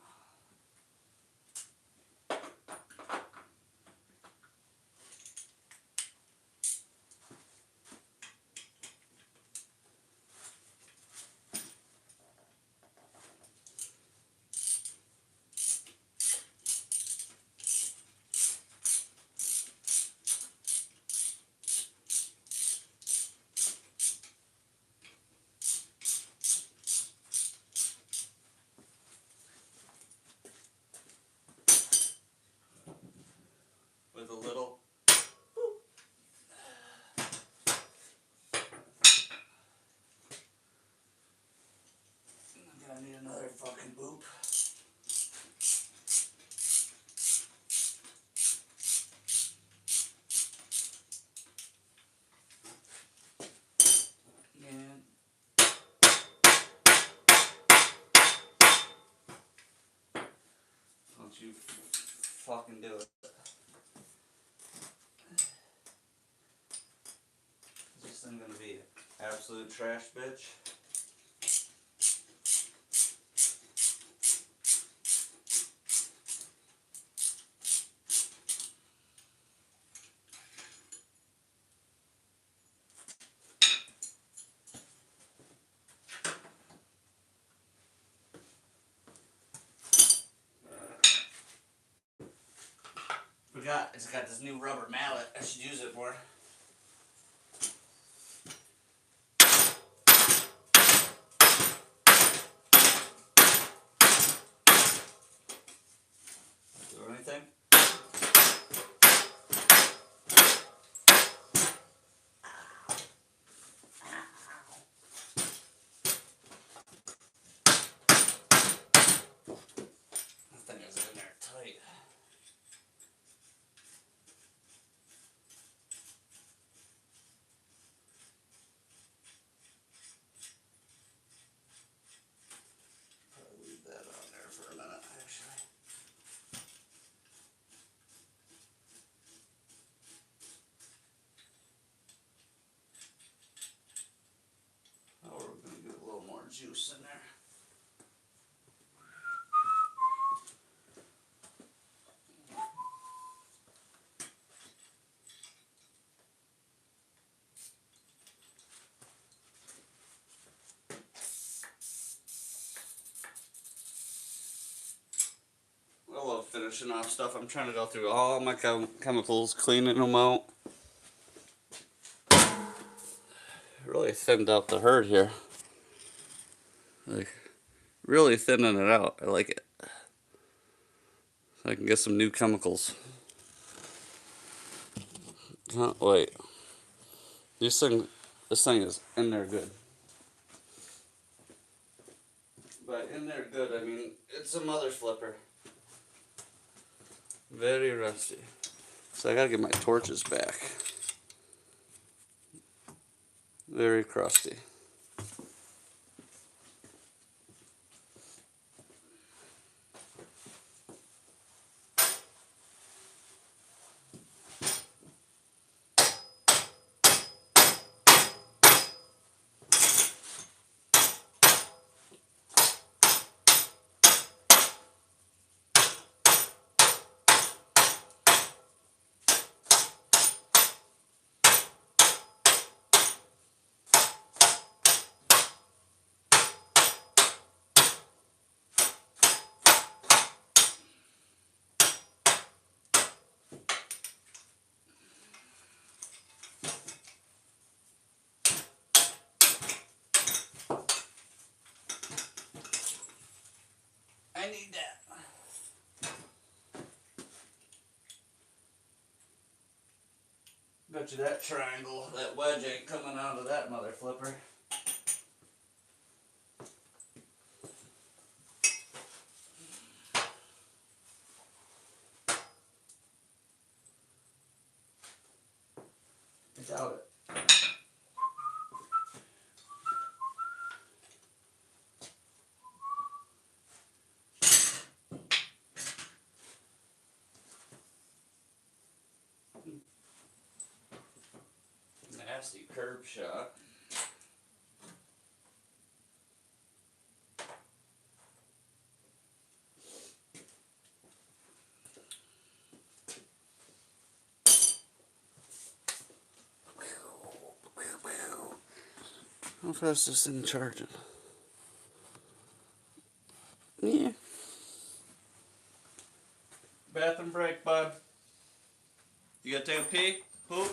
With a little boop. I'm gonna need another fucking boop. Man. Don't you fucking do it. Is this thing gonna be an absolute trash bitch? Forgot, it's got this new rubber mallet. I should use it more. Do anything? That thing is in there tight. Probably leave that on there for a minute, actually. Oh, we're going to get a little more juice in there. I love finishing off stuff. I'm trying to go through all my chemicals, cleaning them out. Really thinned out the herd here. Like, really thinning it out. I like it. So I can get some new chemicals. Can't wait. This thing is in there good. By in there good, I mean it's a mother flipper. Very rusty. So I gotta get my torches back. Very crusty. I need that. Bet you that triangle, that wedge ain't coming out of that mother flipper. I doubt it. Nasty curb shot. How fast is this thing charging? Yeah. Bathroom break, bud. You gotta take a pee? Poop?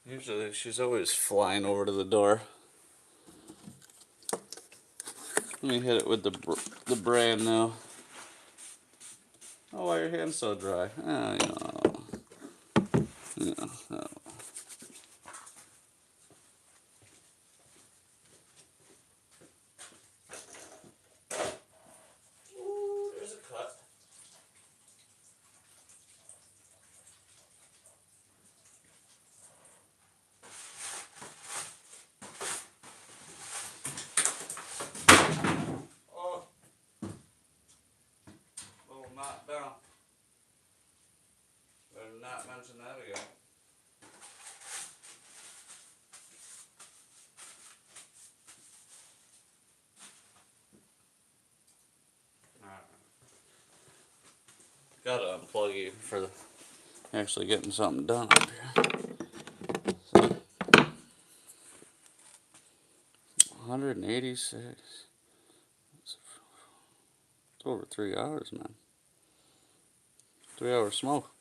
Usually she's always flying over to the door. Let me hit it with the brand now. Oh, why are your hands so dry? Oh, you know. Oh. Ooh, there's a cut. Oh, little knot down. Better not mention that again. Gotta unplug you for actually getting something done up here. So, 186. It's over 3 hours, man. 3 hours smoke.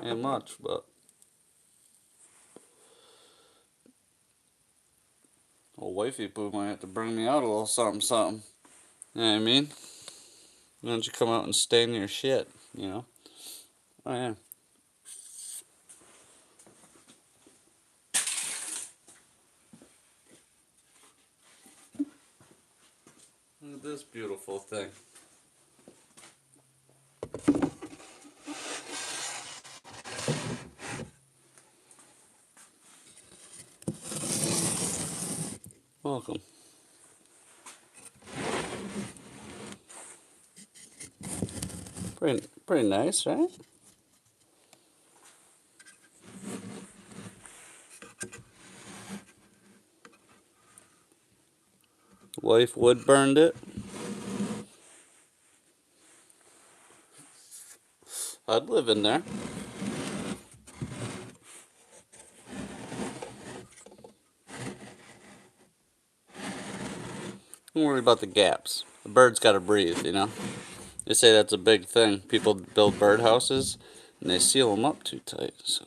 Ain't much, but old wifey poo might have to bring me out a little something, something. You know what I mean? Why don't you come out and stain your shit, you know? Oh, yeah. Look at this beautiful thing. Welcome. Pretty nice, right? Wife wood burned it. I'd live in there. Don't worry about the gaps. The bird's got to breathe, you know? They say that's a big thing. People build birdhouses and they seal them up too tight, so.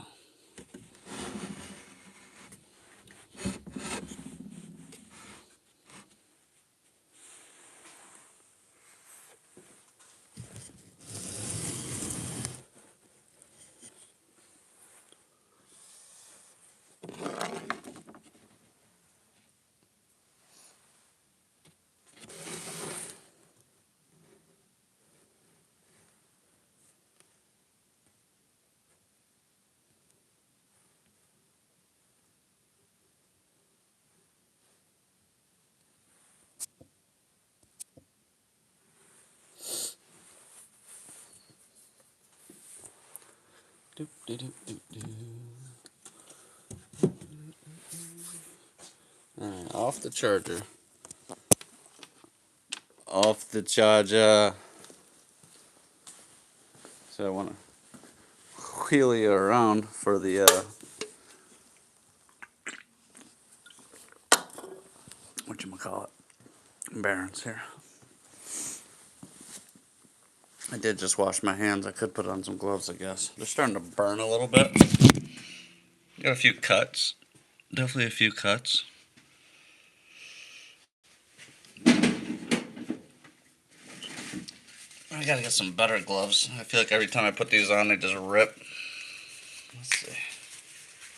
Doop, doop, doop, doop, doop. Alright, off the charger. Off the charger. So I want to wheel you around for the whatchamacallit, bearings here. I did just wash my hands. I could put on some gloves, I guess. They're starting to burn a little bit. Got a few cuts. Definitely a few cuts. I gotta get some better gloves. I feel like every time I put these on, they just rip. Let's see.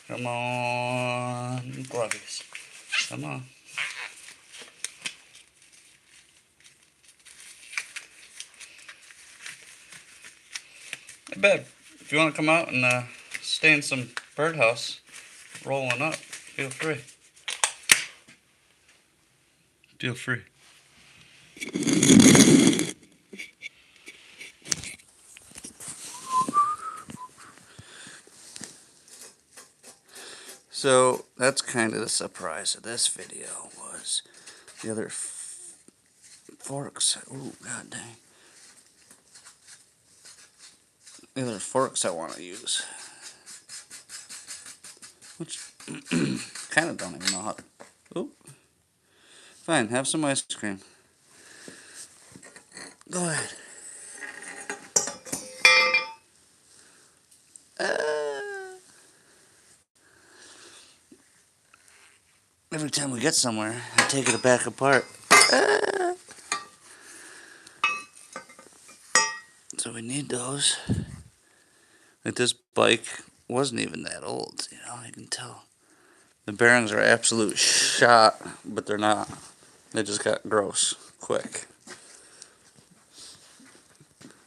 Come on, glovies. Come on. Hey, babe, if you want to come out and stay in some birdhouse, rolling up, feel free. Feel free. So that's kind of the surprise of this video was the other forks. Ooh, god dang. The other forks I want to use, which kind of don't even know how to. Ooh, fine. Have some ice cream. Go ahead. Every time we get somewhere, I take it back apart. So we need those. Like this bike wasn't even that old, you know, you can tell. The bearings are absolute shot, but they're not. They just got gross quick.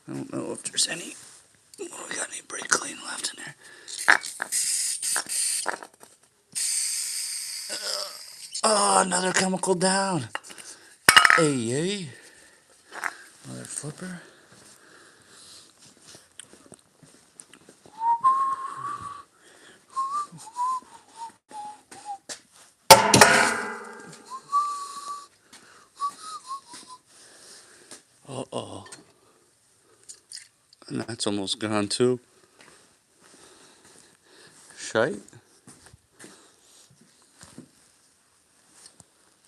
I don't know if there's any. Oh, we got any brake clean left in there. Oh, another chemical down. Hey. Another flipper. Uh-oh. And that's almost gone too. Shite.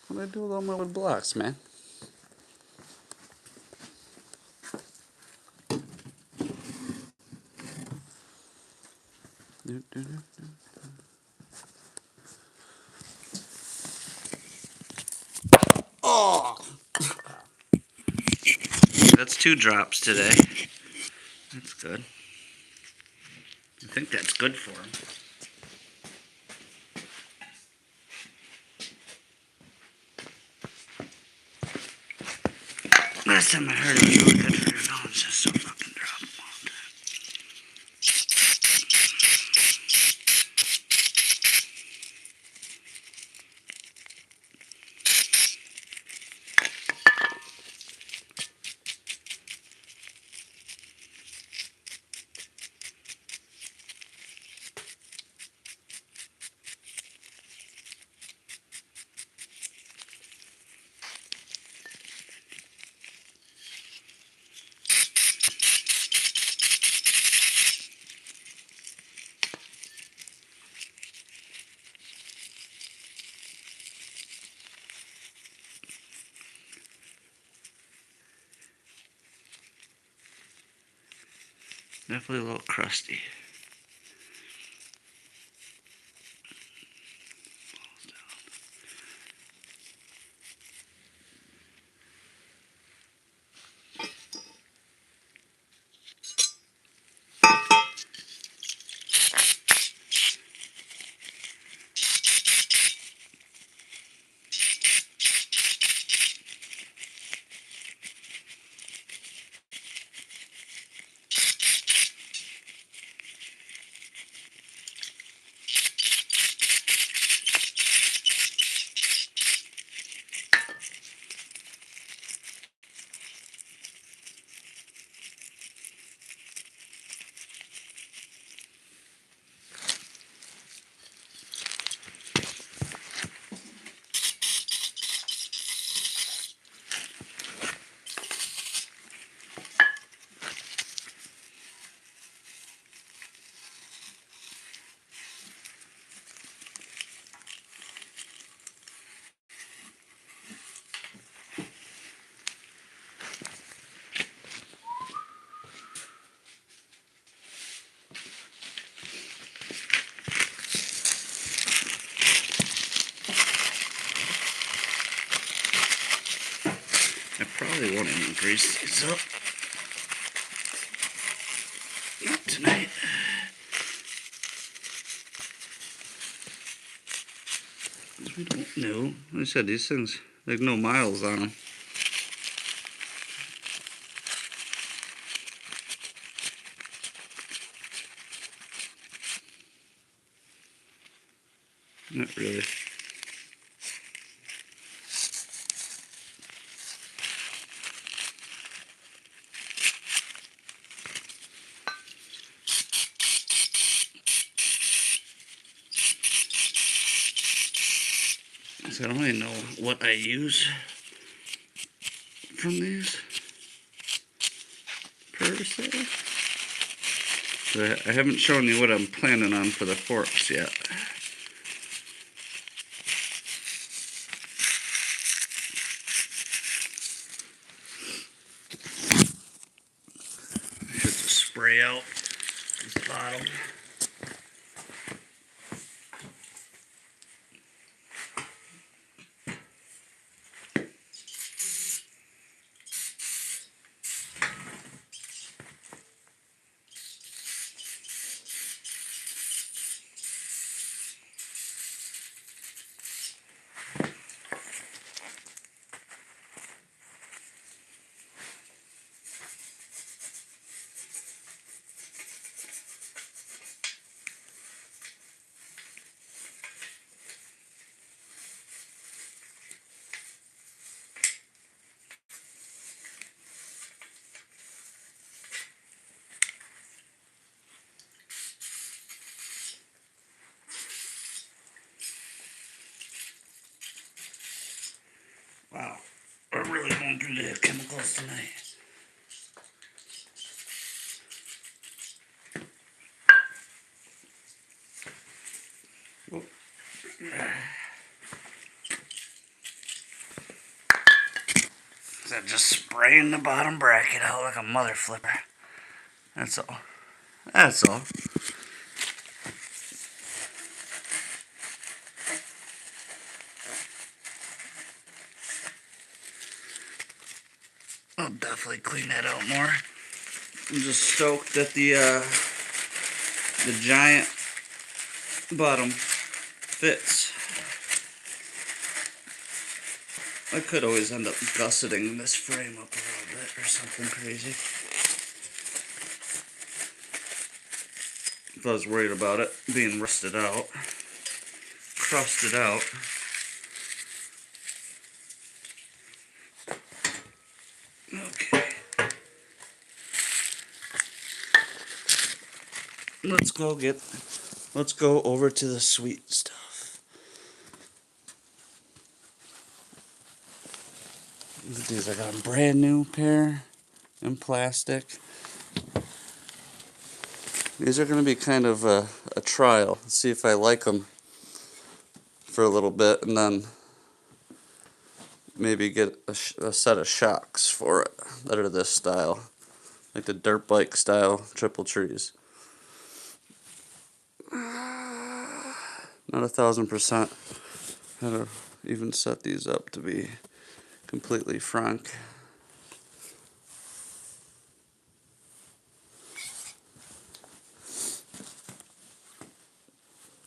What do I do with all my wood blocks, man? Oh! That's 2 drops today. That's good. I think that's good for him. Last time I heard it was really good for your bones, just so fucking drop them all the time. Definitely a little crusty. grease these up. Not tonight. We don't know. Like I said, these things, there's no miles on them. Not really. So I don't really know what I use from these per se. But I haven't shown you what I'm planning on for the forks yet. I should just spray out the bottom. Wow, we're really going through the chemicals tonight. Oh. Is that just spraying the bottom bracket out like a mother flipper? That's all. That's all. I'll definitely clean that out more. I'm just stoked that the giant bottom fits. I could always end up gusseting this frame up a little bit or something crazy. If I was worried about it being rusted out, crusted out. Okay. Let's go over to the sweet stuff. Look at these, I got a brand new pair in plastic. These are going to be kind of a trial. Let's see if I like them for a little bit and then maybe get a set of shocks for it that are this style. Like the dirt bike style triple trees. Not 1,000% how to even set these up to be completely frank.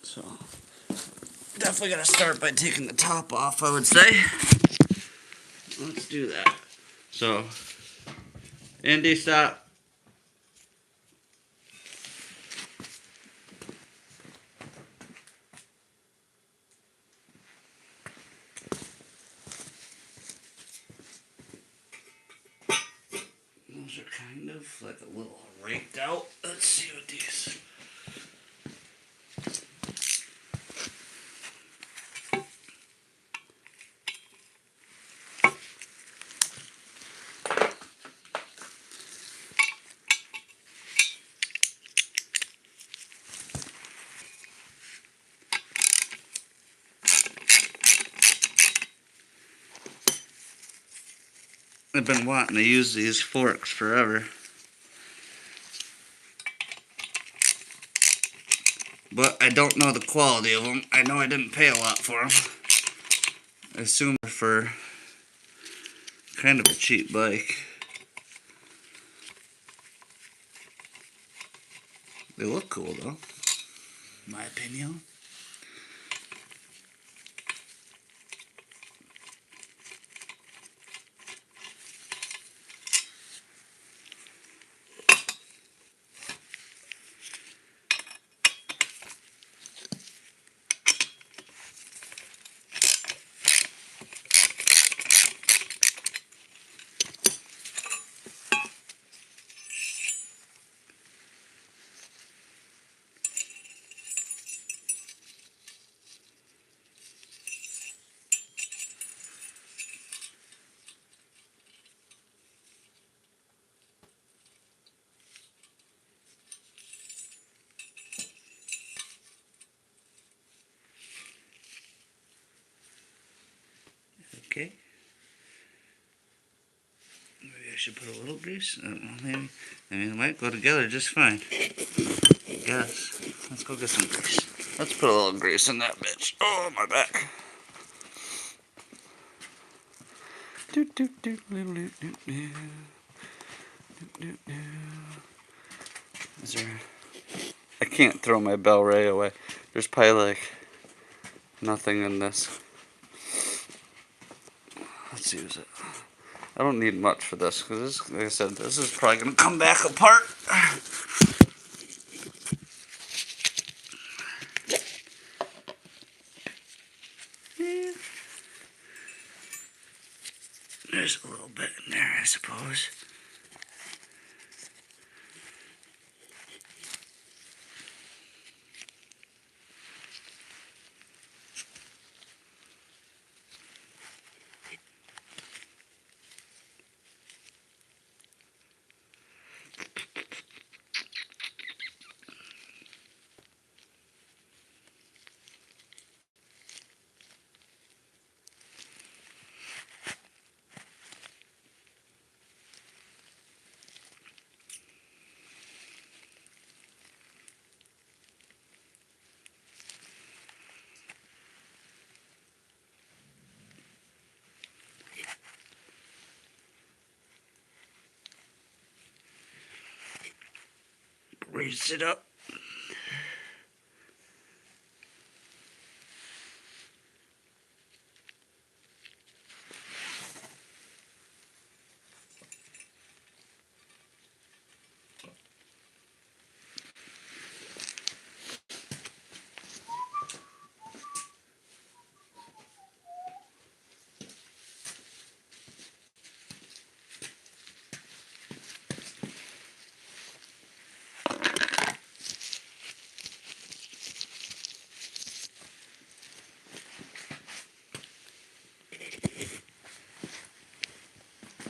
So, definitely gotta start by taking the top off, I would say. Let's do that. So, Indy, stop. Those are kind of like a little raked out. Let's see what these. I've been wanting to use these forks forever. But I don't know the quality of them. I know I didn't pay a lot for them. I assume they're for kind of a cheap bike. They look cool though, in my opinion. Okay. Maybe I should put a little grease. I don't know, maybe. I mean, it might go together just fine. I guess. Let's go get some grease. Let's put a little grease in that bitch. Oh, my back. Is there... I can't throw my bell ray away. There's probably like nothing in this. Let's use it. I don't need much for this because this, like I said, this is probably gonna come back apart. There's a little bit in there, I suppose. Raise it up.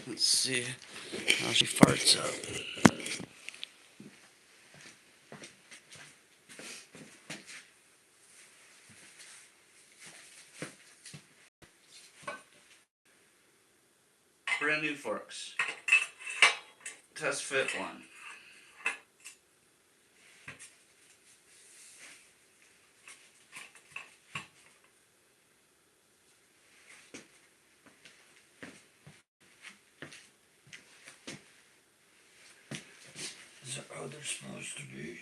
Let's see how she farts up. Brand new forks. Test fit 1. Is that how they're supposed to be?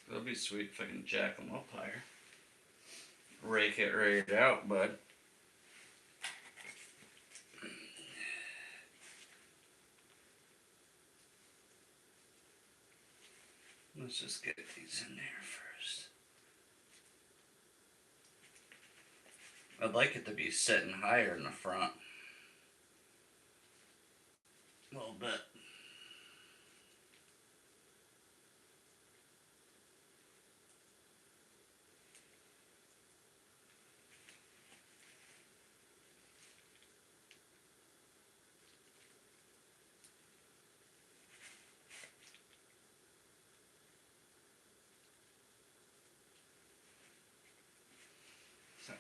That'll be sweet if I can jack them up higher. Rake it right out, bud. Let's just get these in there first. I'd like it to be sitting higher in the front. A little bit.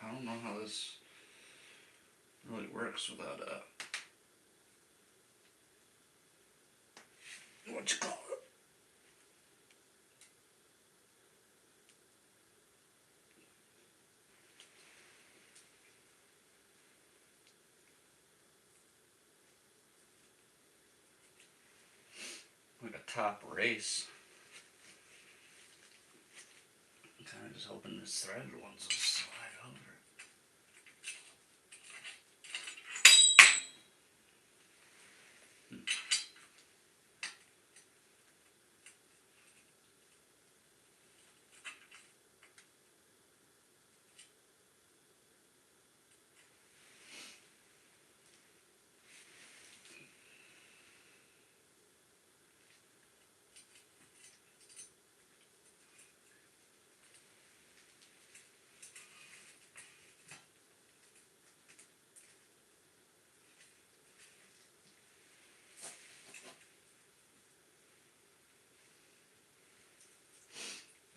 I don't know how this really works without what you call it. Like a top race. I'm kind of just hoping this threaded ones will slide over.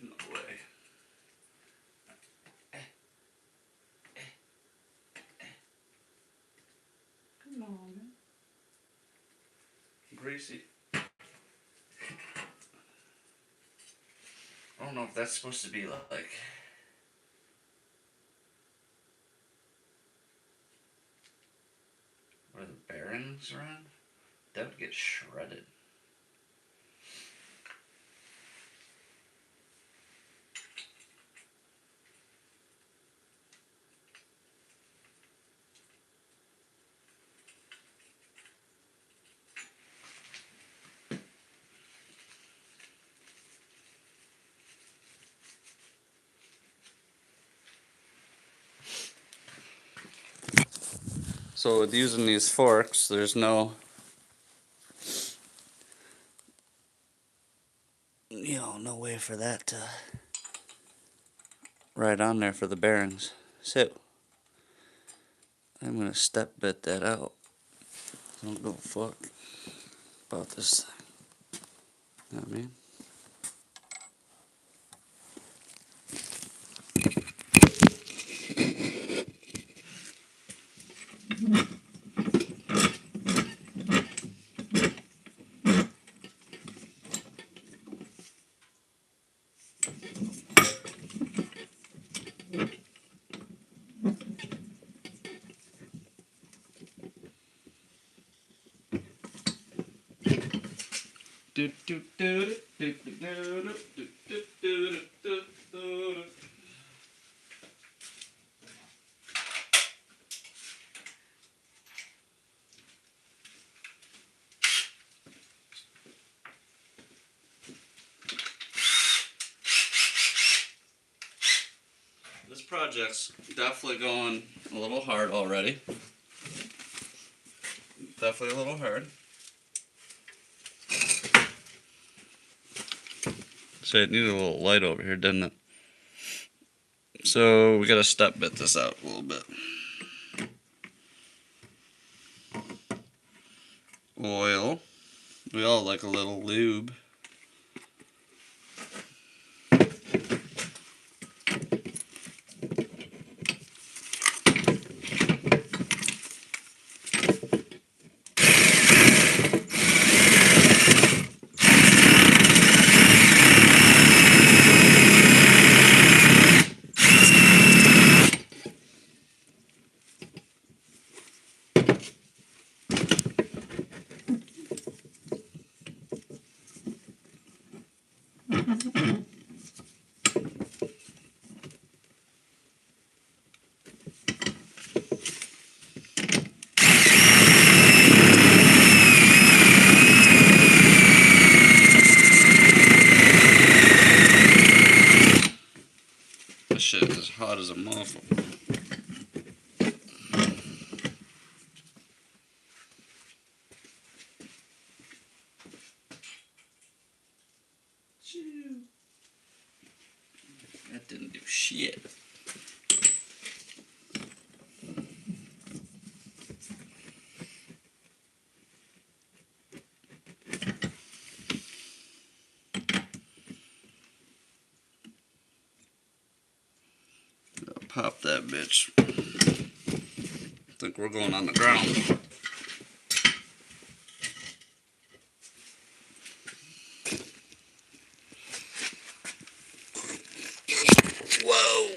No way. Come on. Greasy. I don't know if that's supposed to be like where the bearings are on. That would get shredded. So with using these forks, there's no, no way for that to ride on there for the bearings. So I'm gonna step bit that out. I don't give a fuck about this thing. You know what I mean? This project's definitely going a little hard already. Definitely a little hard. So it needed a little light over here, didn't it? So we gotta step bit this out a little bit. Oil. We all like a little lube. pop that bitch. I think we're going on the ground. Whoa!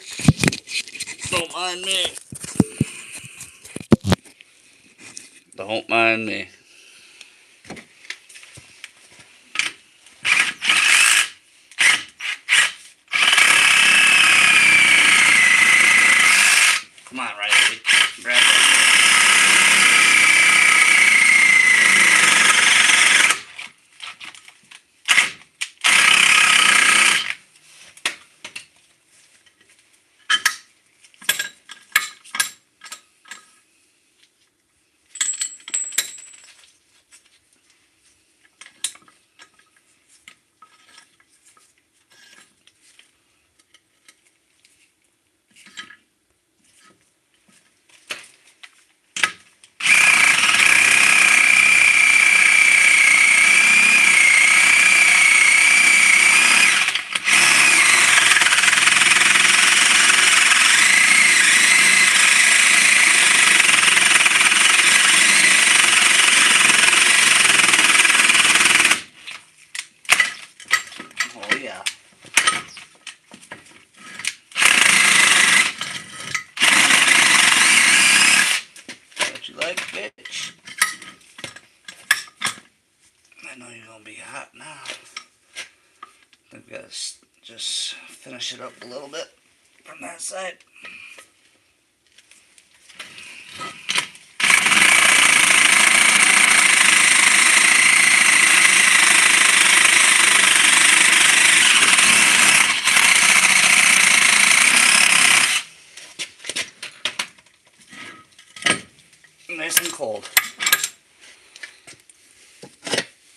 Don't mind me. Don't mind me. Come on, Riley. Grab that. Oh yeah. What you like, bitch? I know you're gonna be hot now. I think we gotta just finish it up a little bit from that side. Nice and cold.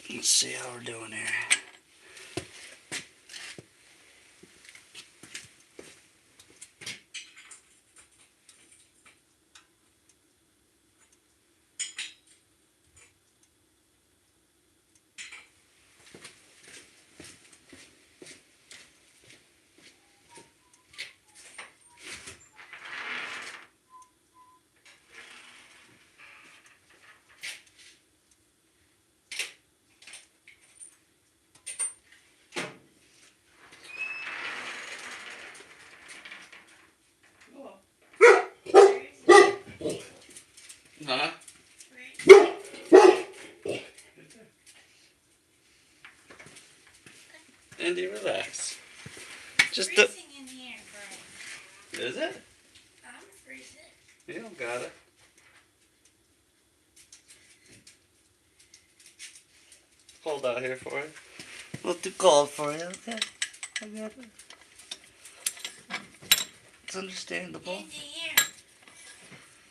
Let's see how we're doing here. Huh? Andy, relax. Just the. In here, bro. Is it? I'm freezing. You don't got it. Hold out here for you. A little too cold for you, okay? I got it. It's understandable. Andy, here.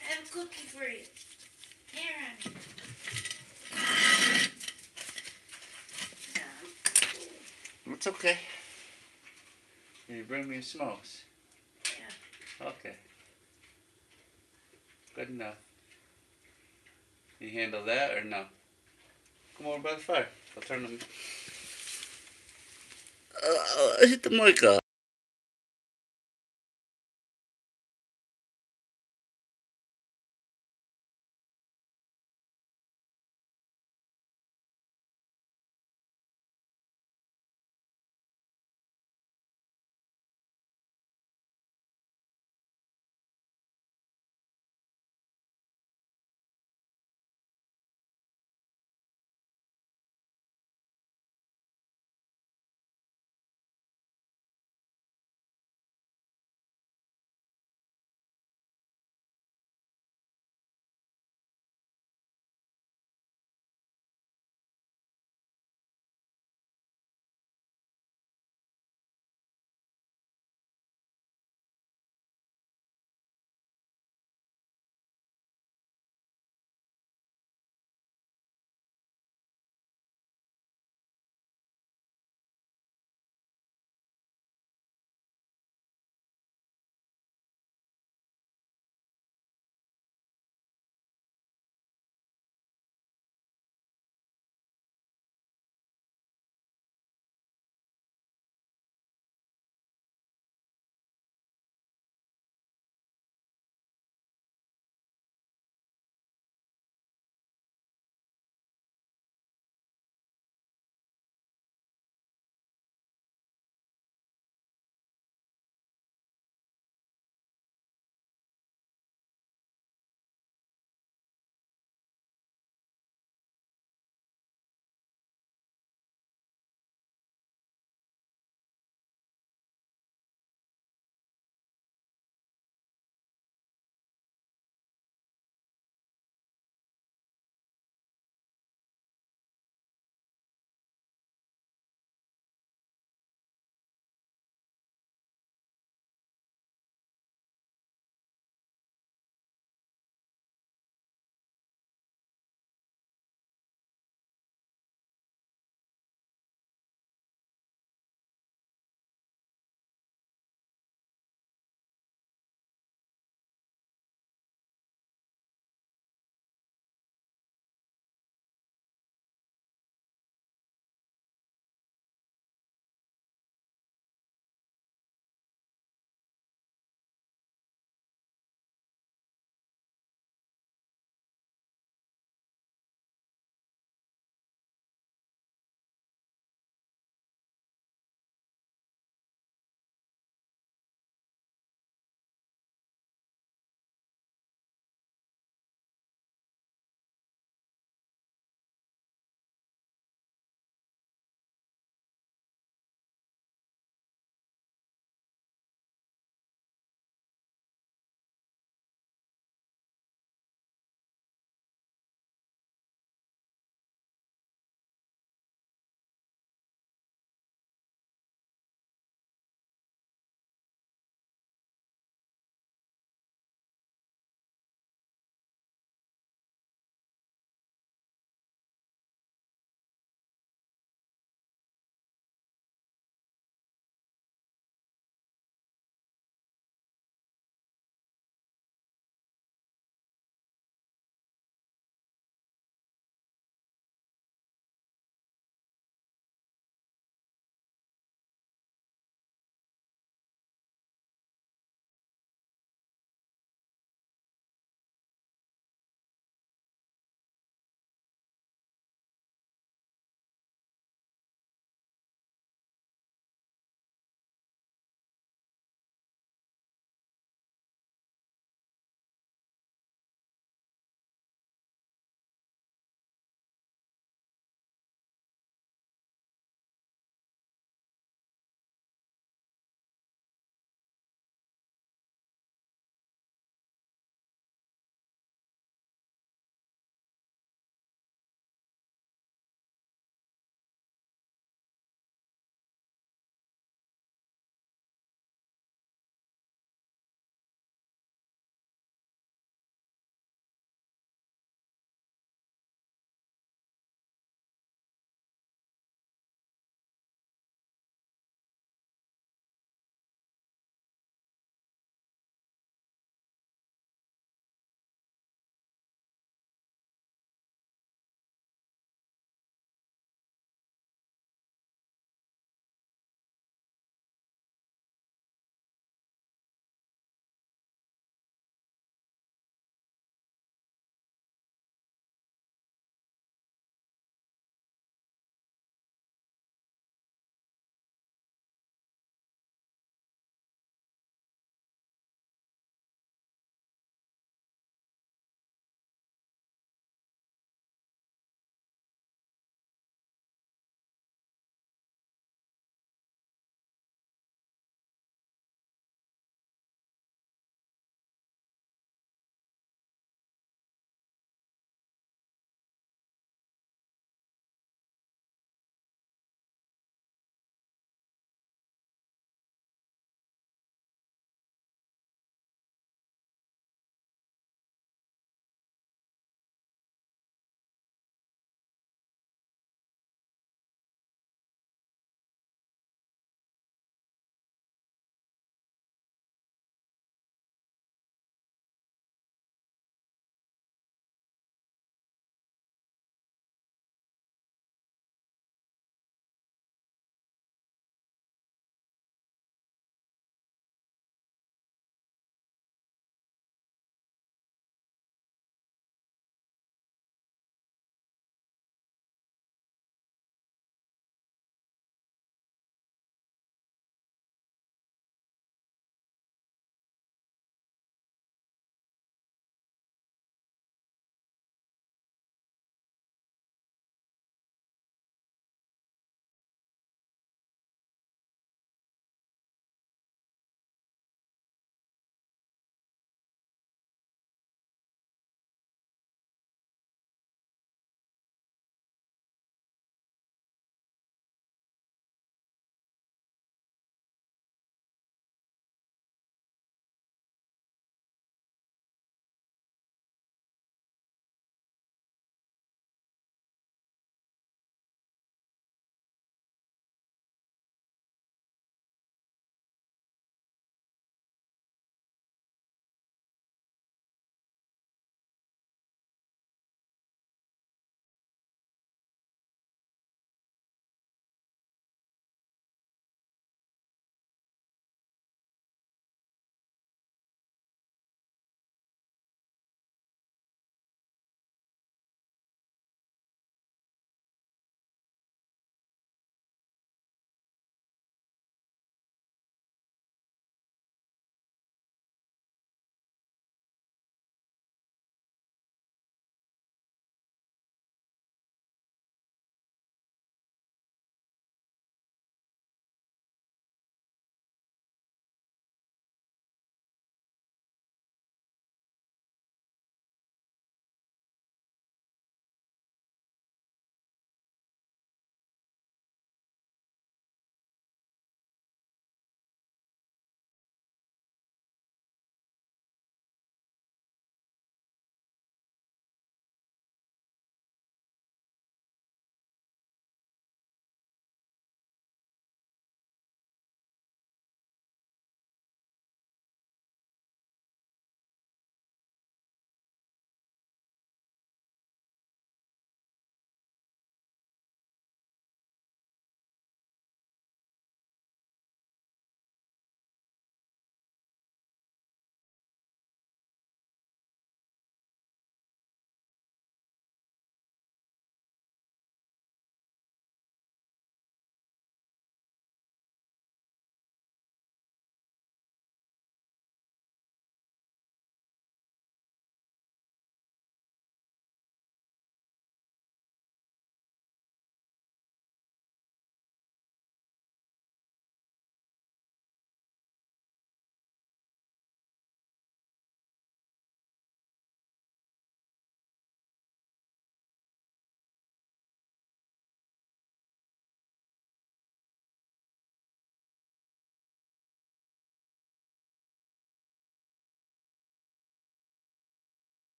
I have a cookie for you. Here, honey. It's okay. Can you bring me smokes? Yeah. Okay. Good enough. You handle that or no? Come over by the fire. I'll turn them. Hit the mic up.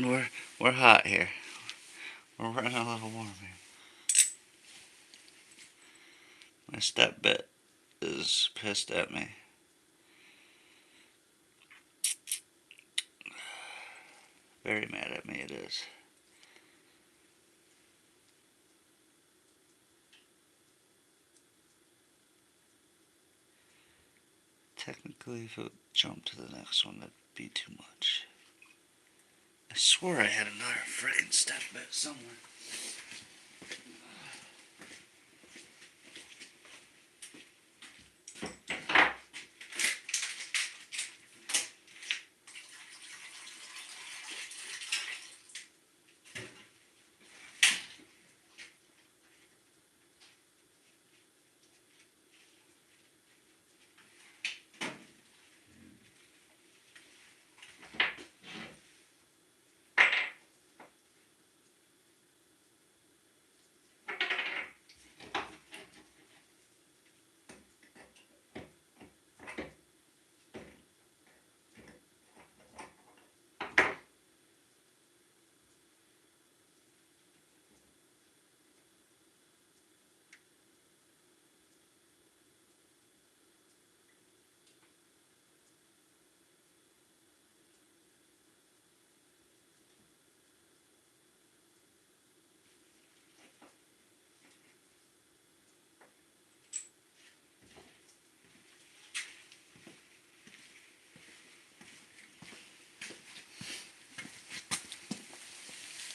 We're hot here. We're running a little warm here. My stepbit is pissed at me. Very mad at me, it is. Technically, if it would jump to the next one, that'd be too much. I swore I had another frickin' stepbit somewhere.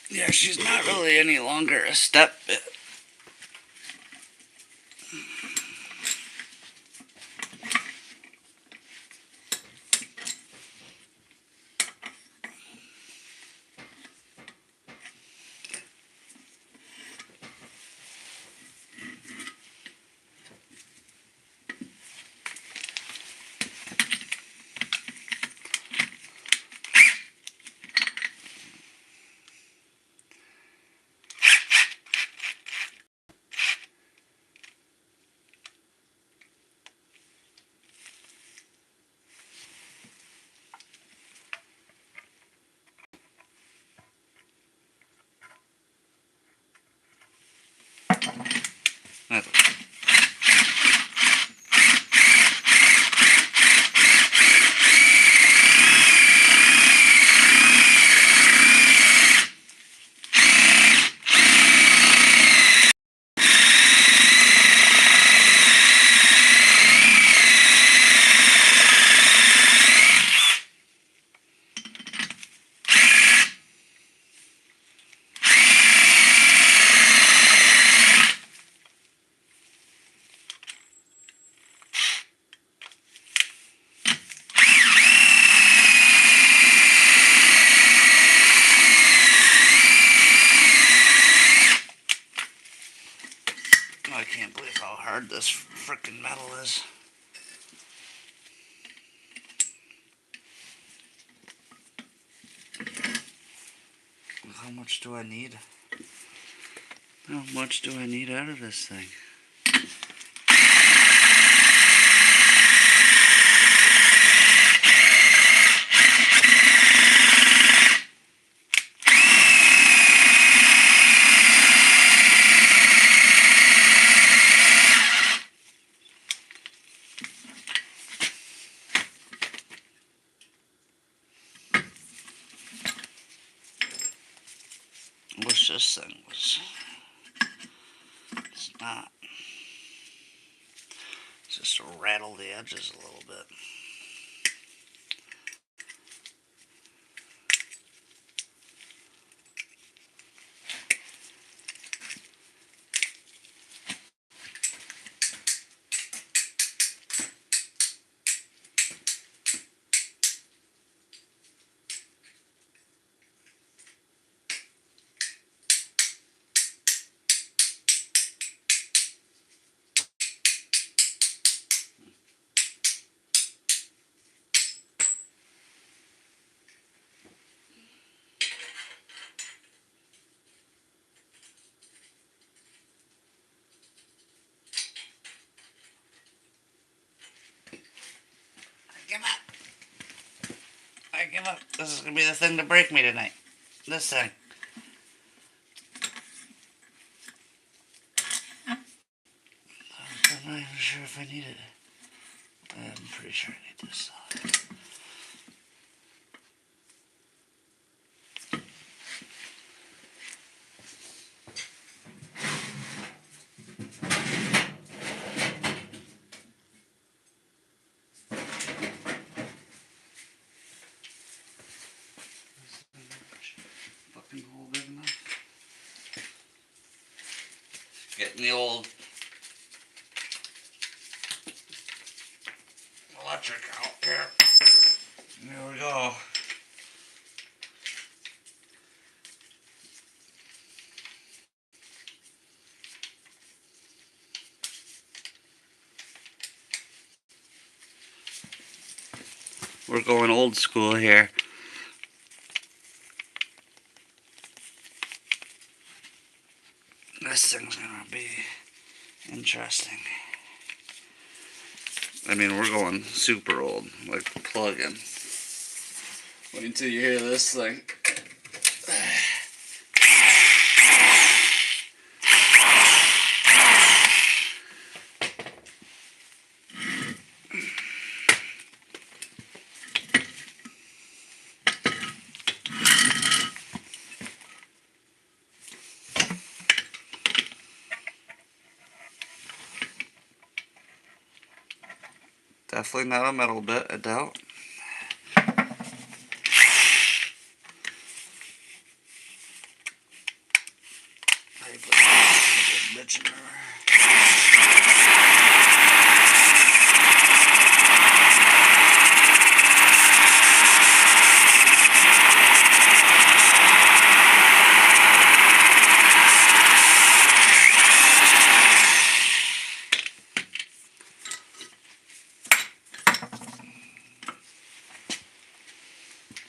Yeah, she's not really any longer a stepbit. I can't believe how hard this frickin' metal is. How much do I need? How much do I need out of this thing? Wish this thing was. It's not. It's just to rattle the edges a little bit. I give up. I give up. This is gonna be the thing to break me tonight. This thing. I'm not even sure if I need it. I'm pretty sure I need this side. Fucking hole big enough. Getting the old electric out here. There we go. We're going old school here. This thing's gonna be interesting. I mean, we're going super old, like plug-in. Wait until you hear this thing. Definitely not a metal bit, I doubt. Bitch in there.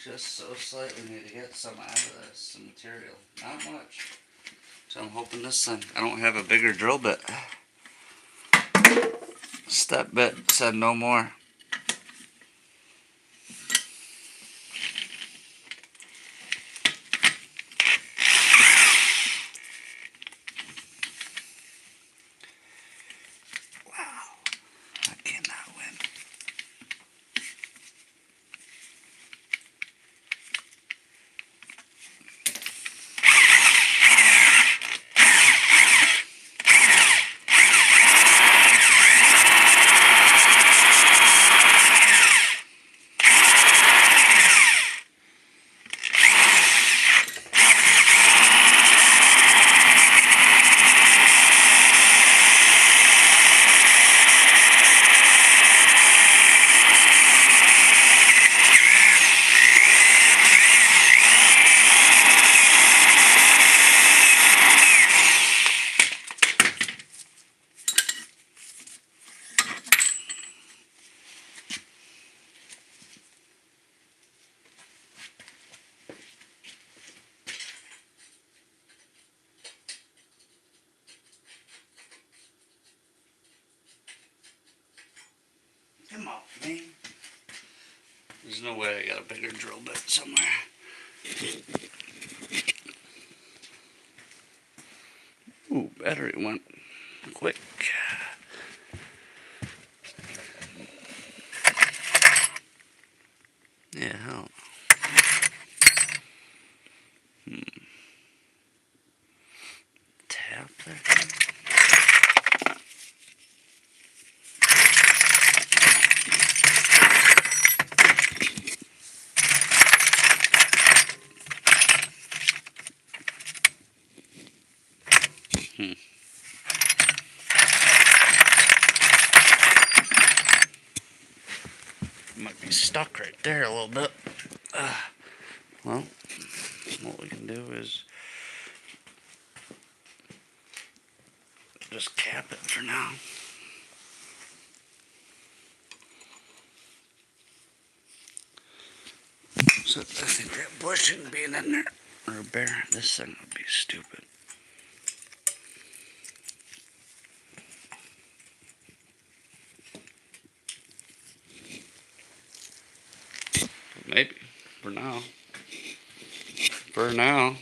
Just so slightly need to get some out of this, some material. Not much. So I'm hoping this thing, I don't have a bigger drill bit. Step bit said no more. Wow, I cannot win. Come on, man. There's no way I got a bigger drill bit somewhere. Ooh, battery went quick. Yeah, hell. Tap there. Might be stuck right there a little bit. Well, what we can do is just cap it for now. So I think that bushing being in there, or a bear, this thing would be stupid. Maybe, for now. For now.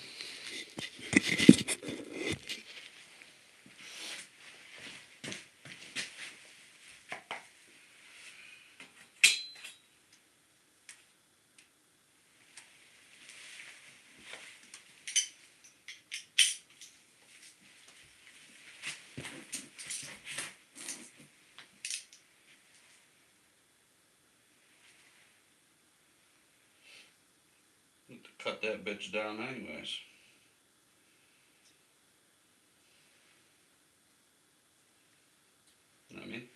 Cut that bitch down anyways. You know what I mean?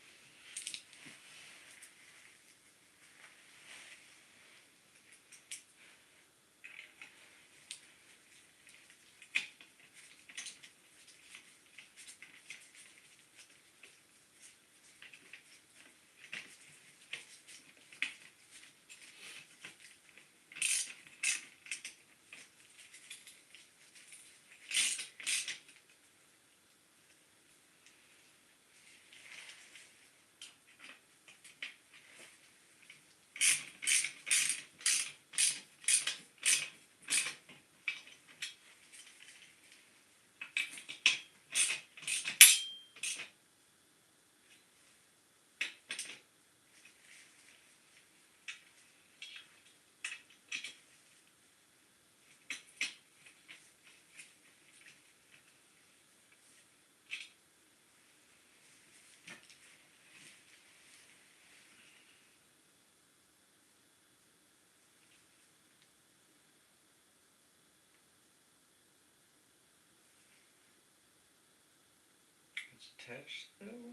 It's attached though.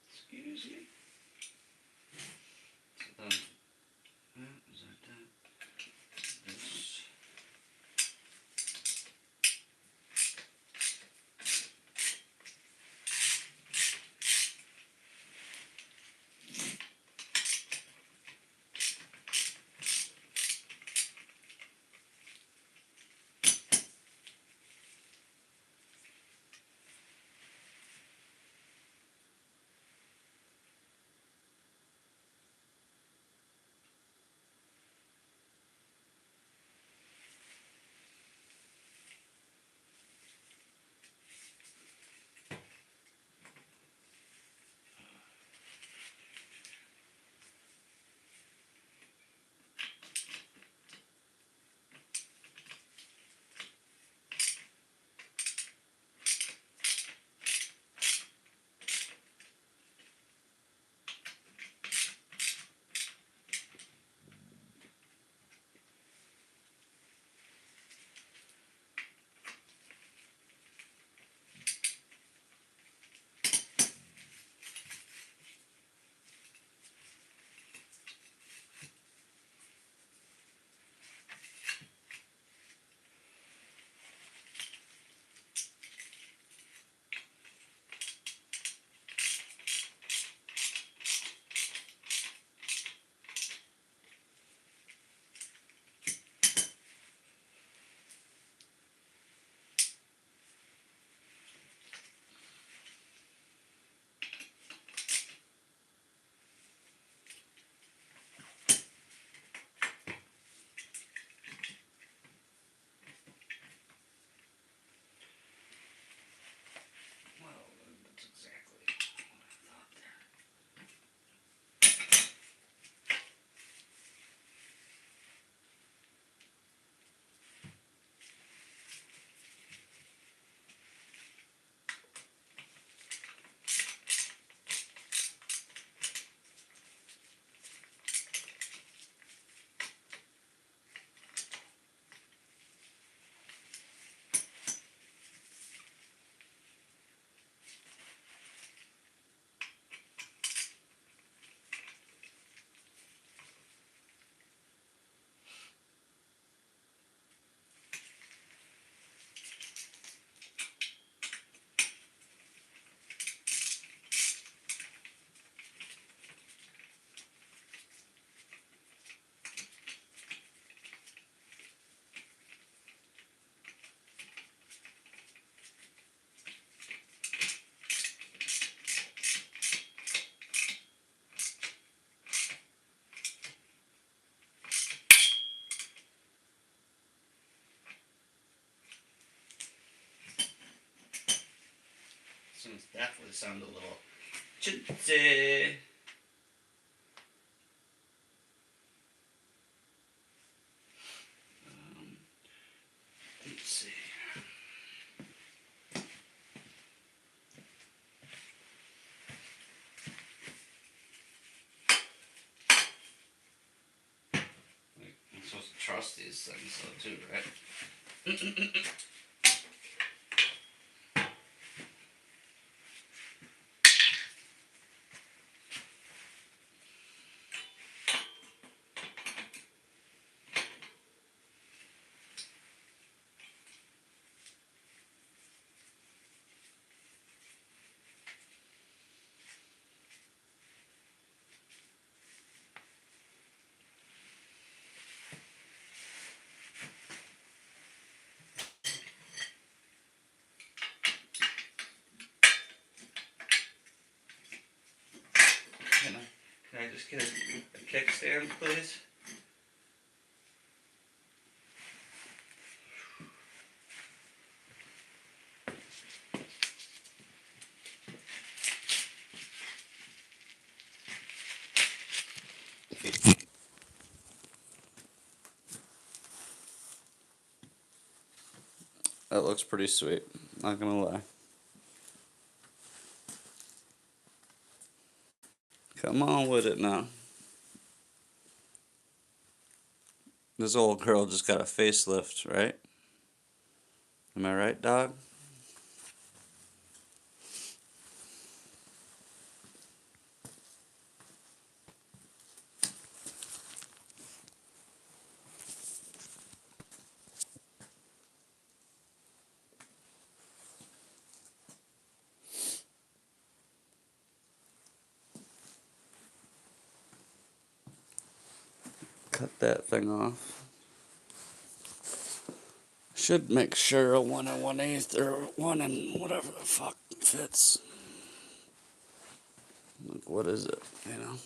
Excuse me. So is that that? This. things definitely sound a little chintzy. Let's see. I'm supposed to trust these things though too, right? Can I just get a kickstand, please? That looks pretty sweet, not gonna lie. Come on with it now. This old girl just got a facelift, right? Am I right, dog? Cut that thing off. Should make sure a 1 1/8 or 1 and whatever the fuck fits. Like, what is it, you know?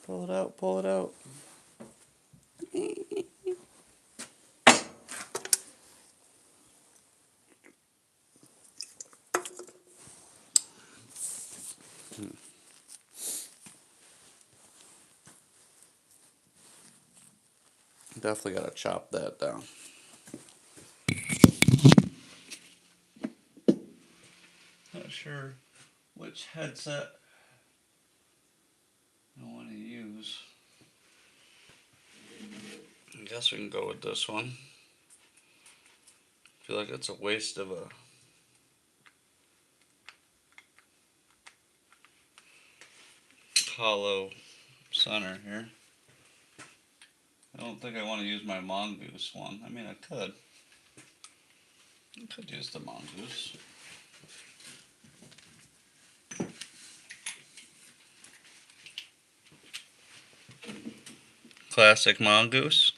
Pull it out, pull it out. Definitely gotta chop that down. Not sure which headset I want to use. I guess we can go with this one. I feel like it's a waste of a hollow center here. I don't think I want to use my mongoose one. I mean, I could. I could use the mongoose. Classic mongoose.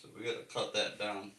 So we gotta cut that down.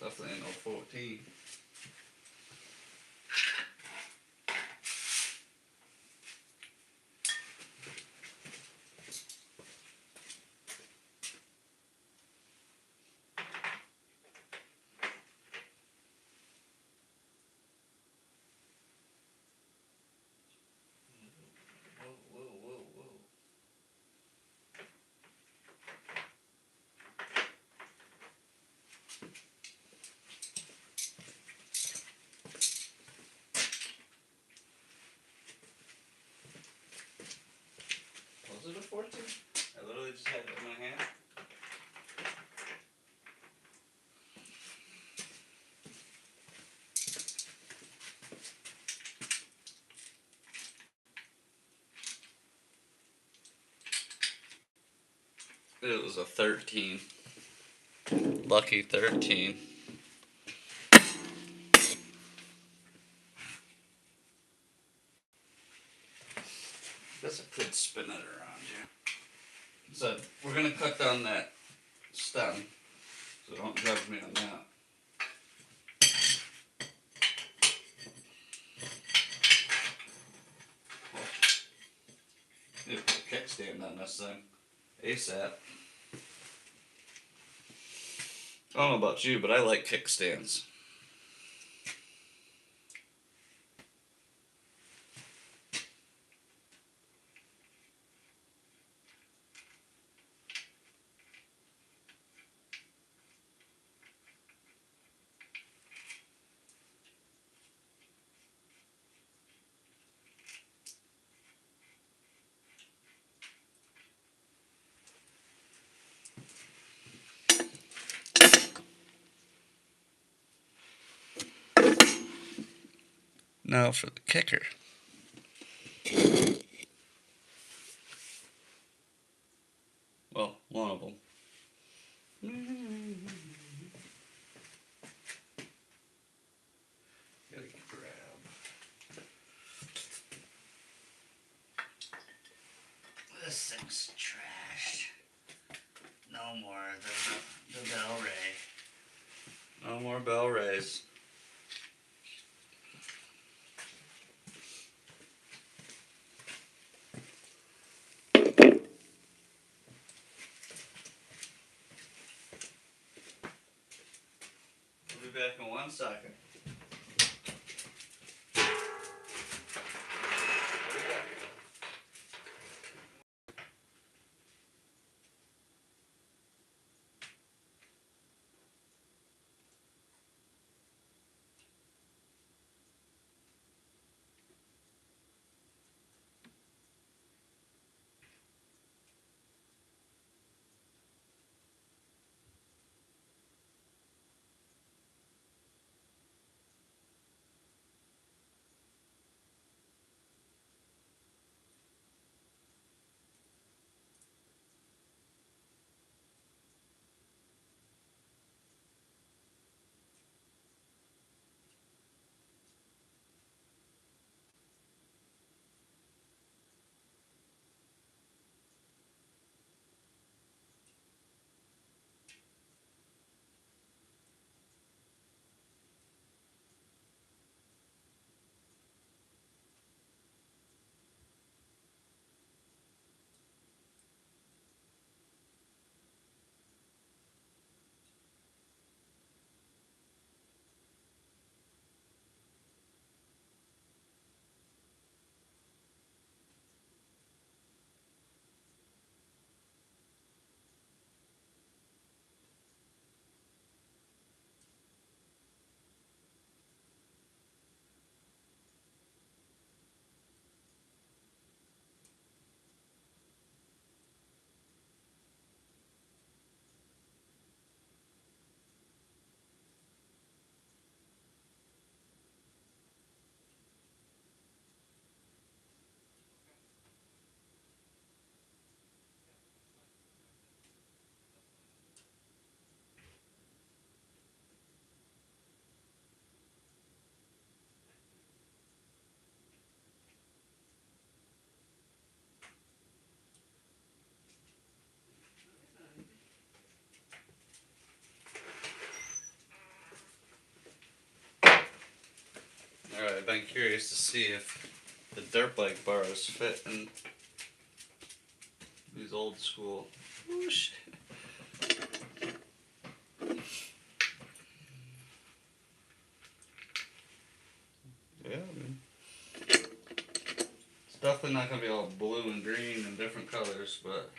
Definitely ain't no 14. Whoa. Was it a 14? I literally just had it in my hand. It was a 13. Lucky 13. Guess I could spin it around here. So we're gonna cut down that stem, so don't judge me on that. Need to put a kickstand on this thing ASAP. I don't know about you, but I like kickstands. Now for the kicker. Well, one of them. Gotta grab. This thing's trashed. No more the bell ray. No more bell rays. We'll be back in 1 second. Alright, I've been curious to see if the dirt bike bars fit in these old school. Oh shit. Yeah, I mean, it's definitely not gonna be all blue and green and different colors, but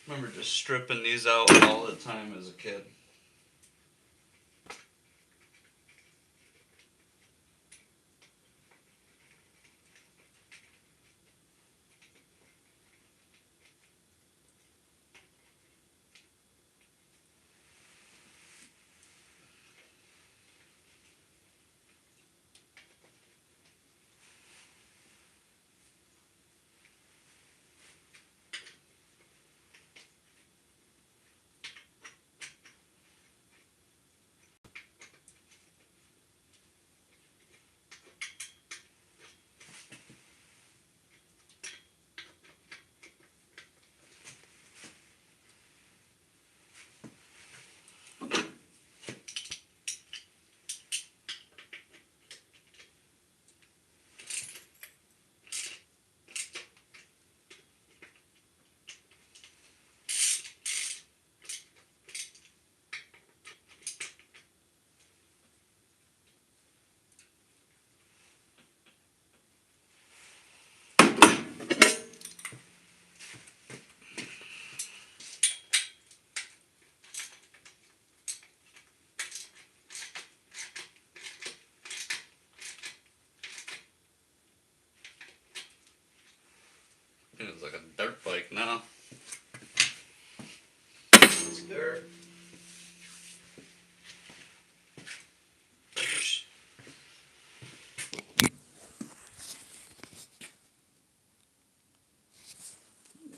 I remember just stripping these out all the time as a kid. It's like a dirt bike now. It's dirt.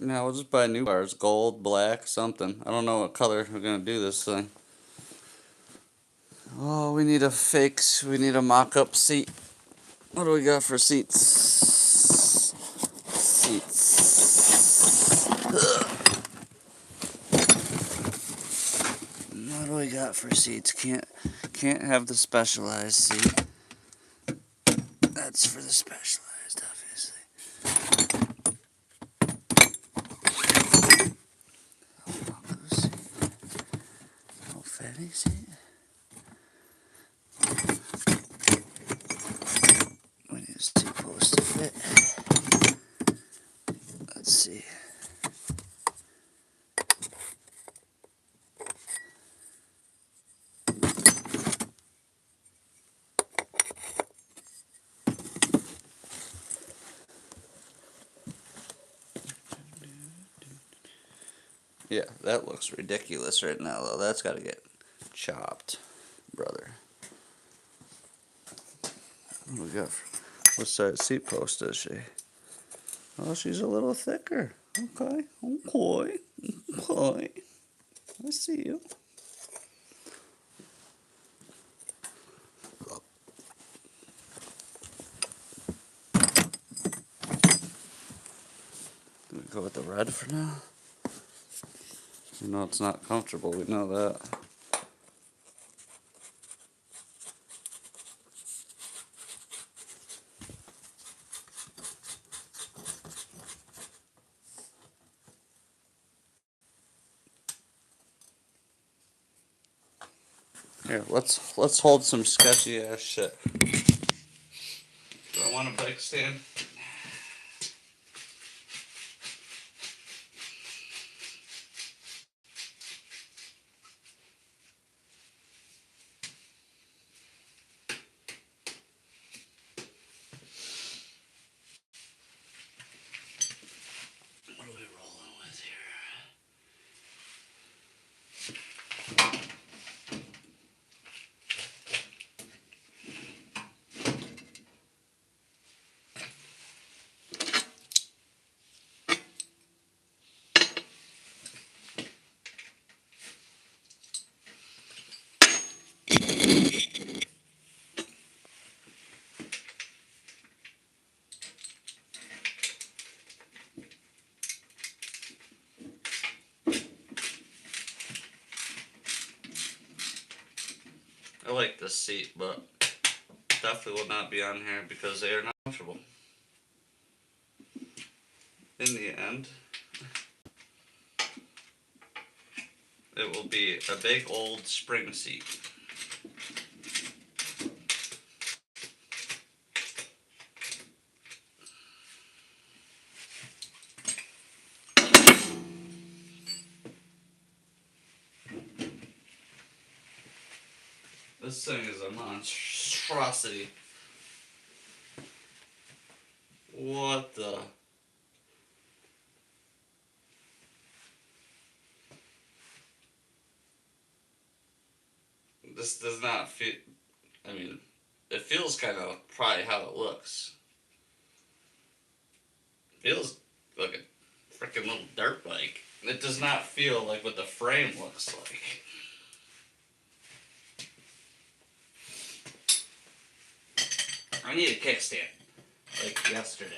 Now we'll just buy new bars, gold, black, something. I don't know what color we're gonna do this thing. Oh, we need we need a mock-up seat. What do we got for seats? Seats. Ugh. What do we got for seats? Can't have the specialized seat. That's for the specialized, obviously. Oh, fatty seat. We need a seat post to fit. Let's see. Yeah, that looks ridiculous right now, though. That's got to get chopped, brother. What do we got? What size seat post is she? Oh, she's a little thicker. Okay, okay, okay. I see you. Do we go with the red for now? You know it's not comfortable, we know that. Here, let's hold some sketchy ass shit. Do I want a bike stand? What are we rolling with here? like this seat, but definitely will not be on here because they are not comfortable. In the end, it will be a big old spring seat. This thing is a monstrosity. What the? This does not feel. I mean, it feels kind of probably how it looks. It feels like a freaking little dirt bike. It does not feel like what the frame looks like. I need a kickstand, like yesterday.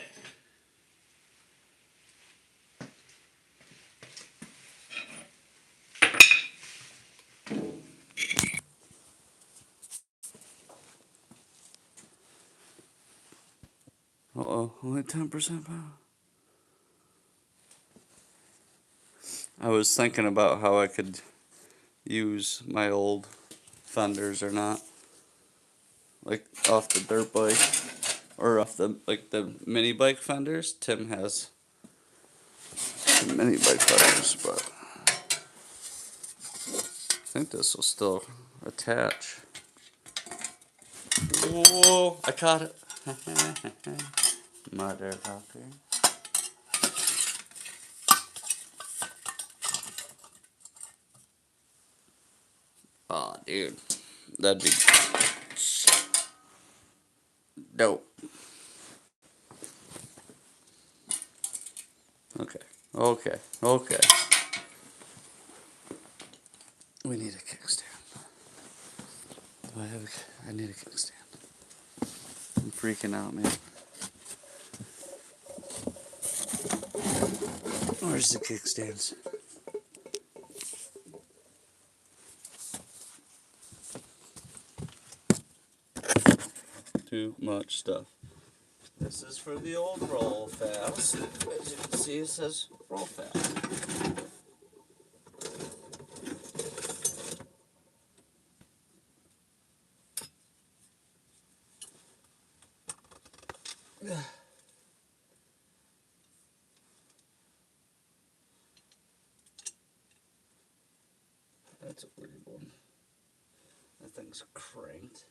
Uh-oh, only 10% power. I was thinking about how I could use my old fenders or not. Like off the dirt bike or off the mini bike fenders. Tim has mini bike fenders, but I think this will still attach. Whoa, I caught it. Motherfucker. Aw, dude. That'd be dope. Okay. Okay. Okay. We need a kickstand. Do I have a... I need a kickstand. I'm freaking out, man. Where's the kickstands? Too much stuff. This is for the old roll fast. As you can see, it says roll fast. That's a weird one. That thing's cranked.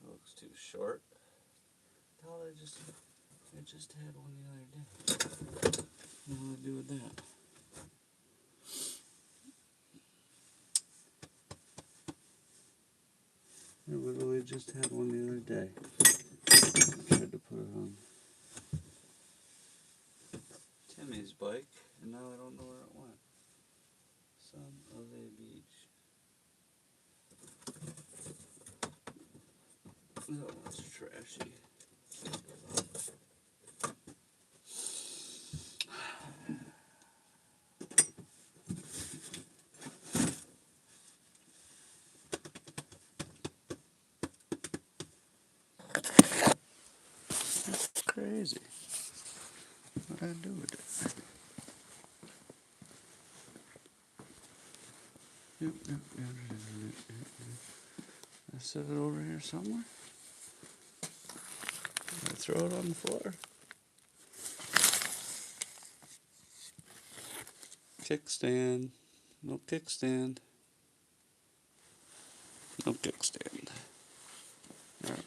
Looks too short. How I just had one the other day. What do I do with that? I literally just had one the other day. Tried to put it on Timmy's bike, and now I don't know where it went. Son of a beach. That one's trashy. That's crazy. What did I do with it? I set it over here somewhere. I throw it on the floor. Kickstand. No kickstand. No kickstand. Alright.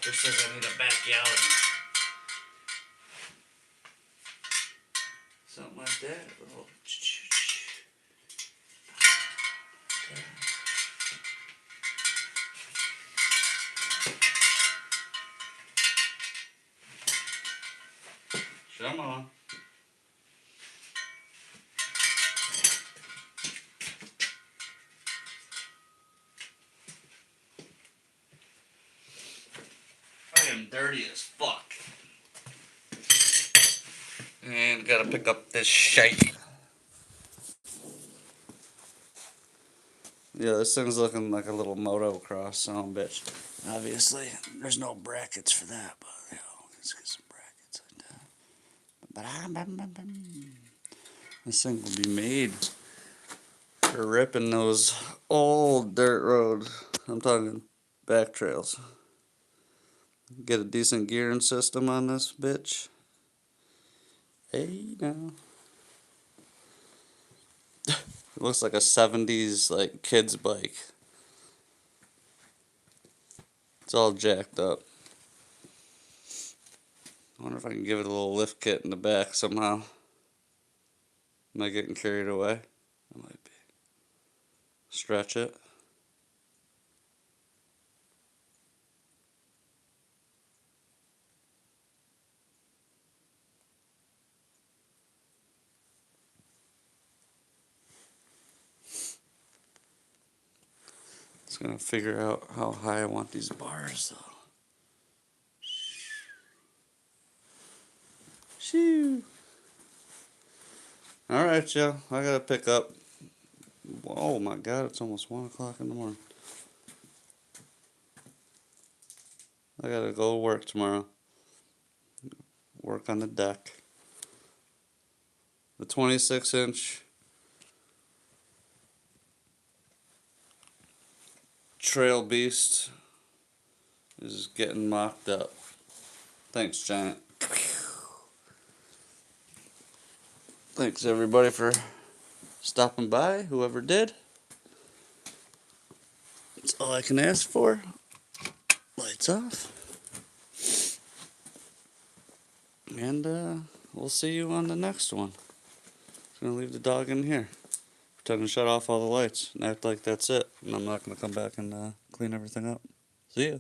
doctor says I need a backyard. Something like that. A little. Come on. I am dirty as fuck. And gotta pick up this shite. Yeah, this thing's looking like a little motocross son of a bitch. Obviously, there's no brackets for that, but you know, let's get some brackets like that. This thing will be made for ripping those old dirt roads. I'm talking back trails. Get a decent gearing system on this bitch. Hey now. It looks like a 70s like kid's bike. It's all jacked up. I wonder if I can give it a little lift kit in the back somehow. Am I getting carried away? I might be. Stretch it. Just gonna figure out how high I want these bars though. Shoo. Alright, Joe. I gotta pick up. Oh my god, it's almost 1 o'clock in the morning. I gotta go to work tomorrow. Work on the deck. The 26-inch Trail Beast is getting mocked up. Thanks, Giant. Thanks, everybody, for stopping by, whoever did. That's all I can ask for. Lights off. And we'll see you on the next one. I'm gonna leave the dog in here. Pretend to shut off all the lights and act like that's it. And I'm not gonna come back and clean everything up. See ya.